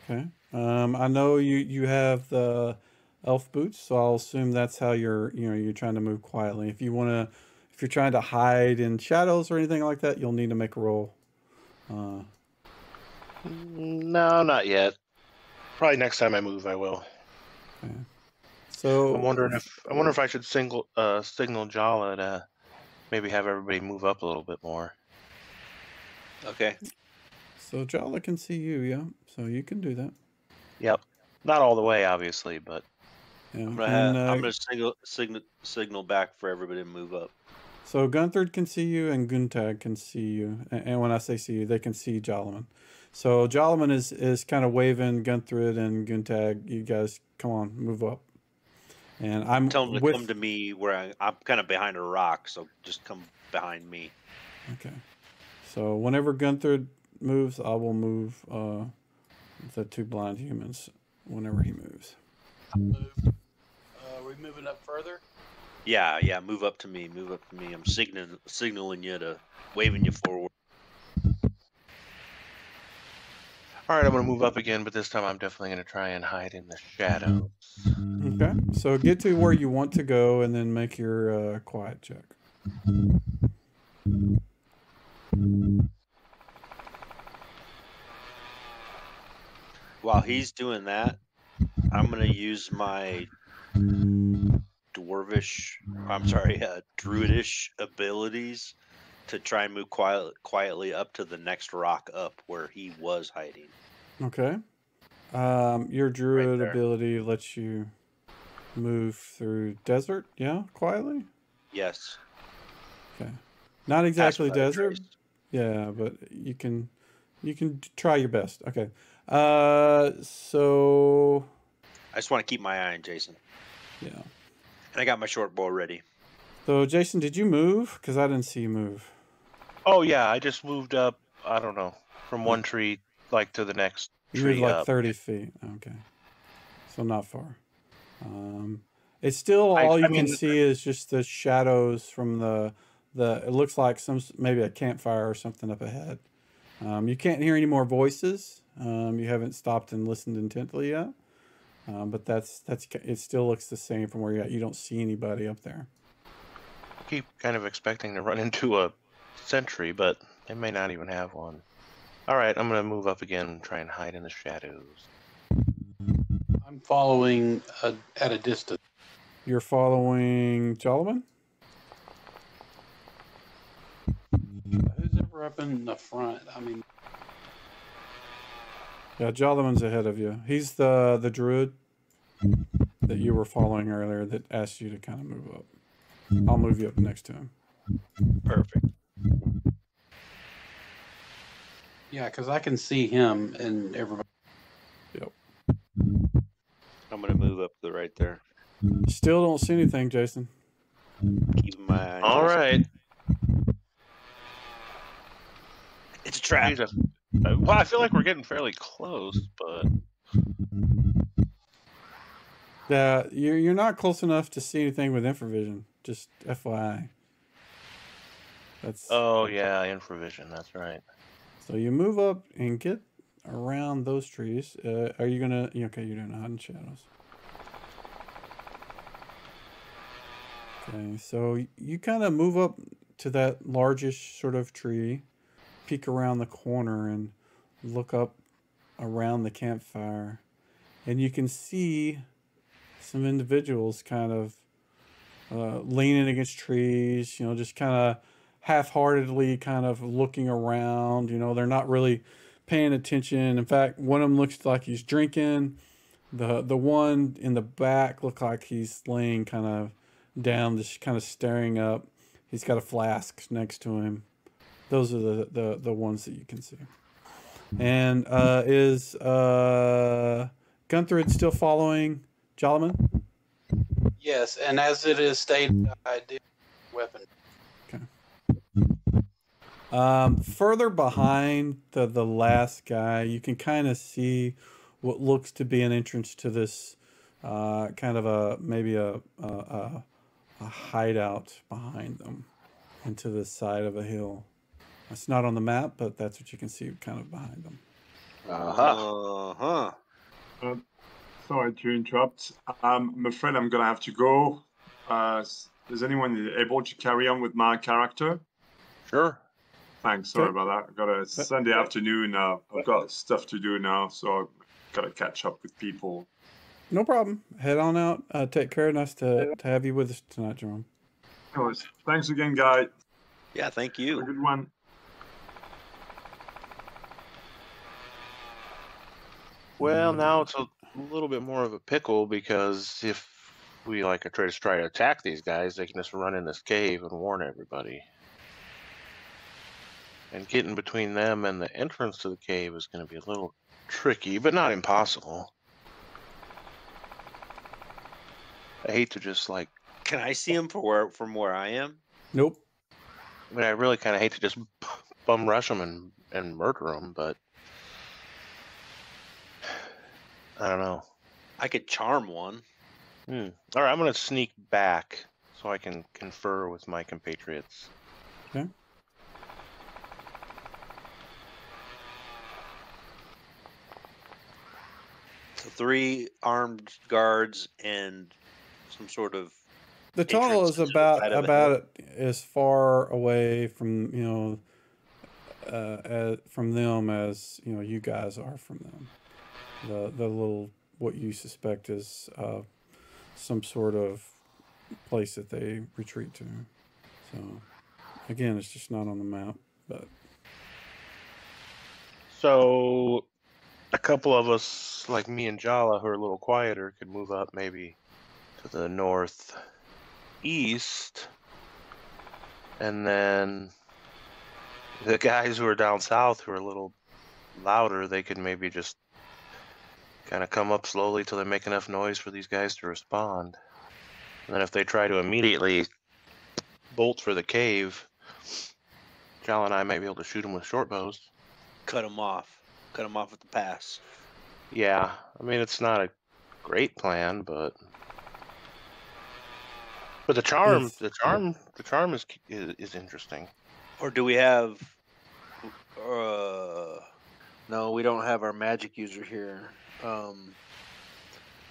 Okay. I know you have the elf boots, so I'll assume that's how you're trying to move quietly. If you're trying to hide in shadows or anything like that, you'll need to make a roll. No, not yet. Probably next time I move, I will. Okay. So I wonder if I should signal Jala to maybe have everybody move up a little bit more. Okay. So Jala can see you, yeah. So you can do that. Yep. Not all the way, obviously, but Yeah. I'm gonna signal back for everybody to move up. So Gunther can see you, and Guntag can see you. And when I say see you, they can see Jalaman. So Jalaman is kind of waving Gunther and Guntag. You guys, come on, move up. And I'm Tell them to with. come to me where I'm kind of behind a rock, so just come behind me. Okay. So whenever Gunther moves, I will move the two blind humans whenever he moves. Moved. Are we moving up further? Yeah, move up to me. Move up to me. I'm signaling you to waving you forward. All right, I'm going to move up again, but this time I'm definitely going to try and hide in the shadows. Okay. So get to where you want to go, and then make your quiet check. While he's doing that, I'm gonna use my druidish abilities to try and move quietly up to the next rock up where he was hiding. Okay. Your druid there. ability lets you move through desert, yeah, quietly? Yes. Okay. Not exactly Pass without a desert. trace. Yeah, but you can try your best. Okay. So I just want to keep my eye on Jason. yeah. And I got my short bow ready. So Jason, did you move? Because I didn't see you move. Oh, yeah, I just moved up, I don't know, from one tree, like, to the next You tree moved like up. 30 feet. Okay. So not far. It's still all you can see is just the shadows from the it looks like maybe a campfire or something up ahead. You can't hear any more voices. You haven't stopped and listened intently yet. But it still looks the same from where you're at. You don't see anybody up there. I keep kind of expecting to run into a sentry, but they may not even have one. All right, I'm going to move up again and try and hide in the shadows. I'm following at a distance. You're following Jalaman? Who's ever up in the front? I mean, Yeah, Jalaman's ahead of you. He's the druid that you were following earlier that asked you to kind of move up. I'll move you up next to him. Perfect. yeah, because I can see him and everybody. Yep. I'm gonna move up to the right there. Still don't see anything, Jason. Keeping my eye on All Jason. right. It's a trap. Jesus. Well, I feel like we're getting fairly close, but Yeah, you're not close enough to see anything with infravision. Just FYI. That's oh yeah, infravision. That's right. so you move up and get around those trees. Are you gonna? Okay, you're doing hiding shadows. Okay, so you kind of move up to that largish sort of tree, peek around the corner, and look up around the campfire, and you can see some individuals kind of leaning against trees, just kind of half-heartedly kind of looking around. They're not really paying attention. In fact, one of them looks like he's drinking. The one in the back looked like he's laying kind of down, just kind of staring up. He's got a flask next to him. Those are the ones that you can see. And is Gunther still following Jalaman? Yes, and as it is stated, I do weapon. Further behind the last guy, you can kind of see what looks to be an entrance to this kind of maybe a hideout behind them into the side of a hill. It's not on the map, but that's what you can see kind of behind them. Sorry to interrupt. I'm afraid I'm gonna have to go. Is anyone able to carry on with my character? Sure. Thanks. Sorry about that. I've got a Sunday afternoon. I've got stuff to do now, so I've got to catch up with people. No problem. Head on out. Take care. Nice to have you with us tonight, Jerome. Anyways, thanks again, guy. Yeah, thank Have a you. good one. Well, now it's a little bit more of a pickle because if we like try to attack these guys, they can just run in this cave and warn everybody. And getting between them and the entrance to the cave is going to be a little tricky, but not impossible. I hate to just like. Can I see him from where I am? Nope. I mean, I really kind of hate to just bum rush them and murder them, but I don't know. I could charm one. All right, I'm going to sneak back so I can confer with my compatriots. Okay. So 3 armed guards and some sort of. The tunnel is about as far away from from them as you guys are from them. The little what you suspect is some sort of place that they retreat to. So again, it's just not on the map, but so a couple of us, like me and Jala, who are a little quieter, could move up maybe to the northeast, and then the guys who are down south, who are a little louder, they could maybe just kind of come up slowly till they make enough noise for these guys to respond. And then if they try to immediately bolt for the cave, Jala and I might be able to shoot them with short bows. Cut them off. Cut them off at the pass. Yeah, I mean, it's not a great plan, but the charm, Yes. the charm is interesting. Or do we have? No, we don't have our magic user here.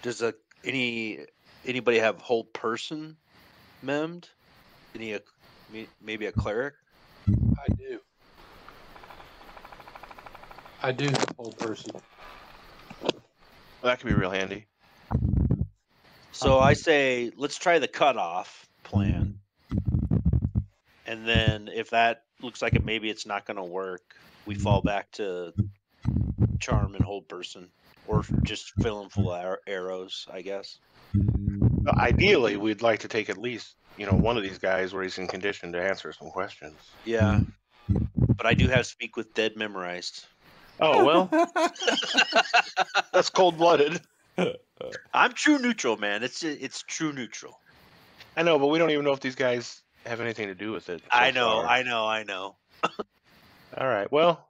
Does anybody have hold person memmed? Maybe a cleric? I do, old person. Well, that could be real handy. So I say let's try the cutoff plan, and then if that looks like maybe it's not going to work, we fall back to charm and hold person, or just fill him full of arrows, I guess. Ideally, we'd like to take at least one of these guys where he's in condition to answer some questions. Yeah, but I do have speak with dead memorized. Oh well, that's cold-blooded. I'm true neutral, man. It's true neutral. I know, but we don't even know if these guys have anything to do with it. I know. All right. Well,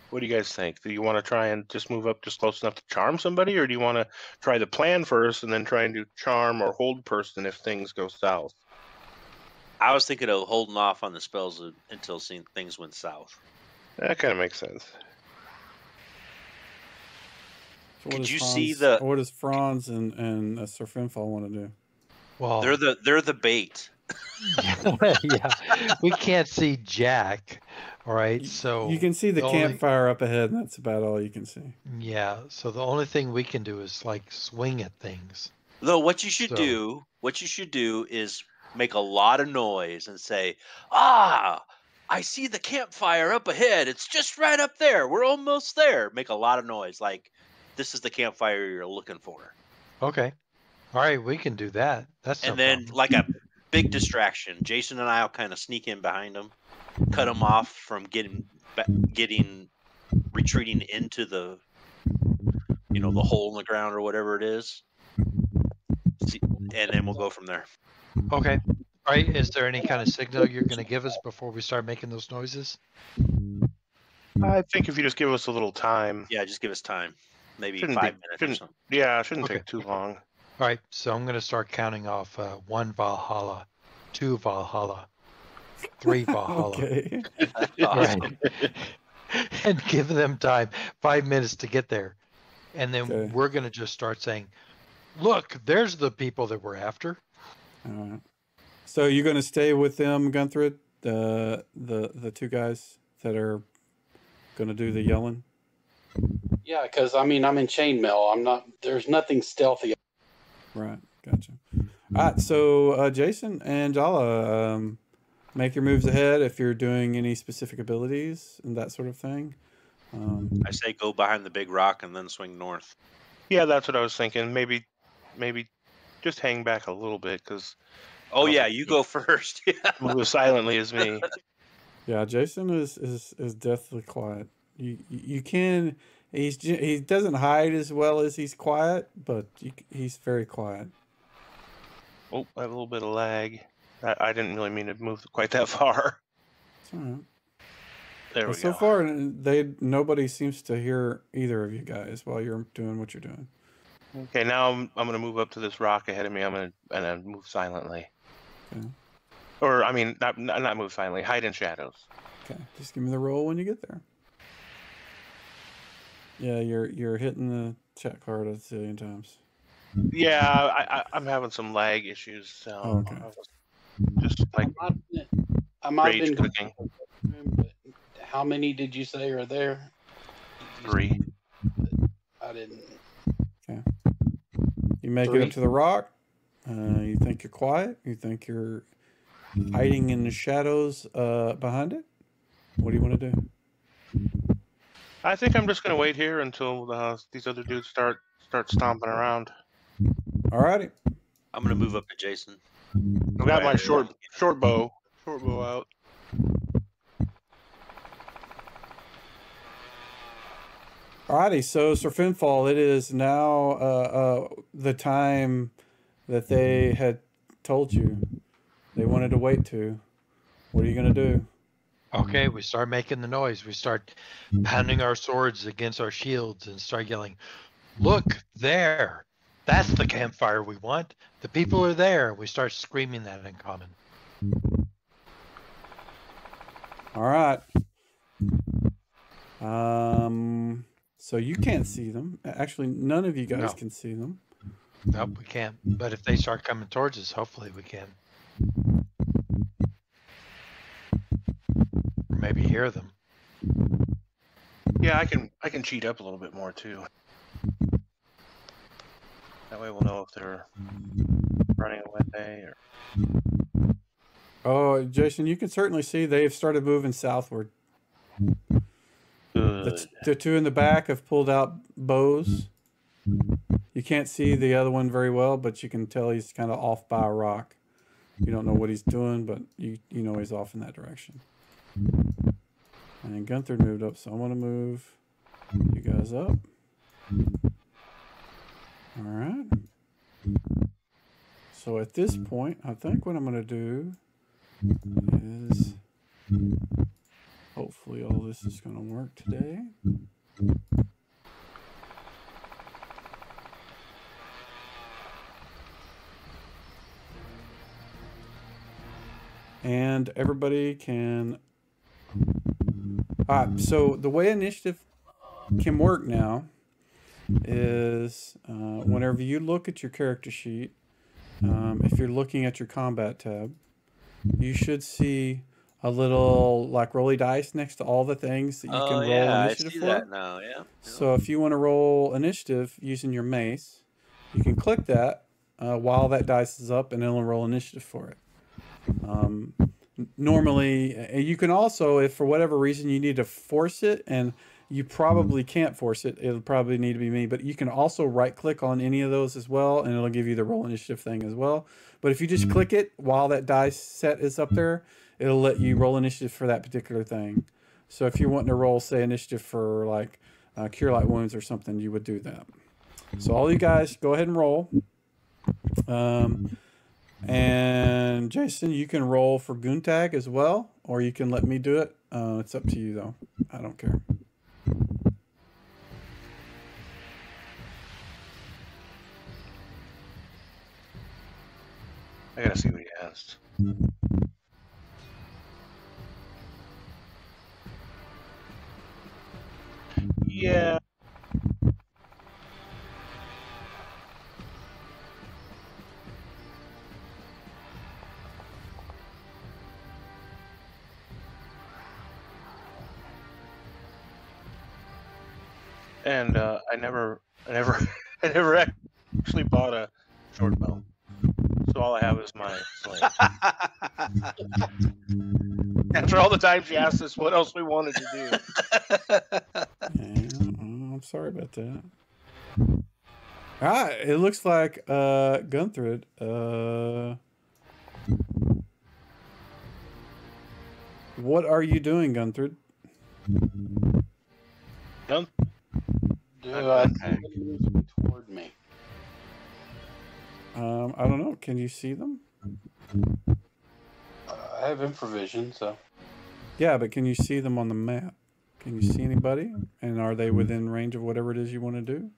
what do you guys think? Do you want to try and just move up just close enough to charm somebody, or do you want to try the plan first and then try and do charm or hold person if things go south? I was thinking of holding off on the spells until things went south. That kind of makes sense. So Could does you Franz- see the? What does Franz and Sir Finfall want to do? Well, They're the bait. yeah, we can't see Jack. All right, so You can see the campfire up ahead, and that's about all you can see. Yeah, so the only thing we can do is like swing at things. Though what you should do is make a lot of noise and say, "Ah, I see the campfire up ahead. It's just right up there. We're almost there." Make a lot of noise, like this is the campfire you're looking for. Okay, all right, we can do that. That's no And then problem. like a big distraction. Jason and I'll kind of sneak in behind them, cut them off from retreating into the the hole in the ground or whatever it is. And then we'll go from there. Okay, all right. Is there any kind of signal you're going to give us before we start making those noises? I think if you just give us a little time. Yeah, just give us time. Maybe Shouldn't 5 be- minutes or shouldn't- something. Yeah, it shouldn't Okay. take too long. All right, so I'm going to start counting off 1 Valhalla, 2 Valhalla, 3 Valhalla. Okay. Right. And give them time, 5 minutes to get there. And then Okay. we're going to just start saying, look, there's the people that we're after. All right. So you're going to stay with them, Gunther, the two guys that are going to do the yelling? Yeah, because I'm in chainmail. I'm not. There's nothing stealthy. Right. Gotcha. All right. So Jason and Jala, make your moves ahead if you're doing any specific abilities and that sort of thing. I say go behind the big rock and then swing north. Yeah, that's what I was thinking. Maybe just hang back a little bit because. Oh yeah, you go first. Move as silently as me. Yeah, Jason is deathly quiet. You can he doesn't hide as well as he's quiet, but he's very quiet. Oh, I have a little bit of lag. I didn't really mean to move quite that far. It's all right. There we So go. far, nobody seems to hear either of you guys while you're doing what you're doing. Okay, now I'm gonna move up to this rock ahead of me. And then move silently. Okay. Or I mean, not move silently. Hide in shadows. Okay, just give me the roll when you get there. Yeah, you're hitting the chat card a zillion times. Yeah, I'm having some lag issues. So Okay. I was just like I might have rage been going cooking. to the room, but how many did you say are there? 3. I didn't. Okay. You make it 3. up to the rock. You think you're quiet. You think you're hiding in the shadows behind it. What do you want to do? I think I'm just gonna wait here until these other dudes start stomping around. Alrighty. I'm gonna move up to Jason. I've got my short bow out. Alrighty, so Sir Finfall, it is now the time that they had told you they wanted to wait to. What are you going to do? Okay, we start making the noise. We start pounding our swords against our shields and start yelling, "Look, there! That's the campfire we want. The people are there." We start screaming that in common. All right. So you can't see them. Actually, none of you guys can see them. Nope, we can't. But if they start coming towards us, hopefully we can. Or maybe hear them. Yeah, I can cheat up a little bit more too. That way we'll know if they're running away or. Oh, Jason, you can certainly see they've started moving southward. The two in the back have pulled out bows. You can't see the other one very well, but you can tell he's kind of off by a rock. You don't know what he's doing, but you know he's off in that direction. And Gunther moved up, so I want to move you guys up. All right. So at this point, I think what I'm going to do is, hopefully all this is going to work today. And everybody can... so the way initiative can work now is whenever you look at your character sheet, if you're looking at your combat tab, you should see a little like rolly dice next to all the things that you can roll initiative I see for. that now, yeah. So if you want to roll initiative using your mace, you can click that while that dice is up, and it'll roll initiative for it. Normally, you can also, if for whatever reason you need to force it, and you probably can't force it, it'll probably need to be me, but you can also right click on any of those as well, and it'll give you the roll initiative thing as well. But if you just click it while that dice set is up there, it'll let you roll initiative for that particular thing. So if you're wanting to roll, say, initiative for like Cure Light Wounds or something, you would do that. So all you guys, go ahead and roll. And Jason, you can roll for Goontag as well, or you can let me do it. It's up to you, though. I don't care. I gotta see what he has. Yeah. And I never actually bought a short bow. So all I have is my sling. After all the times she asked us what else we wanted to do. Yeah, I'm sorry about that. Ah, it looks like Gunthrid. What are you doing, Gunthrid? Done. Do I see them moving toward me? I don't know. Can you see them? I have infravision, so Yeah, but can you see them on the map? Can you see anybody? And are they within range of whatever it is you want to do?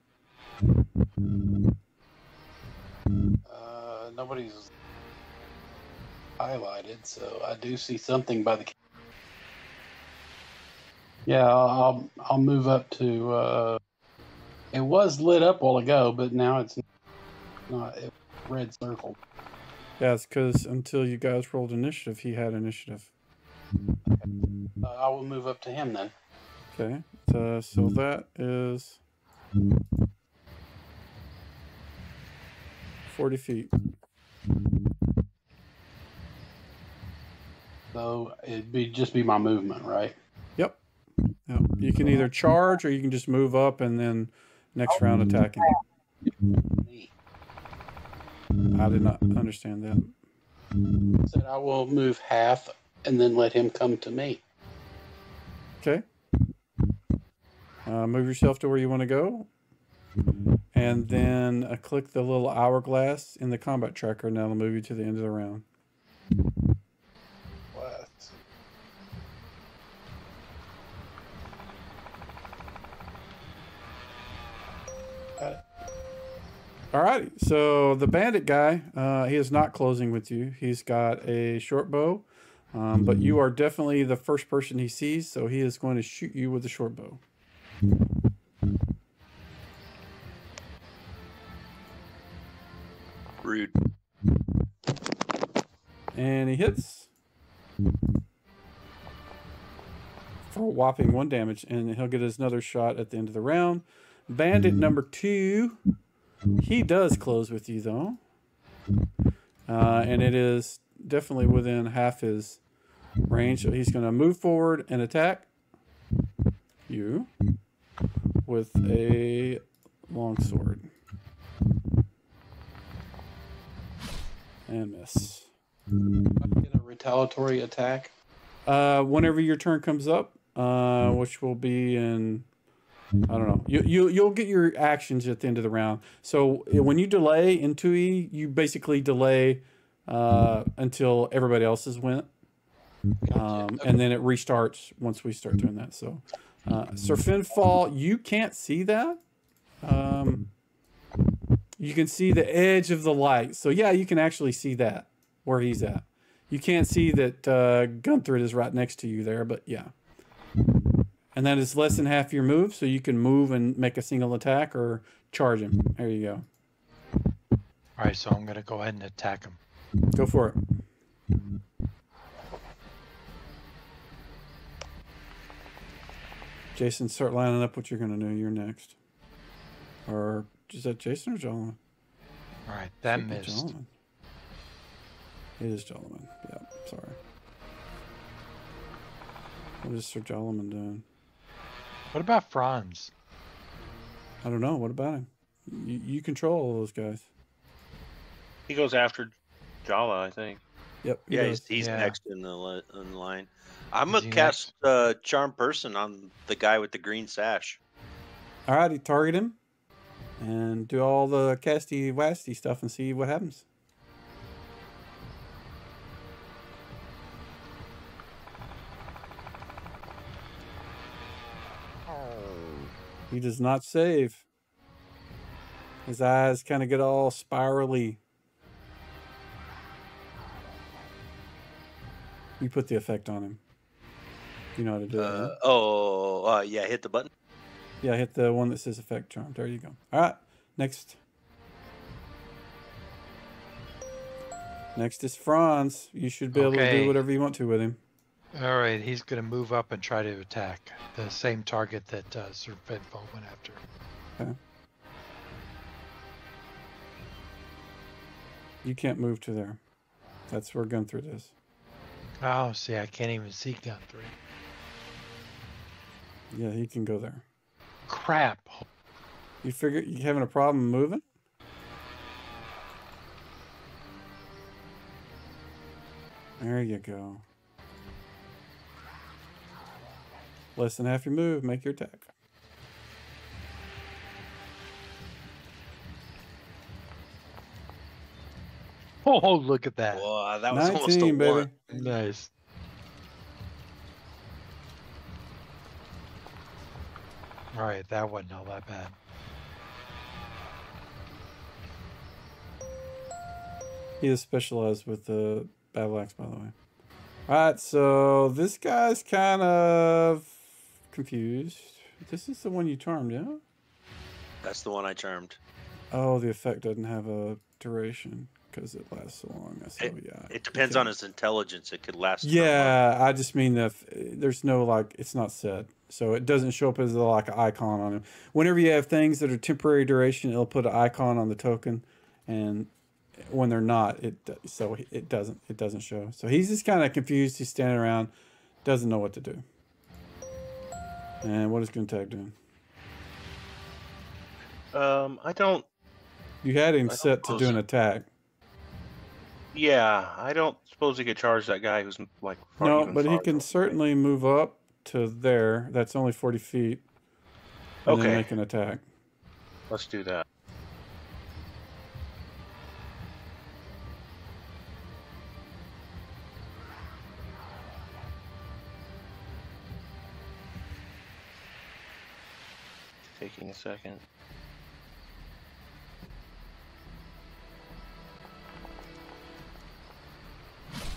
nobody's highlighted, so I do see something by the. Yeah, I'll move up to. It was lit up a while ago, but now it's not. It's red circle. Yeah, it's because until you guys rolled initiative, he had initiative. I will move up to him then. Okay, so that is 40 feet. So it'd just be my movement, right? Yep. Yep. You can either charge or you can just move up and then next round attacking. I did not understand that. Said I will move half and then let him come to me. Okay. Move yourself to where you want to go. And then click the little hourglass in the combat tracker, and that'll move you to the end of the round. What? Alrighty, so the bandit guy, he is not closing with you. He's got a short bow, but you are definitely the first person he sees, so he is going to shoot you with a short bow. Rude. And he hits for a whopping 1 damage, and he'll get another shot at the end of the round. Bandit number 2, he does close with you though, and it is definitely within half his range, so he's going to move forward and attack you with a longsword and miss. I get a retaliatory attack. Whenever your turn comes up, which will be in, I don't know. You'll get your actions at the end of the round. So when you delay in 2E, you basically delay until everybody else's went, and then it restarts once we start doing that. So, Sir Finfall, you can't see that. You can see the edge of the light. So yeah, you can actually see that where he's at. You can't see that Gunthrid is right next to you there, but yeah. And that is less than half your move, so you can move and make a single attack or charge him. There you go. All right, so I'm going to go ahead and attack him. Go for it. Jason, start lining up what you're going to do. You're next. Or is that Jason or Jolliman? All right, that missed. Jolliman. It is Jolliman. Yeah, sorry. What is Sir Jolliman doing? What about Franz? I don't know. What about him? You control all those guys. He goes after Jala, I think. Yep. he Yeah, does. he's Yeah. next in the line. I'm Is gonna he cast Charm Person on the guy with the green sash. All right, you target him and do all the casty wasty stuff and see what happens. He does not save. His eyes kind of get all spirally. You put the effect on him. You know how to do it. Huh? Yeah, hit the button. Yeah, hit the one that says effect charm. There you go. All right, next. Next is Franz. You should be able to do Okay. whatever you want to with him. All right, he's going to move up and try to attack the same target that Sir Fedfall went after. Okay. You can't move to there. That's where Gunthrid is. Oh, see, I can't even see Gunthrid. Yeah, he can go there. Crap. You figure you having a problem moving? There you go. Less than half your move, make your attack. Oh, look at that. Whoa, that was almost a 19, baby. 1. Nice. All right, that wasn't all that bad. He is specialized with the battle axe, by the way. Alright, so this guy's kind of confused. This is the one you charmed, yeah? That's the one I charmed. Oh, the effect doesn't have a duration because it lasts so long. So, yeah. It depends on his intelligence. It could last. for a Yeah, I just mean that there's no, like, it's not set. So it doesn't show up as like an icon on him. Whenever you have things that are temporary duration, it'll put an icon on the token, and when they're not, it doesn't show. So he's just kind of confused. He's standing around, doesn't know what to do. And what is Guntag doing? I don't. You had him I don't set to do suppose- an attack. Yeah, I don't suppose he could charge that guy who's like. No, even but he farther can away. certainly move up to there. That's only 40 feet. And then Okay. make an attack. Let's do that. Taking a second.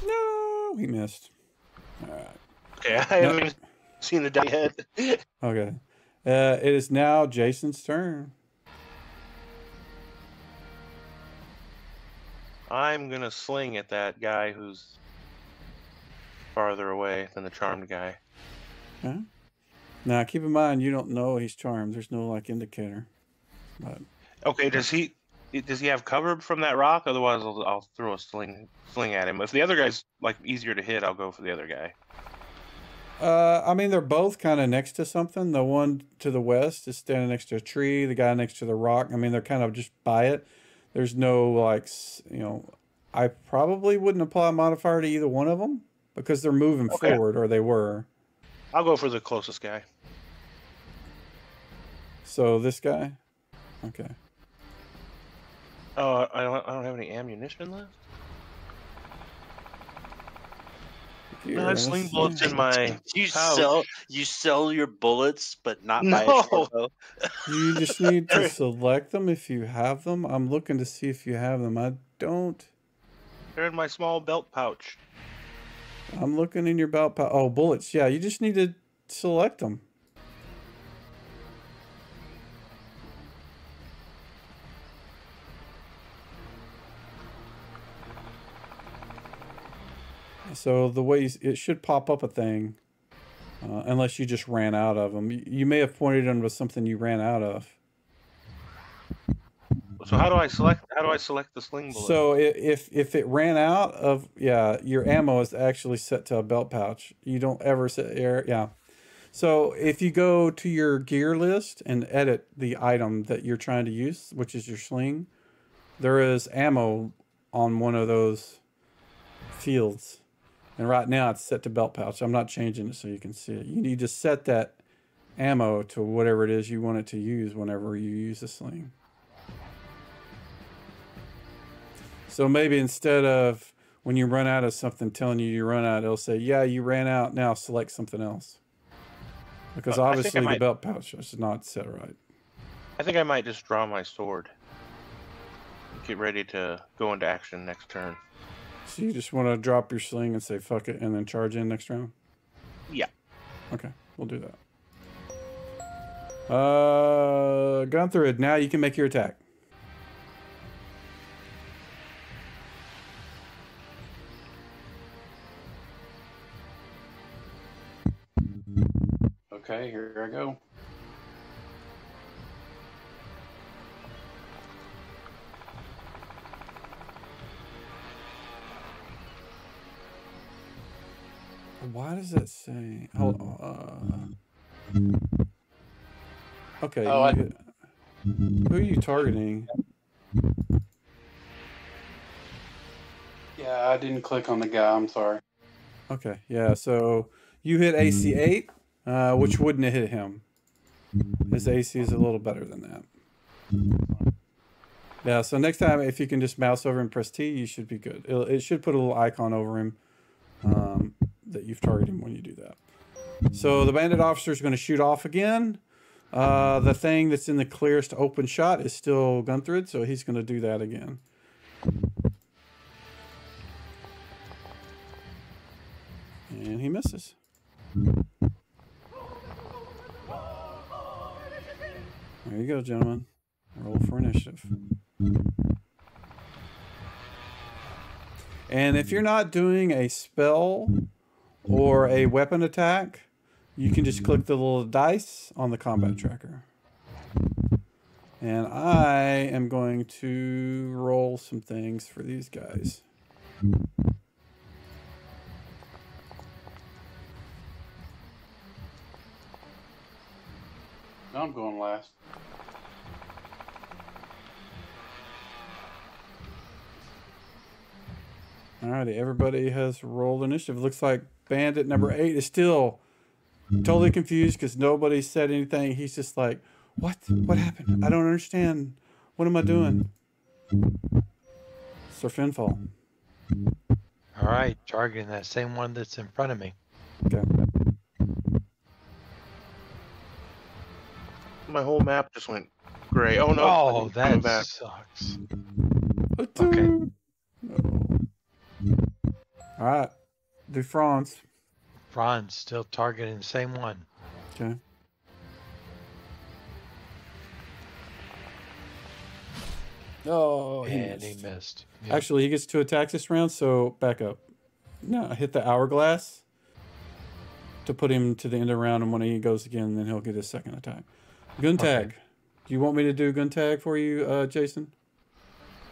No, he missed. All right. Okay, I haven't even seen the die yet. Okay. It is now Jason's turn. I'm gonna sling at that guy who's farther away than the charmed guy. Okay. Now, keep in mind, you don't know he's charmed. There's no, like, indicator. But Okay, does he have cover from that rock? Otherwise, I'll throw a sling at him. If the other guy's like easier to hit, I'll go for the other guy. I mean, they're both kind of next to something. The one to the west is standing next to a tree. The guy next to the rock, I mean, they're kind of just by it. There's no, like, I probably wouldn't apply a modifier to either one of them because they're moving Okay. forward, or they were. I'll go for the closest guy. So this guy? Okay. Oh, I don't have any ammunition left. Here, I have let's sling see. bullets in my You pouch. sell your bullets, but not by a No. short bow. You just need to select them if you have them. I'm looking to see if you have them. I don't. They're in my small belt pouch. I'm looking in your belt pouch. Oh, bullets. Yeah, you just need to select them. So the way it should pop up a thing, unless you just ran out of them. You may have pointed them to something you ran out of. So how do I select the sling bullet? So if it ran out of, your ammo is actually set to a belt pouch. You don't ever set air. Yeah. So if you go to your gear list and edit the item that you're trying to use, which is your sling, there is ammo on one of those fields. And right now it's set to belt pouch. I'm not changing it so you can see it. You need to set that ammo to whatever it is you want it to use whenever you use the sling. So maybe instead of when you run out of something telling you run out, it'll say, yeah, you ran out, now select something else. Because I think I obviously the might- belt pouch is not set right. I think I might just draw my sword. Get ready to go into action next turn. So you just want to drop your sling and say fuck it and then charge in next round? Yeah. Okay, we'll do that. Gone through it. Now you can make your attack. Okay, here I go. Why does that say? Hold on. Okay. Oh, Who are you targeting? Yeah, I didn't click on the guy. I'm sorry. Okay, yeah. So you hit AC 8, which wouldn't have hit him. His AC is a little better than that. Yeah. So next time, if you can just mouse over and press T, you should be good. It should put a little icon over him that you've targeted him when you do that. So the bandit officer is going to shoot off again. The thing that's in the clearest open shot is still Gunther, so he's going to do that again. And he misses. There you go, gentlemen. Roll for initiative. And if you're not doing a spell or a weapon attack, you can just click the little dice on the combat tracker. And I am going to roll some things for these guys. I'm going last. Alrighty, everybody has rolled initiative. Looks like bandit number 8 is still totally confused because nobody said anything. He's just like, what? What happened? I don't understand. What am I doing? Sir Finfall. All right, targeting that same one that's in front of me. Okay. My whole map just went gray. Oh no! Oh, I'm coming that back. sucks. Okay. Okay. All right. Do Franz. Franz still targeting the same one. Okay. Oh, And he missed. Yeah. Actually, he gets 2 attacks this round, so back up. No, hit the hourglass to put him to the end of the round, and when he goes again, then he'll get his second attack. Gun tag. Okay. Do you want me to do gun tag for you, Jason?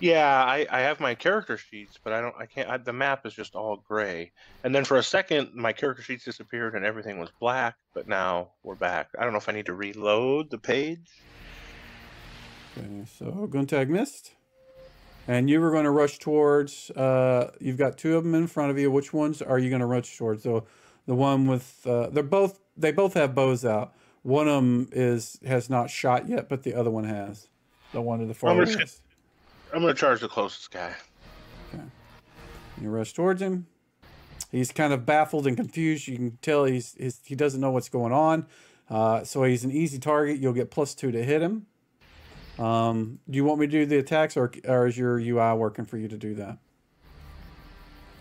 Yeah, I have my character sheets, but I can't. The map is just all gray. And then for a second, my character sheets disappeared and everything was black. But now we're back. I don't know if I need to reload the page. Okay, so gun tag missed. And you were going to rush towards, you've got 2 of them in front of you. Which ones are you going to rush towards? So the one with, they both have bows out. One of them has not shot yet, but the other one has. The one to the far west. I'm going to charge the closest guy. Okay. You rush towards him. He's kind of baffled and confused. You can tell he doesn't know what's going on. So he's an easy target. You'll get +2 to hit him. Do you want me to do the attacks, or is your UI working for you to do that?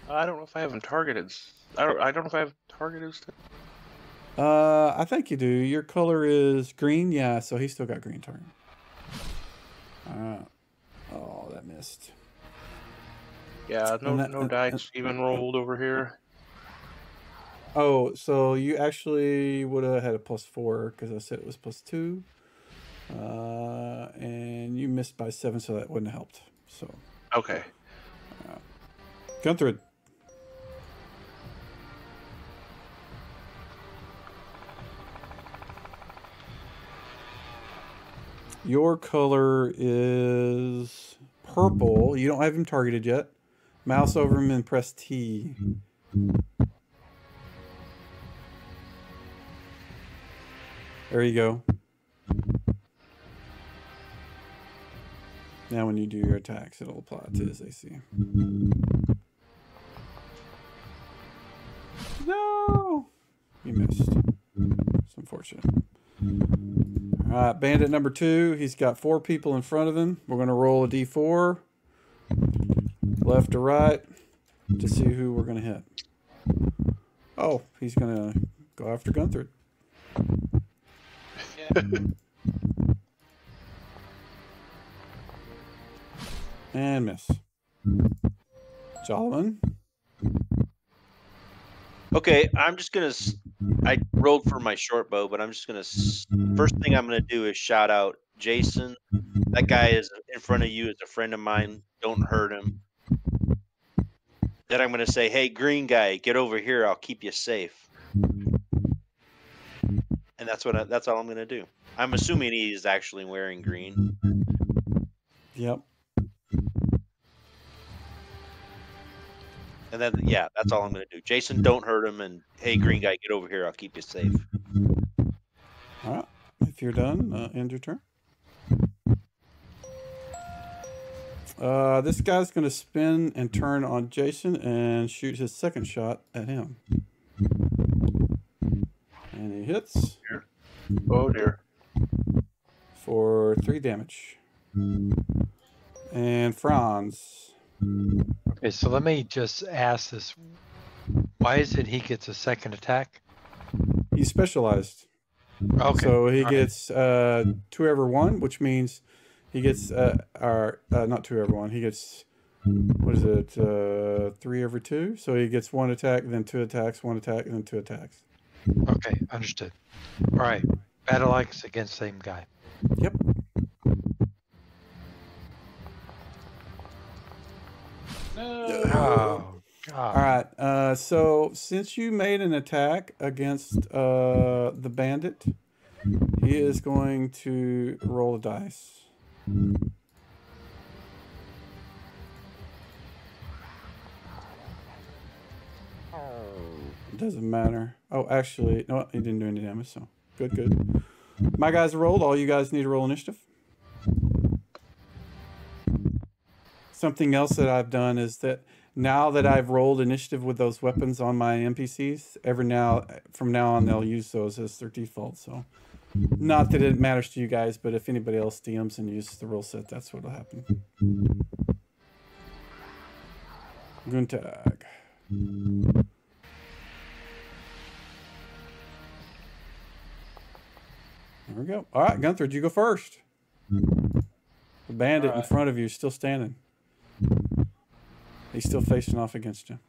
I don't know if I have him targeted. I don't know if I have targeted. I think you do. Your color is green. Yeah, so he's still got green target. Oh, that missed. Yeah, no dice even rolled over here. Oh, so you actually would have had a +4 because I said it was +2. And you missed by 7, so that wouldn't have helped. So Okay. Gunther. Your color is purple. You don't have him targeted yet. Mouse over him and press T. There you go. Now when you do your attacks, it'll apply to his AC. No! You missed. It's unfortunate. Alright, bandit number 2. He's got 4 people in front of him. We're going to roll a d4. Left to right. To see who we're going to hit. Oh, he's going to go after Gunther. And miss. Solomon. Okay, I'm just gonna. I rolled for my short bow, but I'm just gonna. First thing I'm gonna do is shout out Jason. That guy is in front of you. Is a friend of mine. Don't hurt him. Then I'm gonna say, "Hey, green guy, get over here. I'll keep you safe." And And that's all I'm gonna do. I'm assuming he's actually wearing green. Yep. And then yeah, that's all I'm gonna do. Jason, don't hurt him, and hey, green guy, get over here. I'll keep you safe. All right. If you're done, end your turn. This guy's going to spin and turn on Jason and shoot his second shot at him. And he hits. Oh dear. For 3 damage. And Franz. Okay, so let me just ask this. Why is it he gets a second attack? He's specialized. Okay. So he all gets 2 over 1, which means he gets, not 2 over 1. He gets, what is it, 3 over 2? So he gets 1 attack, then 2 attacks, 1 attack, and then 2 attacks. right. Okay, understood. All right. Battle axe against same guy. Yep. Oh, God. All right. So since you made an attack against the bandit, he is going to roll a dice. It doesn't matter. Oh, actually, no, he didn't do any damage. So good, good. My guys rolled. All you guys need to roll initiative. Something else that I've done is that now that I've rolled initiative with those weapons on my NPCs, from now on, they'll use those as their default. So, not that it matters to you guys, but if anybody else DMs and uses the rule set, that's what'll happen. Guntag. There we go. All right, Gunther, you go first. The bandit in front of you is still standing. He's still facing off against you.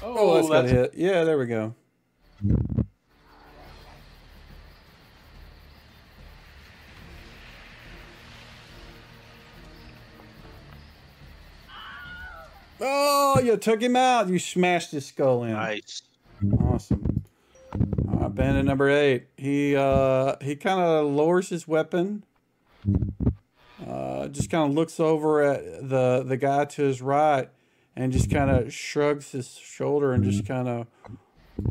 Oh, that's got a hit. Yeah, there we go. Oh, you took him out. You smashed his skull in. Nice. Awesome. Bandit number 8. He kind of lowers his weapon. Just kind of looks over at the guy to his right and just kind of shrugs his shoulder and just kind of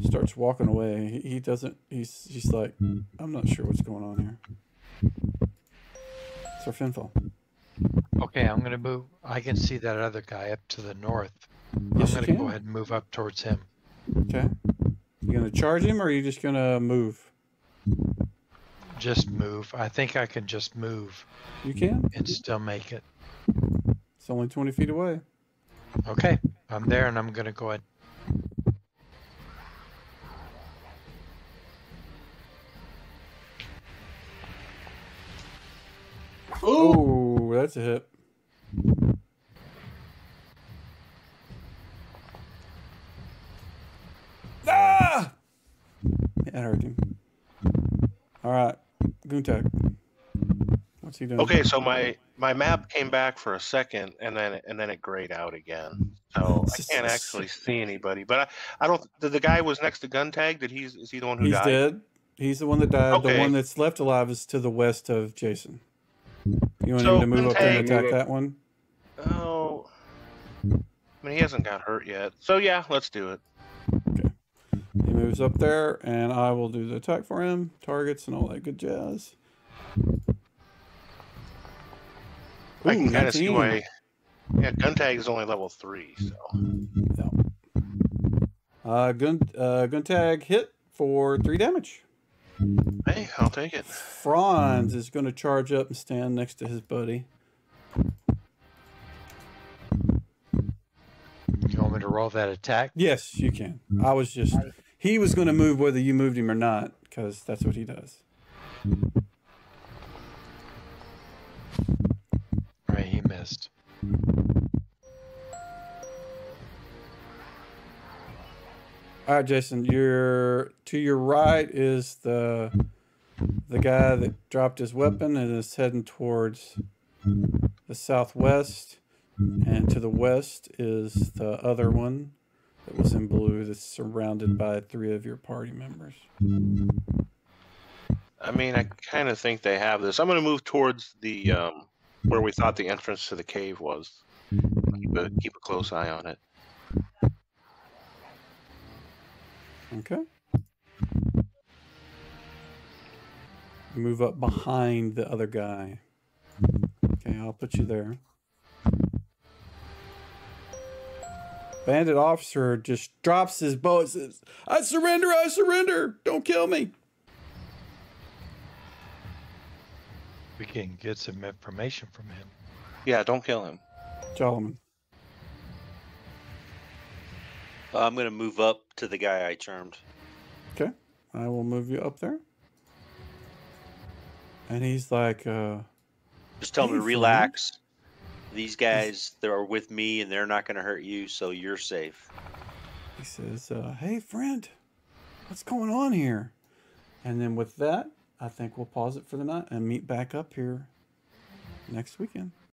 starts walking away. He doesn't. He's like, I'm not sure what's going on here. Sir Finfall. Okay, I'm going to move. I can see that other guy up to the north. Yes, I'm going to go ahead and move up towards him. Okay. You going to charge him, or are you just going to move? Just move. I think I can just move. You can? And still make it. It's only 20 feet away. Okay, I'm there, and I'm going to go ahead. Oh, that's a hit. Ah! That hurt him. All right, Guntag. What's he doing? Okay, so my map came back for a second, and then it grayed out again. So I can't actually see anybody. But I don't. The guy was next to Guntag. Is he the one who died? He's dead. He's the one that died. Okay. The one that's left alive is to the west of Jason. You want him to move up there and attack that one? Oh, I mean, he hasn't got hurt yet. So yeah, let's do it. Okay. He moves up there, and I will do the attack for him. Targets and all that good jazz. I can kind of see 19. why. Yeah, Guntag is only level 3, so. Yeah. Guntag hit for 3 damage. Hey, I'll take it. Franz is going to charge up and stand next to his buddy. You want me to roll that attack? Yes, you can. I was just... He was going to move whether you moved him or not, because that's what he does. Right, he missed. All right, Jason, to your right is the guy that dropped his weapon and is heading towards the southwest. And to the west is the other one that was in blue that's surrounded by 3 of your party members. I mean, I kind of think they have this. I'm going to move towards the where we thought the entrance to the cave was. Keep a close eye on it. Okay. Move up behind the other guy. Okay, I'll put you there. Bandit officer just drops his bow and says, I surrender, don't kill me. We can get some information from him. Yeah, don't kill him. Jolliman. I'm going to move up to the guy I charmed. Okay, I will move you up there. And he's like, Just tell Hey, him to friend. relax. These guys, they're with me and they're not going to hurt you, so you're safe. he says, hey friend, what's going on here? And then with that, I think we'll pause it for the night and meet back up here next weekend.